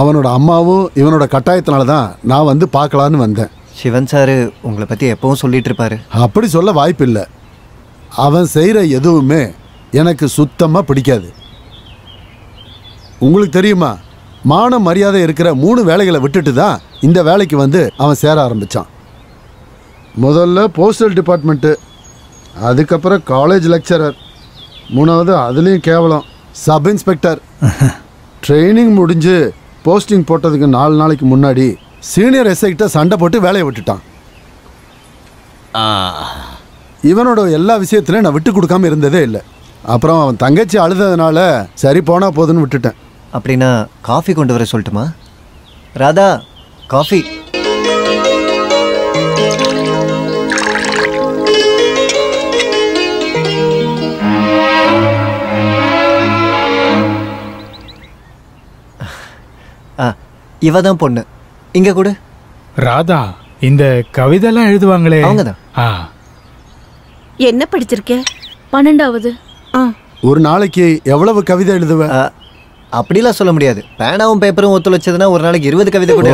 அவனோட அம்மாவும் இவனோட கட்டாயத்தினால தான் நான் வந்து பார்க்கலான்னு வந்தேன். சிவன் சார் உங்களை பற்றி எப்பவும் சொல்லிட்டு இருப்பாரு. அப்படி சொல்ல வாய்ப்பு இல்லை. அவன் செய்கிற எதுவுமே எனக்கு சுத்தமாக பிடிக்காது. உங்களுக்கு தெரியுமா, மான மரியாதை இருக்கிற 3 வேலைகளை விட்டுட்டு தான் இந்த வேலைக்கு வந்து அவன் சேர ஆரம்பித்தான். முதல்ல போஸ்டல் டிபார்ட்மெண்ட்டு, அதுக்கப்புறம் காலேஜ் லெக்சரர், 3வது அதுலேயும் கேவலம் சப் இன்ஸ்பெக்டர். ட்ரைனிங் முடிஞ்சு போஸ்டிங் போட்டதுக்கு 4 நாளைக்கு முன்னாடி சீனியர் எஸ்ஐக்கிட்ட சண்டை போட்டு வேலையை விட்டுட்டான். இவனோட எல்லா விஷயத்துலையும் நான் விட்டு கொடுக்காம இருந்ததே இல்லை. அப்புறம் அவன் தங்கச்சி அழுததுனால சரி போனா போதுன்னு விட்டுட்டேன். அப்படின்னா காஃபி கொண்டு வர சொல்லட்டுமா? ராதா, காஃபி. இவ தான் பொண்ணு. இங்க கூட ராதா, இந்த கவிதைலாம் எழுதுவாங்களே அவங்கதான். என்ன படிச்சிருக்க? 12வது. ஒரு நாளைக்கு எவ்வளவு கவிதை எழுதுவ? அப்படிலாம் சொல்ல முடியாது. பேனாவும் பேப்பரும் ஒத்துழைச்சதுன்னா ஒரு நாளைக்கு 20 கவிதை கூட.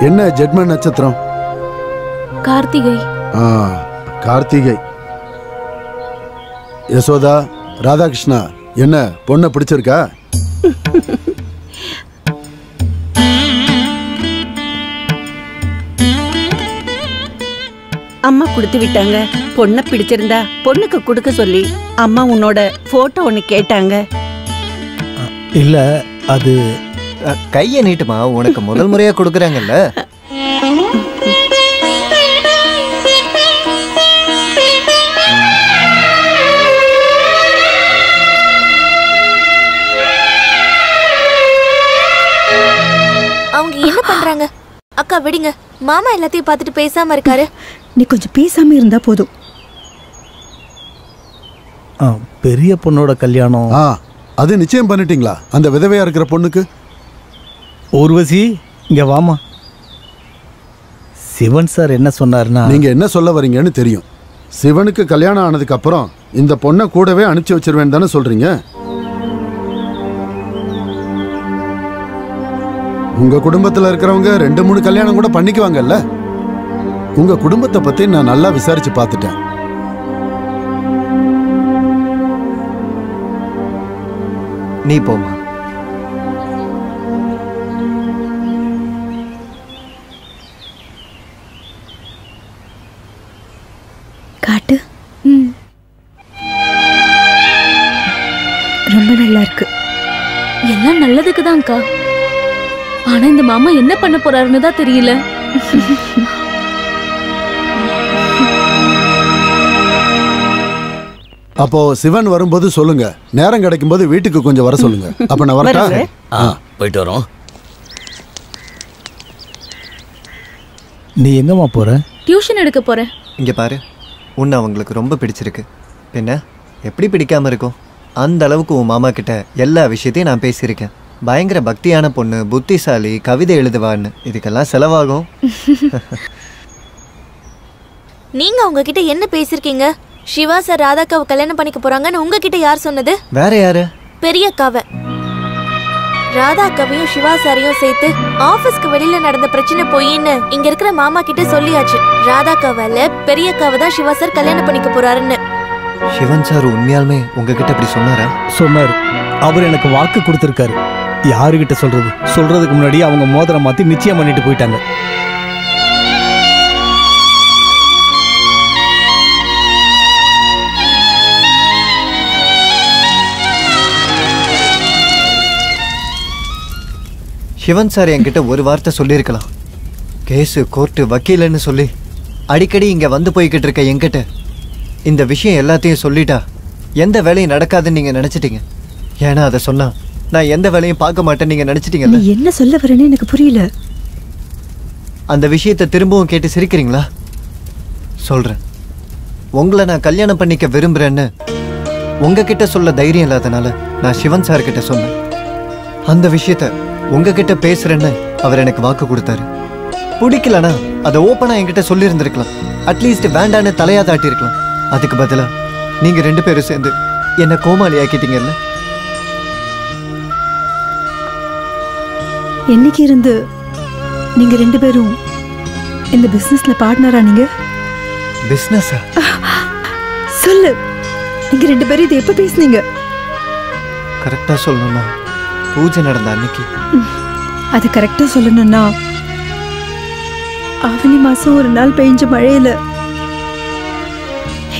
என்ன ஜெட்ம நட்சத்திரம்? கார்த்திகை. கார்த்திகை. யசோதா, ராதாகிருஷ்ணா, என்ன பொண்ணை பிடிச்சிருக்கா? அம்மா கொடுத்து விட்டாங்க. பொண்ணை பிடிச்சிருந்தா பொண்ணுக்கு கொடுக்க சொல்லி அம்மா உன்னோட போட்டோ ஒன்று கேட்டாங்க. இல்ல, அது கையை நீட்டுமா, உனக்கு முதல் முறையா கொடுக்குறாங்கல்ல. அவங்க என்ன பண்றாங்க? அக்கா விடுங்க, மாமா எல்லாத்தையும் பார்த்துட்டு பேசாம இருக்காரு. நீ கொஞ்சம் பேசாம இருந்தா போதும். பெரிய பொண்ணோட கல்யாணம் அது நிச்சயம் பண்ணிட்டீங்களா? அந்த விதவையா இருக்கிற பொண்ணுக்கு? ஊர்வசி, இங்க வாமா. சிவன் சார் என்ன சொன்னார்னா, நீங்க என்ன சொல்ல வரீங்கன்னு தெரியும். சிவனுக்கு கல்யாணம் ஆனதுக்கு அப்புறம் இந்த பொண்ணை கூடவே அனுப்பிச்சு வச்சிருவேன்னு தானே சொல்றீங்க? உங்க குடும்பத்துல இருக்கிறவங்க 2-3 கல்யாணம் கூட பண்ணிக்குவாங்கல்ல. உங்க குடும்பத்தை பத்தி நான் நல்லா விசாரிச்சு பார்த்துட்டேன். நீ போமா. காட்டு. ரொம்ப நல்லா இருக்கு. எல்லாம் நல்லதுக்கு தான்க்கா. ஆனா இந்த மாமா என்ன பண்ண போறாருன்னு தான் தெரியல. அப்போ சிவன் வரும்போது சொல்லுங்க, நேரம் கிடைக்கும் போது வீட்டுக்கு கொஞ்சம் வர சொல்லுங்க. அப்ப நான் வரட்டா? போயிட்டு வரோம். நீ எங்கம்மா போற? டியூஷன் எடுக்க போறேன். இங்க பாரு, உன்னை அவங்களுக்கு ரொம்ப பிடிச்சிருக்கு. என்ன எப்படி பிடிக்காம இருக்கும்? அந்த அளவுக்கு உன் மாமா கிட்ட எல்லா விஷயத்தையும் நான் பேசியிருக்கேன். பயங்கர பக்தியான பொண்ணு, புத்திசாலி, கவிதை எழுதுவான்னு. இதுக்கெல்லாம் செலவாகும். நீங்க உங்ககிட்ட என்ன பேசிருக்கீங்க? சிவா சார் ராதாக்காவை கல்யாணம் பண்ணிக்க போறாங்கன்னு உங்ககிட்ட யார் சொன்னது? வேற யாரு? பெரியக்காவை. ராதாக்காவையும் சிவா சாரையும் சேர்த்து ஆபீஸ்க்கு வெளியில நடந்த பிரச்சனை போயின்னு இங்க இருக்கிற மாமா கிட்ட சொல்லியாச்சு. ராதாக்காவால பெரியக்காவை தான் சிவா சார் கல்யாணம் பண்ணிக்க போறாருன்னு. சிவன் சார் உண்மையாலுமே உங்ககிட்ட இப்படி சொன்னாரா? சொன்னாரு. அவர் எனக்கு வாக்கு கொடுத்திருக்காரு. யாருகிட்ட சொல்றது? சொல்றதுக்கு முன்னாடி அவங்க மோதிரம் மாத்தி நிச்சயம் பண்ணிட்டு போயிட்டாங்க. சிவன் சார் என்கிட்ட ஒரு வார்த்தை சொல்லியிருக்கலாம். கேஸு, கோர்ட்டு, வக்கீலன்னு சொல்லி அடிக்கடி இங்கே வந்து போய்கிட்டு இருக்க என்கிட்ட இந்த விஷயம் எல்லாத்தையும் சொல்லிட்டா எந்த வேலையும் நடக்காதுன்னு நீங்கள் நினச்சிட்டீங்க. ஏன்னா அதை சொன்னா நான் எந்த வேலையும் பார்க்க மாட்டேன்னு நீங்கள் நினச்சிட்டீங்கல்ல. நீ என்ன சொல்ல வரேன்னு எனக்கு புரியல. அந்த விஷயத்தை திரும்பவும் கேட்டு சிரிக்கிறீங்களா? சொல்கிறேன். உங்களை நான் கல்யாணம் பண்ணிக்க விரும்புகிறேன்னு உங்ககிட்ட சொல்ல தைரியம் இல்லாதனால நான் சிவன் சார்கிட்ட சொன்னேன். அந்த விஷயத்த உங்ககிட்ட பேசுறேன்னு அவர் எனக்கு வாக்கு கொடுத்தாரு. பிடிக்கலனா அதை ஓப்பனா என்கிட்ட சொல்லியிருந்திருக்கலாம். அட்லீஸ்ட் வேண்டான்னு தலையா தாட்டியிருக்கலாம். அதுக்கு பதிலா நீங்க 2 பேரும் சேர்ந்து என்ன கோமாளி ஆக்கிட்டீங்கல்ல. என்னைக்கு இருந்து நீங்க 2 பேரும் இந்த பிசினஸ்ல பார்ட்னரா? நீங்க பிசினஸா? சொல்லு, நீங்க 2 பேரும் இதை எப்ப பேசுனீங்க? கரெக்டா சொல்லணும்னா பூஜை நடந்த அன்னைக்கு. அது கரெக்டா சொல்லணும்னா ஆவணி மாசம் ஒரு நாள் பெய்ஞ்ச மழையில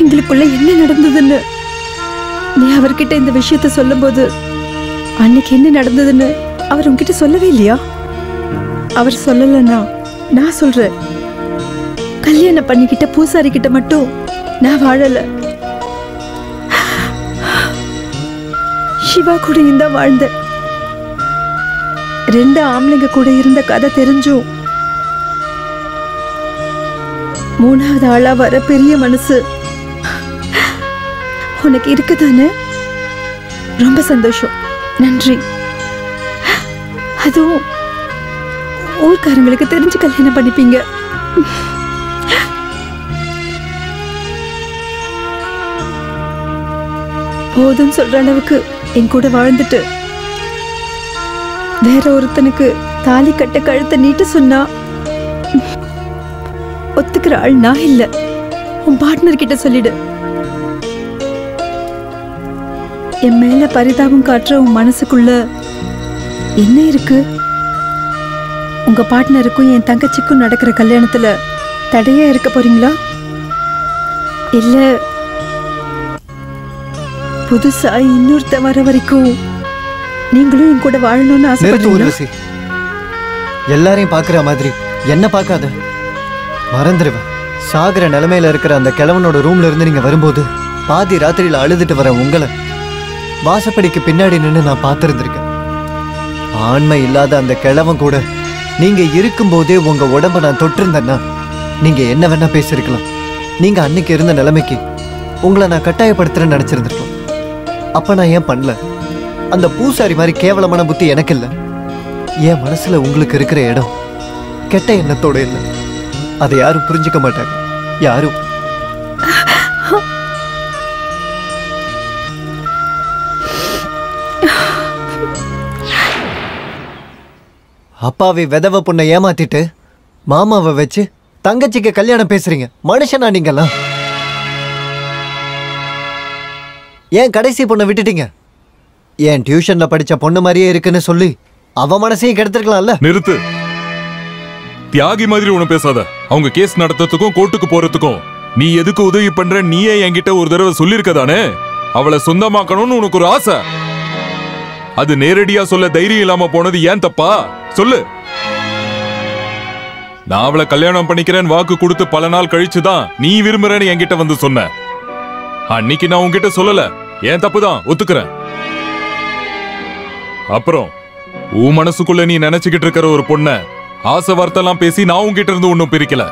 எங்களுக்குள்ள என்ன நடந்ததுன்னு நீ அவர்கிட்ட இந்த விஷயத்த சொல்லும் போது அன்னைக்கு என்ன நடந்ததுன்னு அவர் உங்ககிட்ட சொல்லவே இல்லையா? அவர் சொல்லலன்னா நான் சொல்றேன். கல்யாணம் பண்ணிக்கிட்ட பூசாரி கிட்ட மட்டும் நான் வாழல, சிவா கூட இந்த வாழ்ந்த 2 ஆம்பளைங்க கூட இருந்த கதை தெரிஞ்சும் 3வது ஆளா வர பெரிய மனசு உனக்கு இருக்குதானே? ரொம்ப சந்தோஷம், நன்றி. அதுவும் ஊர்க்காரங்களுக்கு தெரிஞ்சு கல்யாணம் பண்ணிப்பீங்க. போதும் சொல்ற அளவுக்கு என் கூட வாழ்ந்துட்டு வேற ஒருத்தனுக்கு தாலி கட்ட கழுத்தை நீட்டு சொன்னா ஒத்துக்கிற ஆள் நான் இல்ல. உன் பார்ட்னர் கிட்ட சொல்லிடு. என் மேல பரிதாபம் காட்டுற உன் மனசுக்குள்ள என்ன இருக்கு? உங்க பார்ட்னருக்கும் என் தங்கச்சிக்கும் நடக்கிற கல்யாணத்துல தடையா இருக்க போறீங்களா? இல்ல புதுசா இன்னொருத்த வர வரைக்கும் நீங்களும் என் கூட வாழணும்னு ஆசைப்படுறீங்களா? எல்லாரையும் பாக்குற மாதிரி என்ன பார்க்காத. மறந்துடுவேன். சாகிற நிலைமையில இருக்கிற அந்த கிழவனோட ரூம்ல இருந்து நீங்க வரும்போது பாதி ராத்திரியில அழுதுட்டு வர உங்களை வாசப்படிக்கு பின்னாடி நின்று நான் பார்த்திருந்திருக்கேன். ஆண்மை இல்லாத அந்த கிழவன் கூட நீங்க இருக்கும்போதே உங்க உடம்ப நான் தொட்டிருந்தேன்னா நீங்க என்ன வேணா பேசிருக்கலாம். நீங்க அன்னைக்கு இருந்த நிலைமைக்கு உங்களை நான் கட்டாயப்படுத்துறேன்னு நினைச்சிருந்திருக்கலாம். அப்ப நான் ஏன் பண்ணல? அந்த பூசாரி மாதிரி கேவலமான புத்தி எனக்கு இல்லை. என் மனசுல உங்களுக்கு இருக்கிற இடம் கெட்ட எண்ணத்தோட இல்லை. அதை யாரும் புரிஞ்சுக்க மாட்டாங்க. யாரும். அப்பாவை விதவ பொண்ணை ஏமாத்திட்டு மாமாவை வச்சு தங்கச்சிக்கு கல்யாணம் பேசுறீங்க. மனுஷனா நீங்கெல்லாம்? ஏன் கடைசி பொண்ணை விட்டுட்டீங்க? என் டியூஷன்ல படிச்ச பொண்ணு மாதிரியே இருக்குன்னு சொல்லி அவ மனசையும் கெடுத்துருக்கலாம்ல. நிறுத்து. தியாகி மாதிரி ஒண்ணு பேசாத. அவங்க கேஸ் நடத்துறதுக்கும் கோர்ட்டுக்கு போறதுக்கும் நீ எதுக்கு உதவி பண்ற நீயே என்கிட்ட ஒரு தடவை சொல்லிருக்கதானே. அவளை சொந்தமாக்கணும்னு உனக்கு ஒரு ஆசை. அது நேரடியா சொல்ல தைரியம் இல்லாம போனது ஏன் தப்பா சொல்லு. நான் அவளை கல்யாணம் பண்ணிக்கிறேன்னு வாக்கு கொடுத்து பல நாள் கழிச்சுதான் நீ விரும்புறேன்னு என்கிட்ட வந்து சொன்ன. அன்னைக்கு நான் உன்கிட்ட சொல்லல. ஏன் தப்புதான் ஒத்துக்கிறேன். அப்புறம் உன் மனசுக்குள்ள நீ நினைச்சுக்கிட்டு இருக்கிற ஒரு பொண்ண ஆசை வார்த்தைலாம் பேசி நான் உன்கிட்ட இருந்து ஒன்னும் பிரிக்கல.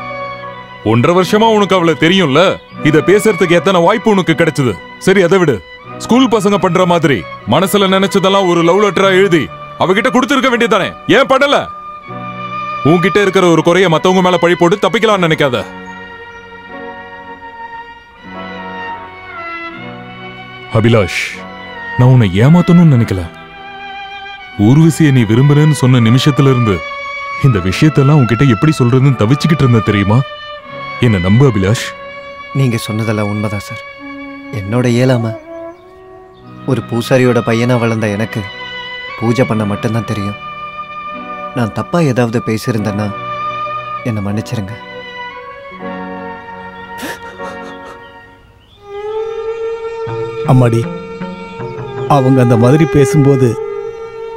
1.5 வருஷமா உனக்கு அவளை தெரியும்ல. இத பேசுறதுக்கு எத்தனை வாய்ப்பு உனக்கு கிடைச்சது. சரி அதை விடு. ஸ்கூல் பசங்க பண்ற மாதிரி மனசுல நினைச்சதெல்லாம் ஒரு லவ் லெட்டரா எழுதி அவகிட்ட கொடுத்திருக்க வேண்டியதானே. ஏன் பண்ணல? உன்கிட்ட இருக்கிற ஒரு குறைய மத்தவங்க மேல பழி போட்டு தப்பிக்கலாம்னு நினைக்காத. அபிலாஷ், நான் உன்னை ஏமாத்தணும்னு நினைக்கல. ஊர்வசியை நீ விரும்புறேன்னு சொன்ன நிமிஷத்துல இருந்து இந்த விஷயத்தெல்லாம் உன்கிட்ட எப்படி சொல்றதுன்னு தவிச்சுக்கிட்டு இருந்த தெரியுமா? என்ன நம்பு அபிலாஷ். நீங்க சொன்னதெல்லாம் உண்மைதான் சார். என்னோட இயலாம ஒரு பூசாரியோட பையனா வளர்ந்த எனக்கு பூஜை பண்ண மட்டும்தான் தெரியும். நான் தப்பா ஏதாவது பேசியிருந்தேன்னா என்னை மன்னிச்சிருங்க. அம்மாடி, அவங்க அந்த மாதிரி பேசும்போது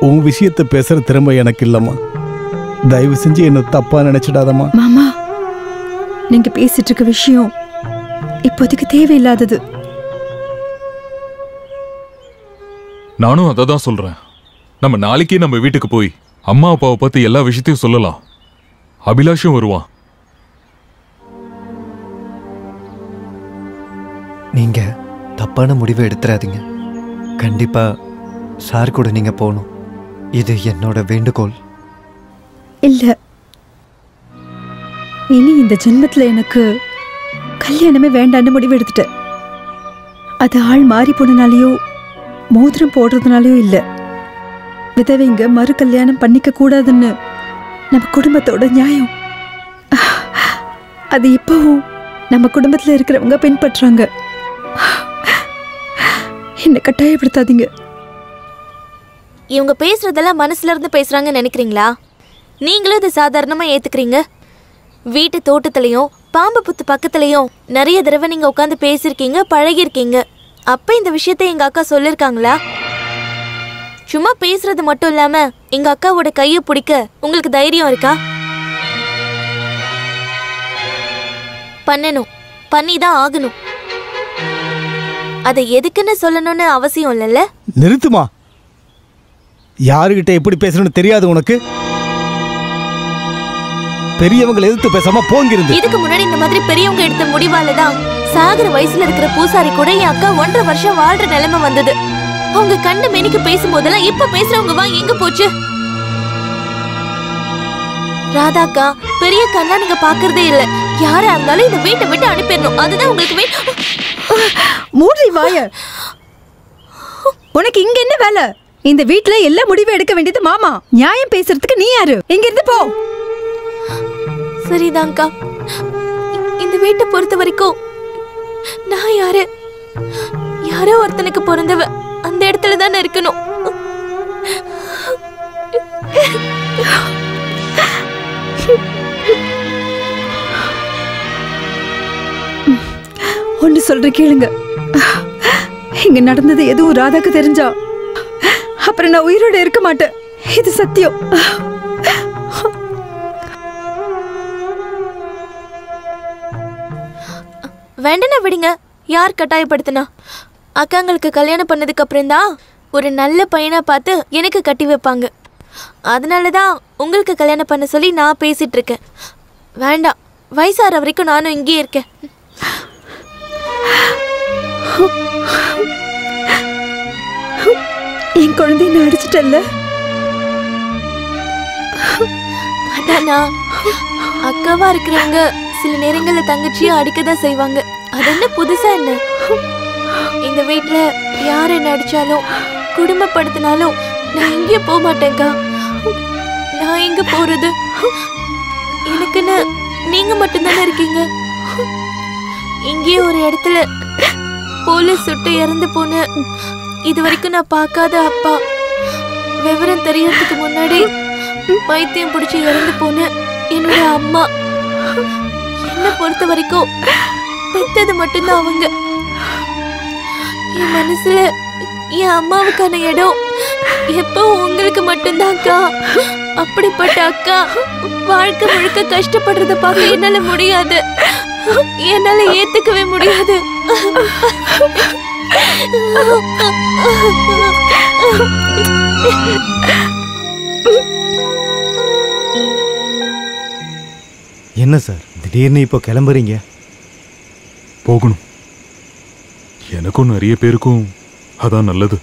உன் விஷயத்தை பேசுற திறமை எனக்கு இல்லம்மா. தயவு செஞ்சு என்ன தப்பா நினைச்சிடாதம்மா. மாமா, நீங்க பேசிட்டு இருக்க விஷயம் இப்போதைக்கு தேவையில்லாதது. நானும் அதை தான் சொல்றேன். நம்ம நாளைக்கே நம்ம வீட்டுக்கு போய் அம்மா அப்பாவை பத்தி எல்லா விஷயத்தையும் சொல்லலாம். அபிலாஷும் வருவான். நீங்க தப்பான முடிவை எடுத்துறாதீங்க. கண்டிப்பா சார் கூட நீங்க போகணும். இது என்னோட வேண்டுகோள். இல்ல, இனி இந்த ஜென்மத்துல எனக்கு கல்யாணமே வேண்டான்னு முடிவு எடுத்துட்டேன். அது ஆள் மாறி போனனாலேயோ மோதிரம் போடுறதுனாலயோ இல்ல. விதவைங்க மறு கல்யாணம் பண்ணிக்க கூடாதுன்னு நம்ம குடும்பத்தோட நியாயம். அது இப்பவும் நம்ம குடும்பத்துல இருக்கிறவங்க பின்பற்றாங்க. என்ன கட்டாயப்படுத்தாதீங்க. இவங்க பேசுறதெல்லாம் மனசுல இருந்து பேசுறாங்கன்னு நினைக்கிறீங்களா? நீங்களும் இதை சாதாரணமா ஏத்துக்கிறீங்க. வீட்டு தோட்டத்திலையும் பாம்பு புத்து பக்கத்துலயும் நிறைய தடவை நீங்க உட்காந்து பேசிருக்கீங்க, பழகிருக்கீங்க. அப்ப இந்த விஷயத்தை எங்க அக்கா சொல்லிருக்காங்களா? சும்மா பேசுறது மட்டும் இல்லாம எங்க அக்காவோட கையை பிடிக்க உங்களுக்கு தைரியம் இருக்கா? பண்ணணும், பண்ணிதான் ஆகணும். அதை எதுக்குன்னு சொல்லணும்னு அவசியம் இல்லைல்ல. நிறுத்துமா. யாருகிட்ட எப்படி பேசணும்னு தெரியாது உனக்கு? பெரியவங்களை எதிர்த்து பேசாம போங்கிருந்து. இதுக்கு முன்னாடி இந்த மாதிரி பெரியவங்க எடுத்த முடிவாலதான் சாகர வயசுல இருக்கிற பூசாரி கூட என் அக்கா 1.5 வருஷம் வாழ்ற நிலைமை வந்தது. அவங்க கண்ணு மேனிக்கு பேசும்போதெல்லாம் இப்ப பேசுறவங்க வா எங்க போச்சு? ராதாக்கா, பெரிய கண்ணா நீங்க பாக்குறதே இல்ல. யாரா இருந்தாலும் இந்த வீட்டை விட்டு அனுப்பிடணும். அதுதான் உங்களுக்கு மூடி வாய. உனக்கு இங்க என்ன வேலை? இந்த வீட்டுல எல்லா முடிவும் எடுக்க வேண்டியது மாமா. நியாயம் பேசுறதுக்கு நீ யாரு? இங்க இருந்து போ. சரிதான்க்கா, இந்த வீட்டை பொறுத்த வரைக்கும் நான் யாரு? யாரோ ஒருத்தனுக்கு பிறந்தவ. அந்த இடத்துல தானே இருக்கணும். ஒன்று சொல்ற கேளுங்க. இங்க நடந்தது எதுவும் ராதாக்கு தெரிஞ்சா அப்புறம் நான் உயிரோட இருக்க மாட்டேன். இது சத்தியம். வேண்டனா விடுங்க. யார் கட்டாயப்படுத்தினா? அக்காங்களுக்கு கல்யாணம் பண்ணதுக்கு அப்புறம் தான் ஒரு நல்ல பையனா பார்த்து எனக்கு கட்டி வைப்பாங்க. அதனாலதான் உங்களுக்கு கல்யாணம் பண்ண சொல்லி நான் பேசிட்டு இருக்கேன். வேண்டாம், வயசாற வரைக்கும் நானும் இங்கே இருக்கேன். என் குழந்தைய நான் அடிச்சிட்டல்ல. அதானா, அக்காவா இருக்கிறவங்க சில நேரங்கள்ல தங்கச்சியும் அடிக்கதான் செய்வாங்க. அது என்ன புதுசா என்ன? இந்த வீட்டுல யார் என்ன அடிச்சாலும் குடும்பப்படுத்தினாலும் நான் எங்கேயும் போக மாட்டேன்க்கா. நான் எங்க போறது? எனக்குன்னு நீங்க மட்டும்தானே இருக்கீங்க. இங்கே ஒரு இடத்துல போலீஸ் சுட்டு இறந்து போன இது வரைக்கும் நான் பார்க்காத அப்பா. விவரம் தெரியறதுக்கு முன்னாடி பைத்தியம் பிடிச்சி இறந்து போன என்னோட அம்மா. என்ன பொறுத்த வரைக்கும் பெத்தது மட்டும்தான் அவங்க. என் மனசுல என் அம்மாவுக்கான இடம் எப்போ உங்களுக்கு மட்டும்தான் அக்கா. அப்படிப்பட்ட அக்கா வாழ்க்கை முழுக்க கஷ்டப்படுறத பார்க்க என்னால முடியாது. என்னால ஏத்துக்கவே முடியாது. என்ன சார் திடீர்னு இப்போ கிளம்புறீங்க? போகணும். எனக்கும் நிறைய பேருக்கும் அதான் நல்லது.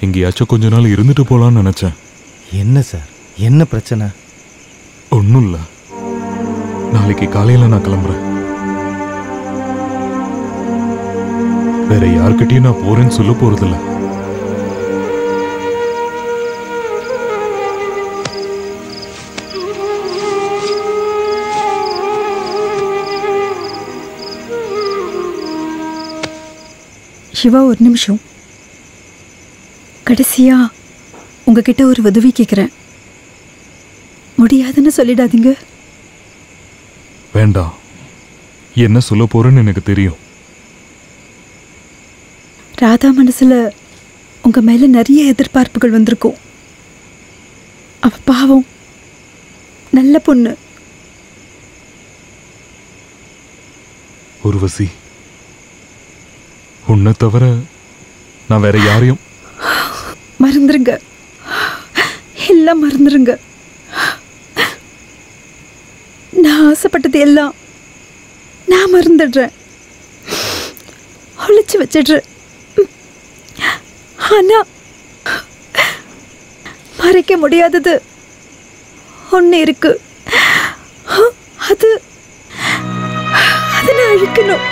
எங்கேயாச்சும் கொஞ்ச நாள் இருந்துட்டு போலான்னு நினைச்சேன். என்ன சார், என்ன பிரச்சனை? ஒன்றும் இல்லை. நாளைக்கு காலையில நான் கிளம்புறேன். வேற யார்கிட்டயும் நான் போறேன்னு சொல்ல போறதில்ல. சிவா, ஒரு நிமிஷம். கடைசியா உங்ககிட்ட ஒரு உதவி கேட்குறேன். முடியாதுன்னு சொல்லிடாதீங்க. வேண்டாம். என்ன சொல்ல போறேன்னு எனக்கு தெரியும். ராதா மனசுல உங்க மேல நிறைய எதிர்பார்ப்புகள் வந்திருக்கும். அவ பாவம், நல்ல பொண்ணு. உர்வசி, உன்னை தவிர நான் வேற யாரையும் மறந்துருங்க. எல்லாம் மறந்துருங்க. நான் ஆசைப்பட்டது எல்லாம் நான் மறந்துடுறேன், ஒழிச்சு வச்சிடுறேன். ஆனா மறைக்க முடியாதது ஒண்ணு இருக்கு. அது நான் அழிக்கணும்.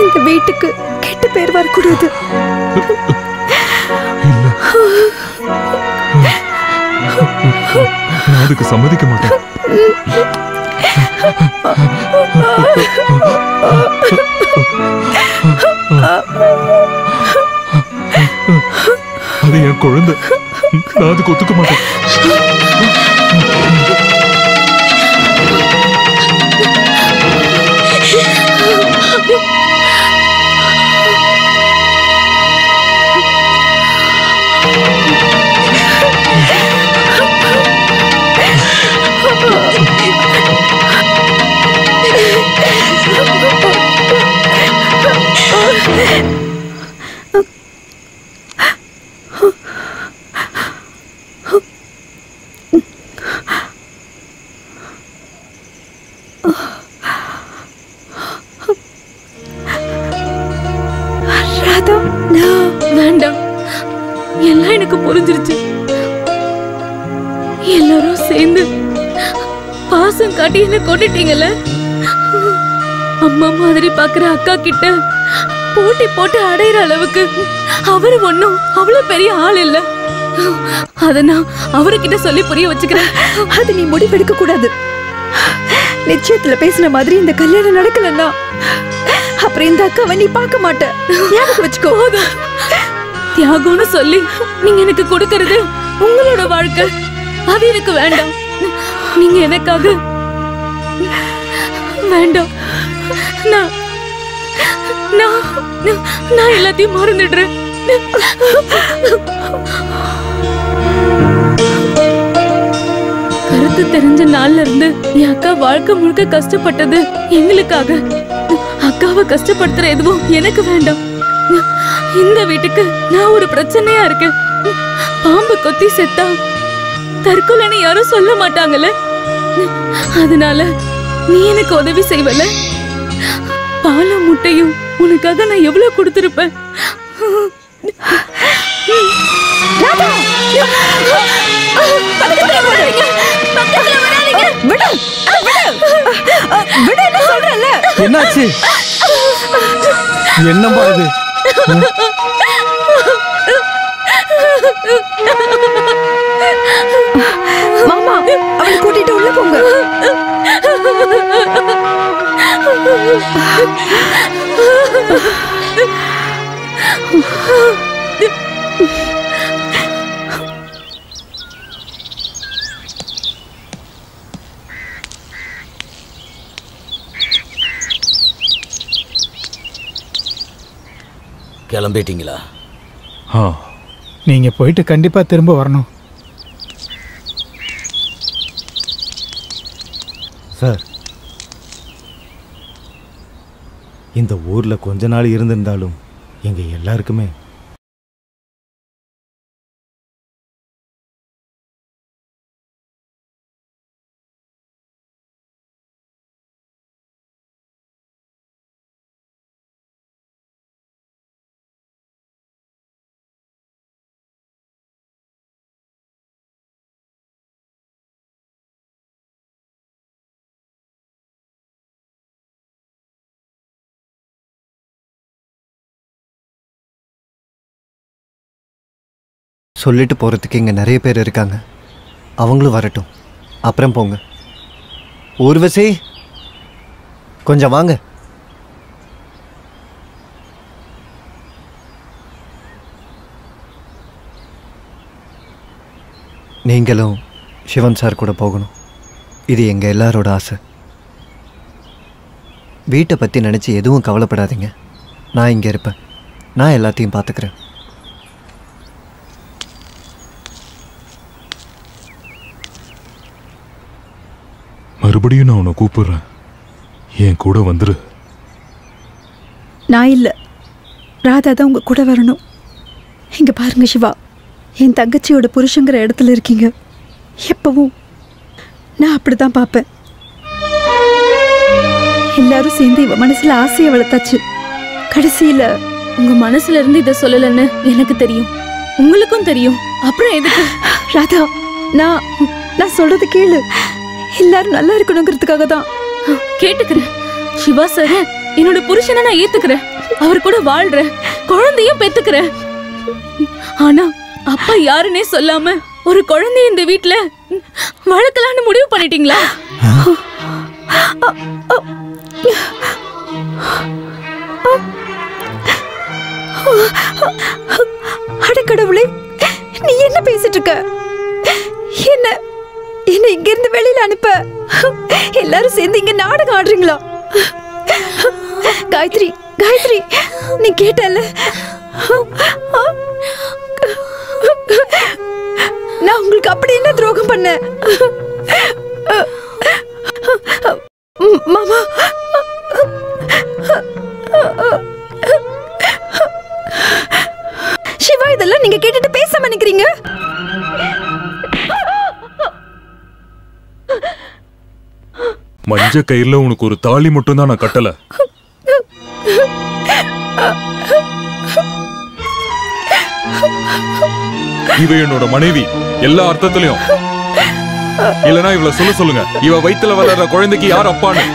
இந்த வீட்டுக்கு கெட்ட பேர் வரக்கூடாது. நான் அதுக்கு சம்மதிக்க மாட்டேன். அது என் குழந்தை. நான் அதுக்கு ஒத்துக்க மாட்டேன். வேண்டாம், எல்லாம் எனக்கு புரிஞ்சிருச்சு. எல்லாரும் சேர்ந்து பாசம் காட்டி என்ன கொண்டுட்டீங்கல்ல. அம்மா மாதிரி பாக்குற அக்கா கிட்ட போட்டி போட்டு அடையிற அளவுக்கு அவரு ஒண்ணும் அவ்வளவு பெரிய ஆள் இல்ல. அத நான் அவர்கிட்ட சொல்லி புரிய வச்சுக்கிறேன். அது நீ முடிவெடுக்க கூடாது. நிச்சயத்துல பேசின மாதிரி இந்த கல்யாணம் நடக்கலன்னா அப்புறம் இந்த அக்காவை நீ பார்க்க மாட்ட. ஞாபகம் வச்சுக்கோ. தியாகம்னு சொல்லி நீங்க எனக்கு கொடுக்கறது உங்களோட வாழ்க்கை. அது எனக்கு வேண்டாம். நீங்க எனக்காக வேண்டாம். நான் எல்லாத்தையும் மறந்துடுறேன். கருத்து தெரிஞ்ச நாள்ல இருந்து என் அக்கா வாழ்க்கை முழுக்க கஷ்டப்பட்டது எங்களுக்காக. அக்காவை கஷ்டப்படுத்துற எதுவும் எனக்கு வேண்டாம். இந்த வீட்டுக்கு நான் ஒரு பிரச்சனையா இருக்கேன். பாம்பு கொத்தி செத்தா தற்கொலைன்னு யாரும் சொல்ல மாட்டாங்கல்ல. அதனால நீ எனக்கு உதவி செய்வல. பாலும் முட்டையும் உனக்காக நான் எவ்வளவு கொடுத்திருப்பேன். என்னாச்சு? என்னம்பா இது? மாமா, அவளை கூட்டிட்டு உள்ள போங்க. கிளம்பிட்டீங்களா? நீங்க போயிட்டு கண்டிப்பா திரும்ப வரணும். சார், இந்த ஊர்ல கொஞ்ச நாள் இருந்திருந்தாலும் எங்க எல்லாருக்குமே சொல்லிட்டு போகிறதுக்கு இங்கே நிறைய பேர் இருக்காங்க. அவங்களும் வரட்டும், அப்புறம் போங்க. ஊர்வசி, கொஞ்சம் வாங்க. நீங்களும் சிவன் சார் கூட போகணும். இது எங்கள் எல்லாரோட ஆசை. வீட்டை பற்றி நினச்சி எதுவும் கவலைப்படாதீங்க. நான் இங்கே இருப்பேன். நான் எல்லாத்தையும் பார்த்துக்கிறேன். மறுபடியும் நான் உன்னை கூப்பிடுறேன், என் கூட வந்துரு. நான் இல்லை, ராதா தான் உங்க கூட வரணும். இங்க பாருங்க சிவா, என் தங்கச்சியோட புருஷங்கிற இடத்துல இருக்கீங்க. எப்பவும் நான் அப்படிதான் பார்ப்பேன். எல்லாரும் சேர்ந்து இவ மனசுல ஆசையை வளர்த்தாச்சு. கடைசியில உங்க மனசுல இருந்து இதை சொல்லலன்னு எனக்கு தெரியும், உங்களுக்கும் தெரியும். அப்புறம் எதுக்கு? ராதா, நான் சொல்றது கேளு. எல்லாரும் நல்லா இருக்கணுங்கிறதுக்காக தான். கேட்டுக்கிறேன் சிவா சார், என்னோட புருஷனை நான் ஏத்துக்கிறேன். அவர் கூட வாழ்றேன், குழந்தையும் பெத்துக்கிறேன். ஆனா அப்பா யாருன்னே சொல்லாம ஒரு குழந்தைய இந்த வீட்டுல வளர்க்கலான்னு முடிவு பண்ணிட்டீங்களா? அடக்கடவுளே, நீ என்ன பேசிட்டு இருக்க? என்ன இங்க இருந்து வெளியில அனுப்ப எல்லாரும் சேர்ந்து இங்க நாடகம் ஆடுறீங்களா? காயத்ரி, காயத்ரி, நீ கேட்டல, நான் உங்களுக்கு அப்படி என்ன துரோகம் பண்ண? மாமா, சிவா, இதெல்லாம் நீங்க கேட்டுட்டு பேசாம நினைக்கிறீங்க? மஞ்ச கயிறுல உனக்கு ஒரு தாலி மட்டும் தான் நான் கட்டல. இவ என்னோட மனைவி எல்லா அர்த்தத்திலையும். இல்லனா இவள சொல்லுங்க, இவ வயித்துல வளர்ற குழந்தைக்கு யார் அப்பான்னு.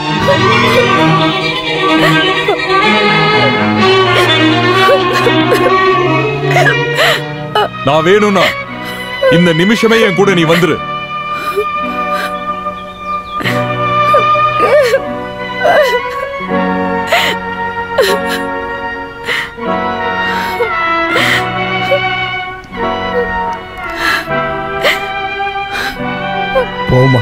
நான் வேணும்னா இந்த நிமிஷமே என் கூட நீ வந்துரு. போமா.